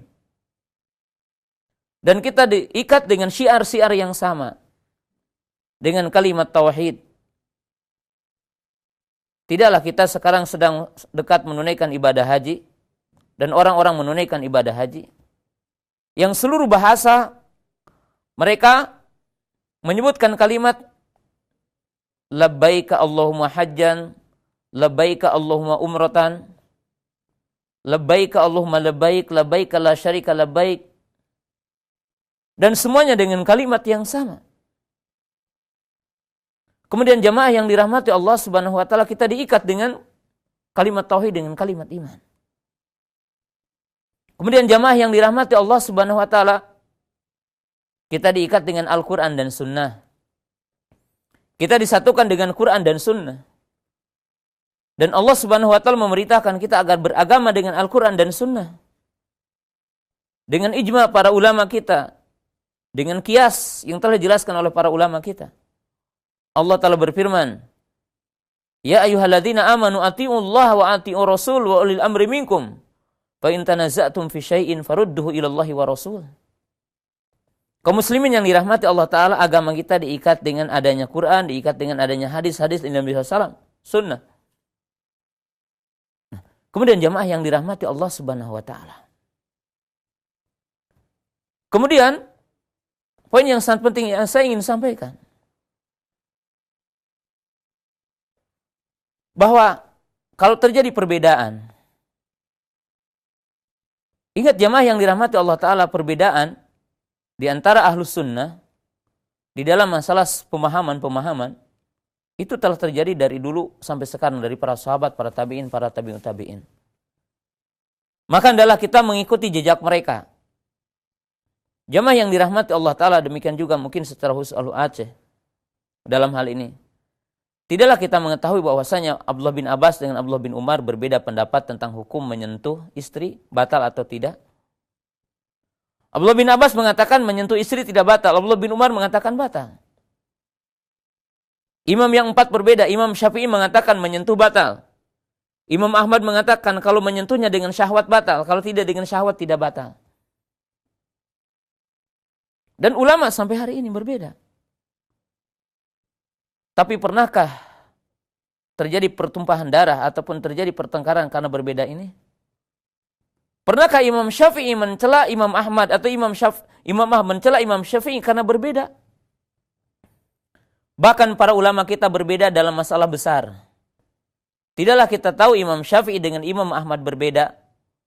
Dan kita diikat dengan syiar-syiar yang sama, dengan kalimat tauhid. Tidaklah kita sekarang sedang dekat menunaikan ibadah haji, dan orang-orang menunaikan ibadah haji yang seluruh bahasa mereka menyebutkan kalimat labbaika Allahumma hajjan, labbaika Allahumma umratan, labbaika Allahumma labbaik, labbaika la syarika labbaik. Dan semuanya dengan kalimat yang sama. Kemudian jamaah yang dirahmati Allah Subhanahu wa taala, kita diikat dengan kalimat tauhid, dengan kalimat iman. Kemudian jamaah yang dirahmati Allah Subhanahu wa taala, kita diikat dengan Al-Qur'an dan Sunnah. Kita disatukan dengan Quran dan Sunnah. Dan Allah Subhanahu wa taala memerintahkan kita agar beragama dengan Al-Qur'an dan Sunnah. Dengan ijma para ulama kita, dengan kias yang telah dijelaskan oleh para ulama kita. Allah Ta'ala berfirman, "Ya ayyuhalladzina amanu atiiullaha wa atiiur rasul wa ulil amri minkum. Fa in tanaza'tum fi syai'in farudduhu ilallahi wa rasul." Kaum muslimin yang dirahmati Allah Ta'ala, agama kita diikat dengan adanya Quran, diikat dengan adanya hadis-hadis Nabi SAW, sunnah. Kemudian jamaah yang dirahmati Allah Subhanahu wa Ta'ala. Kemudian poin yang sangat penting yang saya ingin sampaikan, bahwa kalau terjadi perbedaan, ingat jamaah yang dirahmati Allah Ta'ala, perbedaan di antara ahlus sunnah di dalam masalah pemahaman-pemahaman itu telah terjadi dari dulu sampai sekarang, dari para sahabat, para tabi'in, para tabi'ut tabi'in. Maka hendaklah kita mengikuti jejak mereka. Jamaah yang dirahmati Allah Ta'ala, demikian juga mungkin secara khusus Ahlu Aceh dalam hal ini. Tidaklah kita mengetahui bahwasanya Abdullah bin Abbas dengan Abdullah bin Umar berbeda pendapat tentang hukum menyentuh istri, batal atau tidak. Abdullah bin Abbas mengatakan menyentuh istri tidak batal, Abdullah bin Umar mengatakan batal. Imam yang 4 berbeda, Imam Syafi'i mengatakan menyentuh batal. Imam Ahmad mengatakan kalau menyentuhnya dengan syahwat batal, kalau tidak dengan syahwat tidak batal. Dan ulama sampai hari ini berbeda. Tapi pernahkah terjadi pertumpahan darah ataupun terjadi pertengkaran karena berbeda ini? Pernahkah Imam Syafi'i mencela Imam Ahmad atau Imam Ahmad mencela Imam Syafi'i karena berbeda? Bahkan para ulama kita berbeda dalam masalah besar. Tidaklah kita tahu Imam Syafi'i dengan Imam Ahmad berbeda.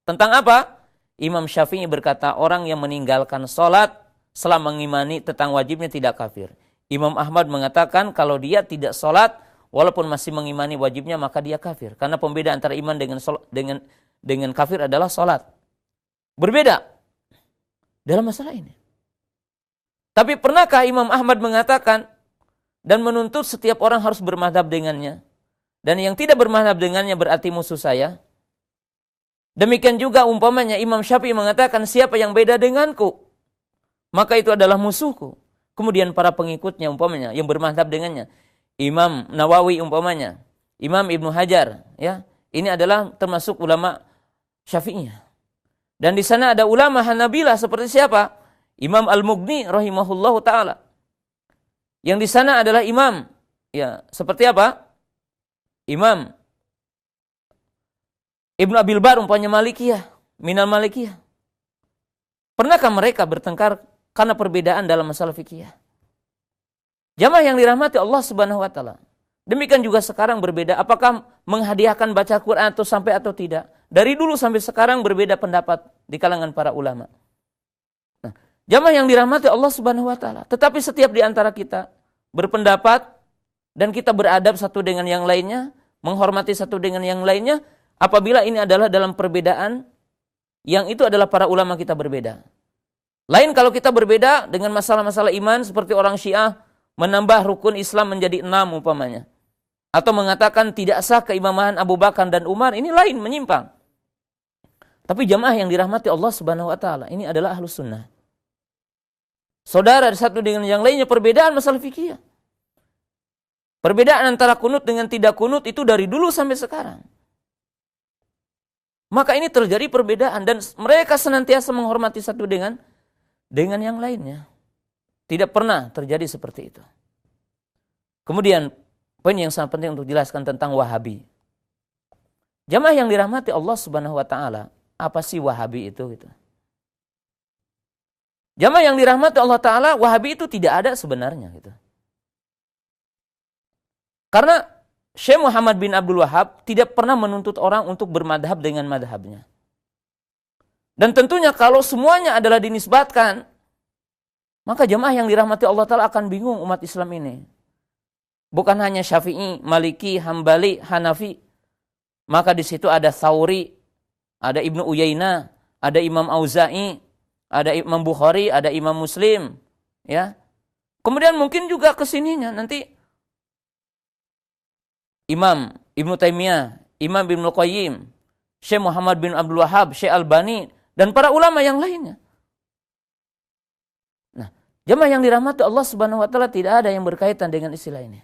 Tentang apa? Imam Syafi'i berkata orang yang meninggalkan sholat setelah mengimani tentang wajibnya tidak kafir. Imam Ahmad mengatakan kalau dia tidak sholat walaupun masih mengimani wajibnya maka dia kafir. Karena pembeda antara iman dengan kafir adalah sholat. Berbeda dalam masalah ini. Tapi pernahkah Imam Ahmad mengatakan dan menuntut setiap orang harus bermadhab dengannya? Dan yang tidak bermadhab dengannya berarti musuh saya? Demikian juga umpamanya Imam Syafi'i mengatakan siapa yang beda denganku, maka itu adalah musuhku. Kemudian para pengikutnya umpamanya yang bermadhab dengannya, Imam Nawawi umpamanya, Imam Ibnu Hajar, ya, ini adalah termasuk ulama Syafi'iyah. Dan di sana ada ulama Hanabilah seperti siapa? Imam Al-Mughni rahimahullahu taala. Yang di sana adalah imam, ya, seperti apa? Imam Ibnu Abil Bar umpamanya Malikiyah, minal Malikiyah. Pernahkah mereka bertengkar karena perbedaan dalam masalah fikih? Jamaah yang dirahmati Allah Subhanahu wa taala. Demikian juga sekarang berbeda, apakah menghadiahkan baca Quran atau sampai atau tidak? Dari dulu sampai sekarang berbeda pendapat di kalangan para ulama. Nah, jamaah yang dirahmati Allah Subhanahu wa taala, tetapi setiap di antara kita berpendapat dan kita beradab satu dengan yang lainnya, menghormati satu dengan yang lainnya, apabila ini adalah dalam perbedaan yang itu adalah para ulama kita berbeda. Lain kalau kita berbeda dengan masalah-masalah iman seperti orang Syiah menambah rukun Islam menjadi 6 umpamanya. Atau mengatakan tidak sah keimaman Abu Bakar dan Umar, ini lain, menyimpang. Tapi jamaah yang dirahmati Allah Subhanahu wa taala, ini adalah Ahlus Sunnah. Saudara satu dengan yang lainnya perbedaan masalah fikih. Perbedaan antara kunut dengan tidak kunut itu dari dulu sampai sekarang. Maka ini terjadi perbedaan dan mereka senantiasa menghormati satu dengan yang lainnya. Tidak pernah terjadi seperti itu. Kemudian poin yang sangat penting untuk jelaskan tentang Wahabi. Jamaah yang dirahmati Allah Subhanahu wa taala, apa sih Wahabi itu gitu? Jamaah yang dirahmati Allah taala, Wahabi itu tidak ada sebenarnya gitu. Karena Syekh Muhammad bin Abdul Wahab tidak pernah menuntut orang untuk bermadhab dengan madhabnya. Dan tentunya kalau semuanya adalah dinisbatkan, maka jamaah yang dirahmati Allah Ta'ala akan bingung umat Islam ini. Bukan hanya Syafi'i, Maliki, Hambali, Hanafi. Maka di situ ada Tsauri, ada Ibnu Uyainah, ada Imam Auza'i, ada Imam Bukhari, ada Imam Muslim. Ya. Kemudian mungkin juga kesininya nanti Imam Ibnu Taimiyah, Imam Ibnu Qayyim, Syekh Muhammad bin Abdul Wahab, Syekh Albani, dan para ulama yang lainnya. Nah, jamaah yang dirahmati Allah Subhanahu wa taala tidak ada yang berkaitan dengan istilah ini.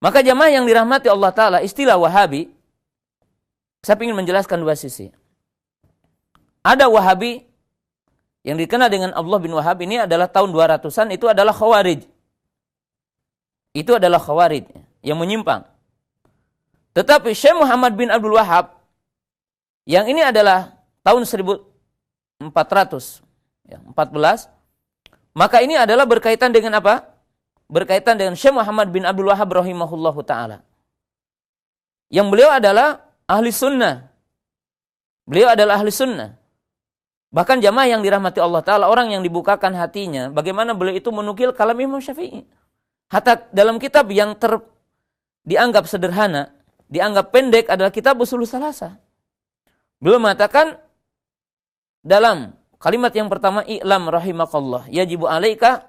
Maka jamaah yang dirahmati Allah taala, istilah Wahabi, saya ingin menjelaskan dua sisi. Ada Wahabi yang dikenal dengan Abdullah bin Wahab, ini adalah tahun 200-an, itu adalah Khawarij. Itu adalah Khawarij yang menyimpang. Tetapi Syekh Muhammad bin Abdul Wahab yang ini adalah tahun 1414, maka ini adalah berkaitan dengan apa? Berkaitan dengan Syekh Muhammad bin Abdul Wahab rahimahullahu ta'ala. Yang beliau adalah ahli sunnah. Beliau adalah ahli sunnah. Bahkan jamaah yang dirahmati Allah ta'ala, orang yang dibukakan hatinya, bagaimana beliau itu menukil kalam Imam Syafi'i. Hatta dalam kitab yang dianggap sederhana, dianggap pendek adalah kitab Ushul Tsalatsa. Beliau mengatakan dalam kalimat yang pertama, i'lam rahimakallah, yajibu alaika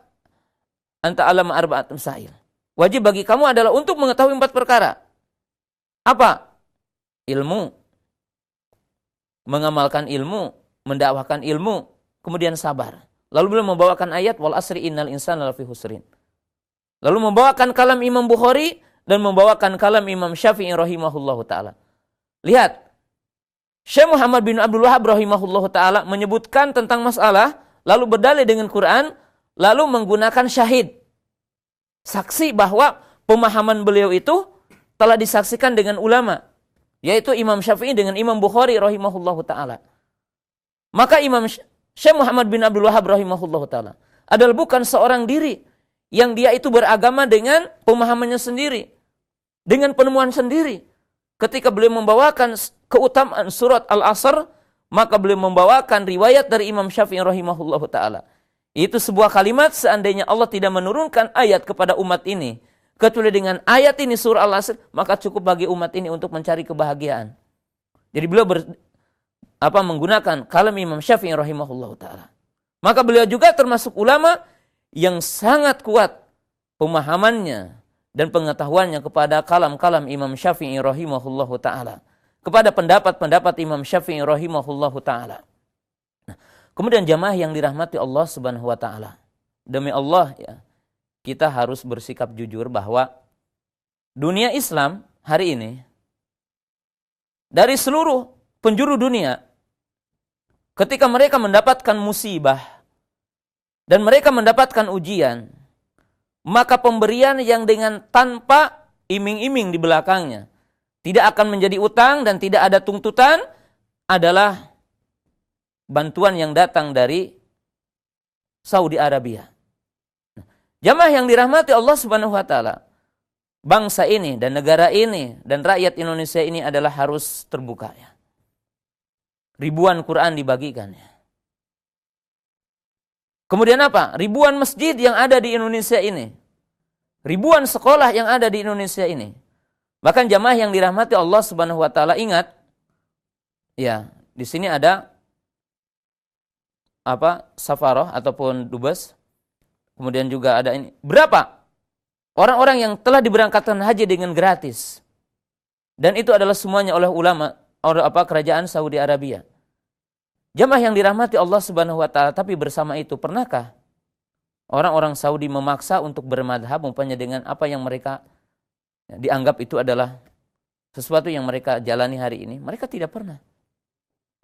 anta alam arba'at masail. Wajib bagi kamu adalah untuk mengetahui 4 perkara. Apa? Ilmu, mengamalkan ilmu, mendakwahkan ilmu, kemudian sabar. Lalu beliau membawakan ayat wal asri innal insana lafi husrin. Lalu membawakan kalam Imam Bukhari dan membawakan kalam Imam Syafi'i rahimahullahu taala. Lihat, Syekh Muhammad bin Abdul Wahab rahimahullahu taala menyebutkan tentang masalah, lalu berdalil dengan Quran, lalu menggunakan syahid. Saksi bahwa pemahaman beliau itu telah disaksikan dengan ulama, yaitu Imam Syafi'i dengan Imam Bukhari rahimahullahu taala. Maka Imam Syekh Muhammad bin Abdul Wahab rahimahullahu taala adalah bukan seorang diri yang dia itu beragama dengan pemahamannya sendiri, dengan penemuan sendiri. Ketika beliau membawakan keutamaan surat Al-Asr, maka beliau membawakan riwayat dari Imam Syafi'i rahimahullahu taala. Itu sebuah kalimat, seandainya Allah tidak menurunkan ayat kepada umat ini kecuali dengan ayat ini surah Al-Asr, maka cukup bagi umat ini untuk mencari kebahagiaan. Jadi beliau menggunakan kalam Imam Syafi'i rahimahullahu taala. Maka beliau juga termasuk ulama yang sangat kuat pemahamannya dan pengetahuannya kepada kalam-kalam Imam Syafi'i rahimahullahu ta'ala. Kepada pendapat-pendapat Imam Syafi'i rahimahullahu ta'ala. Nah, kemudian jamaah yang dirahmati Allah subhanahu wa ta'ala. Demi Allah ya, kita harus bersikap jujur bahwa dunia Islam hari ini, dari seluruh penjuru dunia, ketika mereka mendapatkan musibah dan mereka mendapatkan ujian, maka pemberian yang dengan tanpa iming-iming di belakangnya, tidak akan menjadi utang dan tidak ada tuntutan, adalah bantuan yang datang dari Saudi Arabia. Jamaah yang dirahmati Allah subhanahu wa ta'ala, bangsa ini dan negara ini dan rakyat Indonesia ini adalah harus terbuka ya. Ribuan Quran dibagikan ya. Kemudian apa? Ribuan masjid yang ada di Indonesia ini. Ribuan sekolah yang ada di Indonesia ini. Bahkan jamaah yang dirahmati Allah subhanahu wa ta'ala, ingat, ya, di sini ada safaroh ataupun dubes. Kemudian juga ada ini. Berapa orang-orang yang telah diberangkatkan haji dengan gratis? Dan itu adalah semuanya oleh ulama, oleh kerajaan Saudi Arabia. Jamaah yang dirahmati Allah subhanahu wa ta'ala, tapi bersama itu, pernahkah orang-orang Saudi memaksa untuk bermadhab umpamanya dengan apa yang mereka dianggap itu adalah sesuatu yang mereka jalani hari ini? Mereka tidak pernah.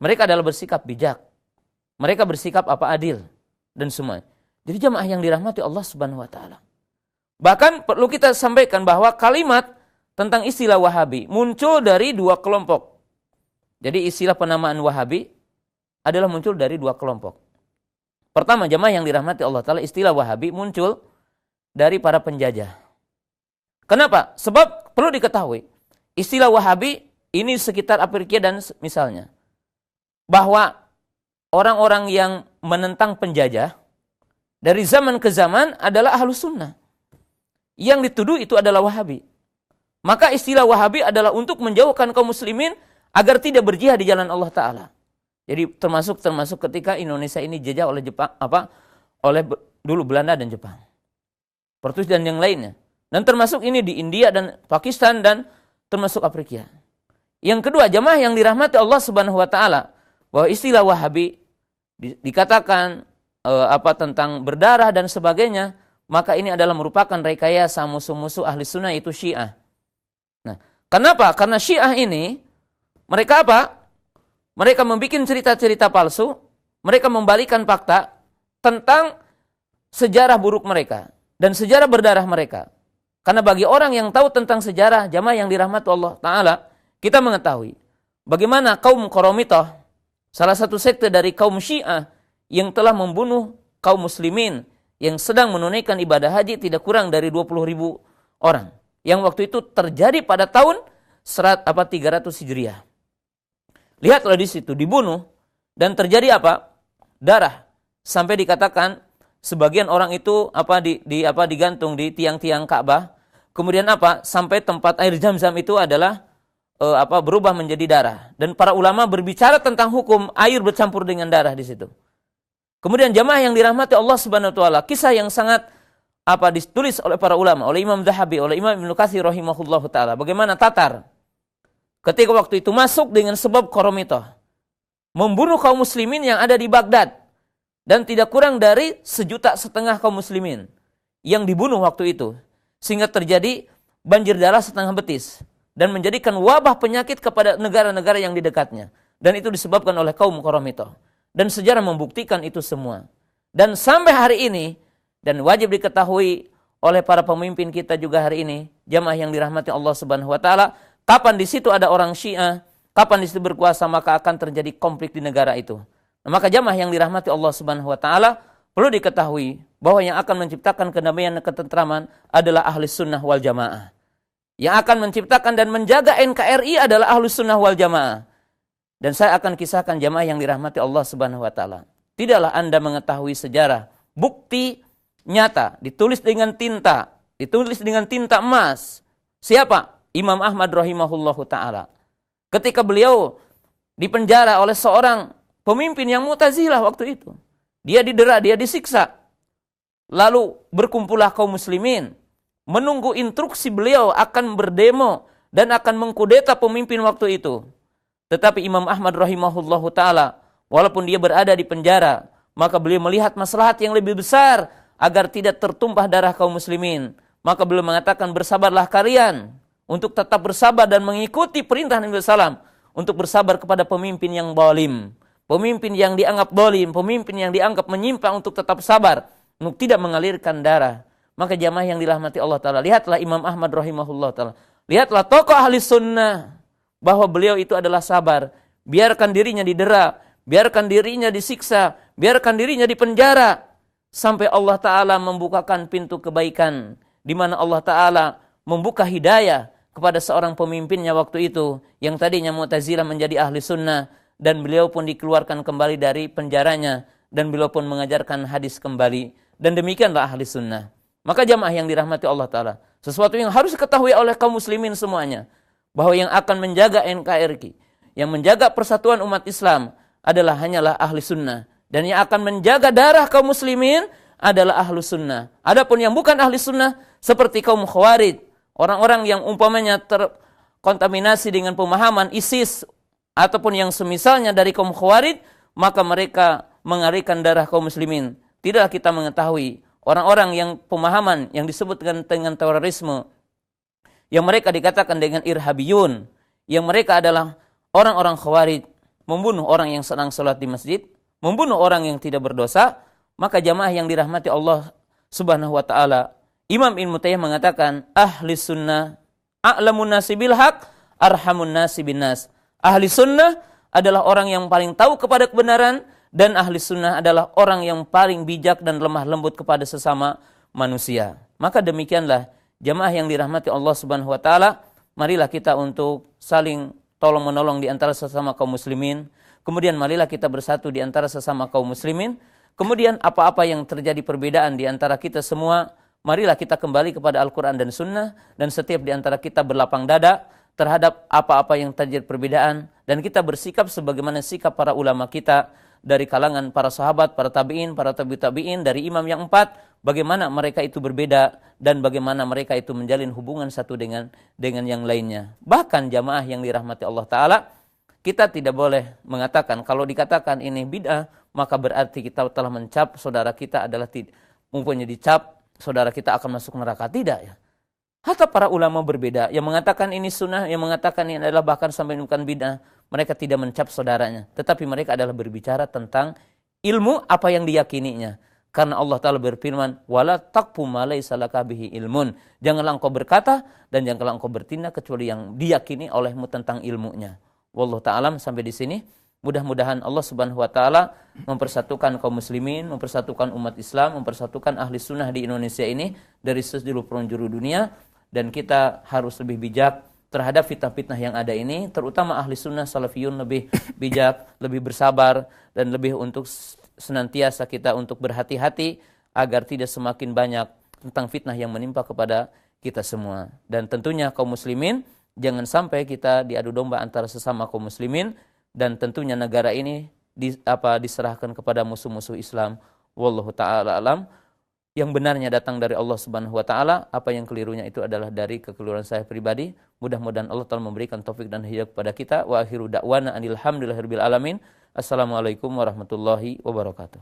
Mereka adalah bersikap bijak. Mereka bersikap adil dan semua. Jadi jamaah yang dirahmati Allah subhanahu wa ta'ala. Bahkan perlu kita sampaikan bahwa kalimat tentang istilah Wahabi muncul dari dua kelompok. Jadi istilah penamaan Wahabi adalah muncul dari dua kelompok. Pertama, jamaah yang dirahmati Allah Ta'ala, istilah Wahabi muncul dari para penjajah. Kenapa? Sebab perlu diketahui, istilah Wahabi ini sekitar Afrika dan misalnya, bahwa orang-orang yang menentang penjajah dari zaman ke zaman adalah Ahlus Sunnah. Yang dituduh itu adalah Wahabi. Maka istilah Wahabi adalah untuk menjauhkan kaum muslimin agar tidak berjihad di jalan Allah Ta'ala. Jadi termasuk ketika Indonesia ini dijajah oleh Jepang, oleh dulu Belanda dan Jepang, Portugis dan yang lainnya. Dan termasuk ini di India dan Pakistan dan termasuk Afrika. Yang kedua, jamaah yang dirahmati Allah Subhanahu wa taala, bahwa istilah Wahabi dikatakan tentang berdarah dan sebagainya, maka ini adalah merupakan rekayasa musuh-musuh ahli sunnah, itu Syiah. Nah, kenapa? Karena Syiah ini mereka Mereka membuat cerita-cerita palsu, mereka membalikan fakta tentang sejarah buruk mereka dan sejarah berdarah mereka. Karena bagi orang yang tahu tentang sejarah, jamaah yang dirahmati Allah Ta'ala, kita mengetahui bagaimana kaum Qoromitah, salah satu sekte dari kaum Syiah yang telah membunuh kaum muslimin yang sedang menunaikan ibadah haji tidak kurang dari 20.000 orang. Yang waktu itu terjadi pada tahun 300 Hijriah. Lihatlah di situ, dibunuh dan terjadi darah, sampai dikatakan sebagian orang itu digantung di tiang-tiang Ka'bah. Kemudian sampai tempat air Zam-Zam itu adalah berubah menjadi darah. Dan para ulama berbicara tentang hukum air bercampur dengan darah di situ. Kemudian jamaah yang dirahmati Allah Subhanahu wa taala, kisah yang sangat ditulis oleh para ulama, oleh Imam Zahabi, oleh Imam Ibnu Katsir rahimahullahu taala, bagaimana Tatar ketika waktu itu masuk dengan sebab Qoromitah, membunuh kaum muslimin yang ada di Baghdad, dan tidak kurang dari 1,5 juta kaum muslimin yang dibunuh waktu itu, sehingga terjadi banjir darah setengah betis dan menjadikan wabah penyakit kepada negara-negara yang di dekatnya. Dan itu disebabkan oleh kaum Qaramithah. Dan sejarah membuktikan itu semua. Dan sampai hari ini, dan wajib diketahui oleh para pemimpin kita juga hari ini, jamaah yang dirahmati Allah Subhanahu wa taala, kapan di situ ada orang Syiah, kapan di situ berkuasa, maka akan terjadi konflik di negara itu. Nah, maka jamaah yang dirahmati Allah Subhanahu wa taala, perlu diketahui bahwa yang akan menciptakan kedamaian dan ketentraman adalah ahli sunnah wal jamaah. Yang akan menciptakan dan menjaga NKRI adalah ahli sunnah wal jamaah. Dan saya akan kisahkan jamaah yang dirahmati Allah Subhanahu wa taala. Tidaklah Anda mengetahui sejarah, bukti nyata, ditulis dengan tinta emas. Siapa? Imam Ahmad rahimahullahu taala. Ketika beliau dipenjara oleh seorang pemimpin yang Mu'tazilah waktu itu. Dia didera, dia disiksa. Lalu berkumpullah kaum muslimin, menunggu instruksi beliau akan berdemo dan akan mengkudeta pemimpin waktu itu. Tetapi Imam Ahmad rahimahullahu taala, walaupun dia berada di penjara, maka beliau melihat maslahat yang lebih besar agar tidak tertumpah darah kaum muslimin. Maka beliau mengatakan, bersabarlah kalian untuk tetap bersabar dan mengikuti perintah Nabi SAW untuk bersabar kepada pemimpin yang zalim, pemimpin yang dianggap zalim, pemimpin yang dianggap menyimpang, untuk tetap sabar, untuk tidak mengalirkan darah. Maka jamaah yang dirahmati Allah Ta'ala, lihatlah Imam Ahmad rahimahullah Ta'ala, lihatlah tokoh ahli sunnah, bahwa beliau itu adalah sabar. Biarkan dirinya didera, biarkan dirinya disiksa, biarkan dirinya dipenjara, sampai Allah Ta'ala membukakan pintu kebaikan, di mana Allah Ta'ala membuka hidayah kepada seorang pemimpinnya waktu itu, yang tadinya Mu'tazilah menjadi ahli sunnah, dan beliau pun dikeluarkan kembali dari penjaranya, dan beliau pun mengajarkan hadis kembali, dan demikianlah ahli sunnah. Maka jamaah yang dirahmati Allah Ta'ala, sesuatu yang harus diketahui oleh kaum muslimin semuanya, bahwa yang akan menjaga NKRI, yang menjaga persatuan umat Islam adalah hanyalah ahli sunnah, dan yang akan menjaga darah kaum muslimin adalah ahli sunnah. Adapun yang bukan ahli sunnah, seperti kaum Khawarij, orang-orang yang umpamanya terkontaminasi dengan pemahaman ISIS ataupun yang semisalnya dari kaum Khawarij, maka mereka mengalirkan darah kaum muslimin. Tidaklah kita mengetahui orang-orang yang pemahaman yang disebut dengan terorisme, yang mereka dikatakan dengan irhabiyun, yang mereka adalah orang-orang Khawarij, membunuh orang yang sedang sholat di masjid, membunuh orang yang tidak berdosa. Maka jamaah yang dirahmati Allah Subhanahu wa taala, Imam Ibnu Taimiyah mengatakan, ahli sunnah a'lamun nasi bil haq, arhamun nasi bin nas. Ahli sunnah adalah orang yang paling tahu kepada kebenaran, dan ahli sunnah adalah orang yang paling bijak dan lemah lembut kepada sesama manusia. Maka demikianlah jamaah yang dirahmati Allah Subhanahu wa taala, marilah kita untuk saling tolong menolong di antara sesama kaum muslimin. Kemudian marilah kita bersatu di antara sesama kaum muslimin. Kemudian apa-apa yang terjadi perbedaan di antara kita semua, marilah kita kembali kepada Al-Quran dan Sunnah, dan setiap di antara kita berlapang dada terhadap apa-apa yang terjadi perbedaan, dan kita bersikap sebagaimana sikap para ulama kita dari kalangan para sahabat, para tabi'in, para tabi'in, dari imam yang 4, bagaimana mereka itu berbeda dan bagaimana mereka itu menjalin hubungan satu dengan yang lainnya. Bahkan jamaah yang dirahmati Allah Ta'ala, kita tidak boleh mengatakan, kalau dikatakan ini bid'ah, maka berarti kita telah mencap saudara kita adalah mempunyai dicap saudara kita akan masuk neraka. Tidak ya. Hatta para ulama berbeda, yang mengatakan ini sunnah, yang mengatakan ini adalah bahkan sampai bukan bid'ah, mereka tidak mencap saudaranya, tetapi mereka adalah berbicara tentang ilmu apa yang diyakininya. Karena Allah Ta'ala berfirman, wala taqfu ma laysa laka bihi ilmun. Janganlah engkau berkata dan janganlah engkau bertindak kecuali yang diyakini olehmu tentang ilmunya. Wallahu ta'ala, sampai di sini. Mudah-mudahan Allah Subhanahu wa taala mempersatukan kaum muslimin, mempersatukan umat Islam, mempersatukan ahli sunnah di Indonesia ini dari seluruh penjuru dunia, dan kita harus lebih bijak terhadap fitnah-fitnah yang ada ini, terutama ahli sunnah salafiyun lebih bijak, lebih bersabar, dan lebih untuk senantiasa kita untuk berhati-hati agar tidak semakin banyak tentang fitnah yang menimpa kepada kita semua. Dan tentunya kaum muslimin, jangan sampai kita diadu domba antara sesama kaum muslimin, dan tentunya negara ini diserahkan kepada musuh-musuh Islam. Wallahu ta'ala alam. Yang benarnya datang dari Allah Subhanahu wa taala, apa yang kelirunya itu adalah dari kekeliruan saya pribadi. Mudah-mudahan Allah Ta'ala memberikan taufik dan hidayah kepada kita. Wa akhiru da'wana anil hamdulillahirabbil alamin. Assalamualaikum warahmatullahi wabarakatuh.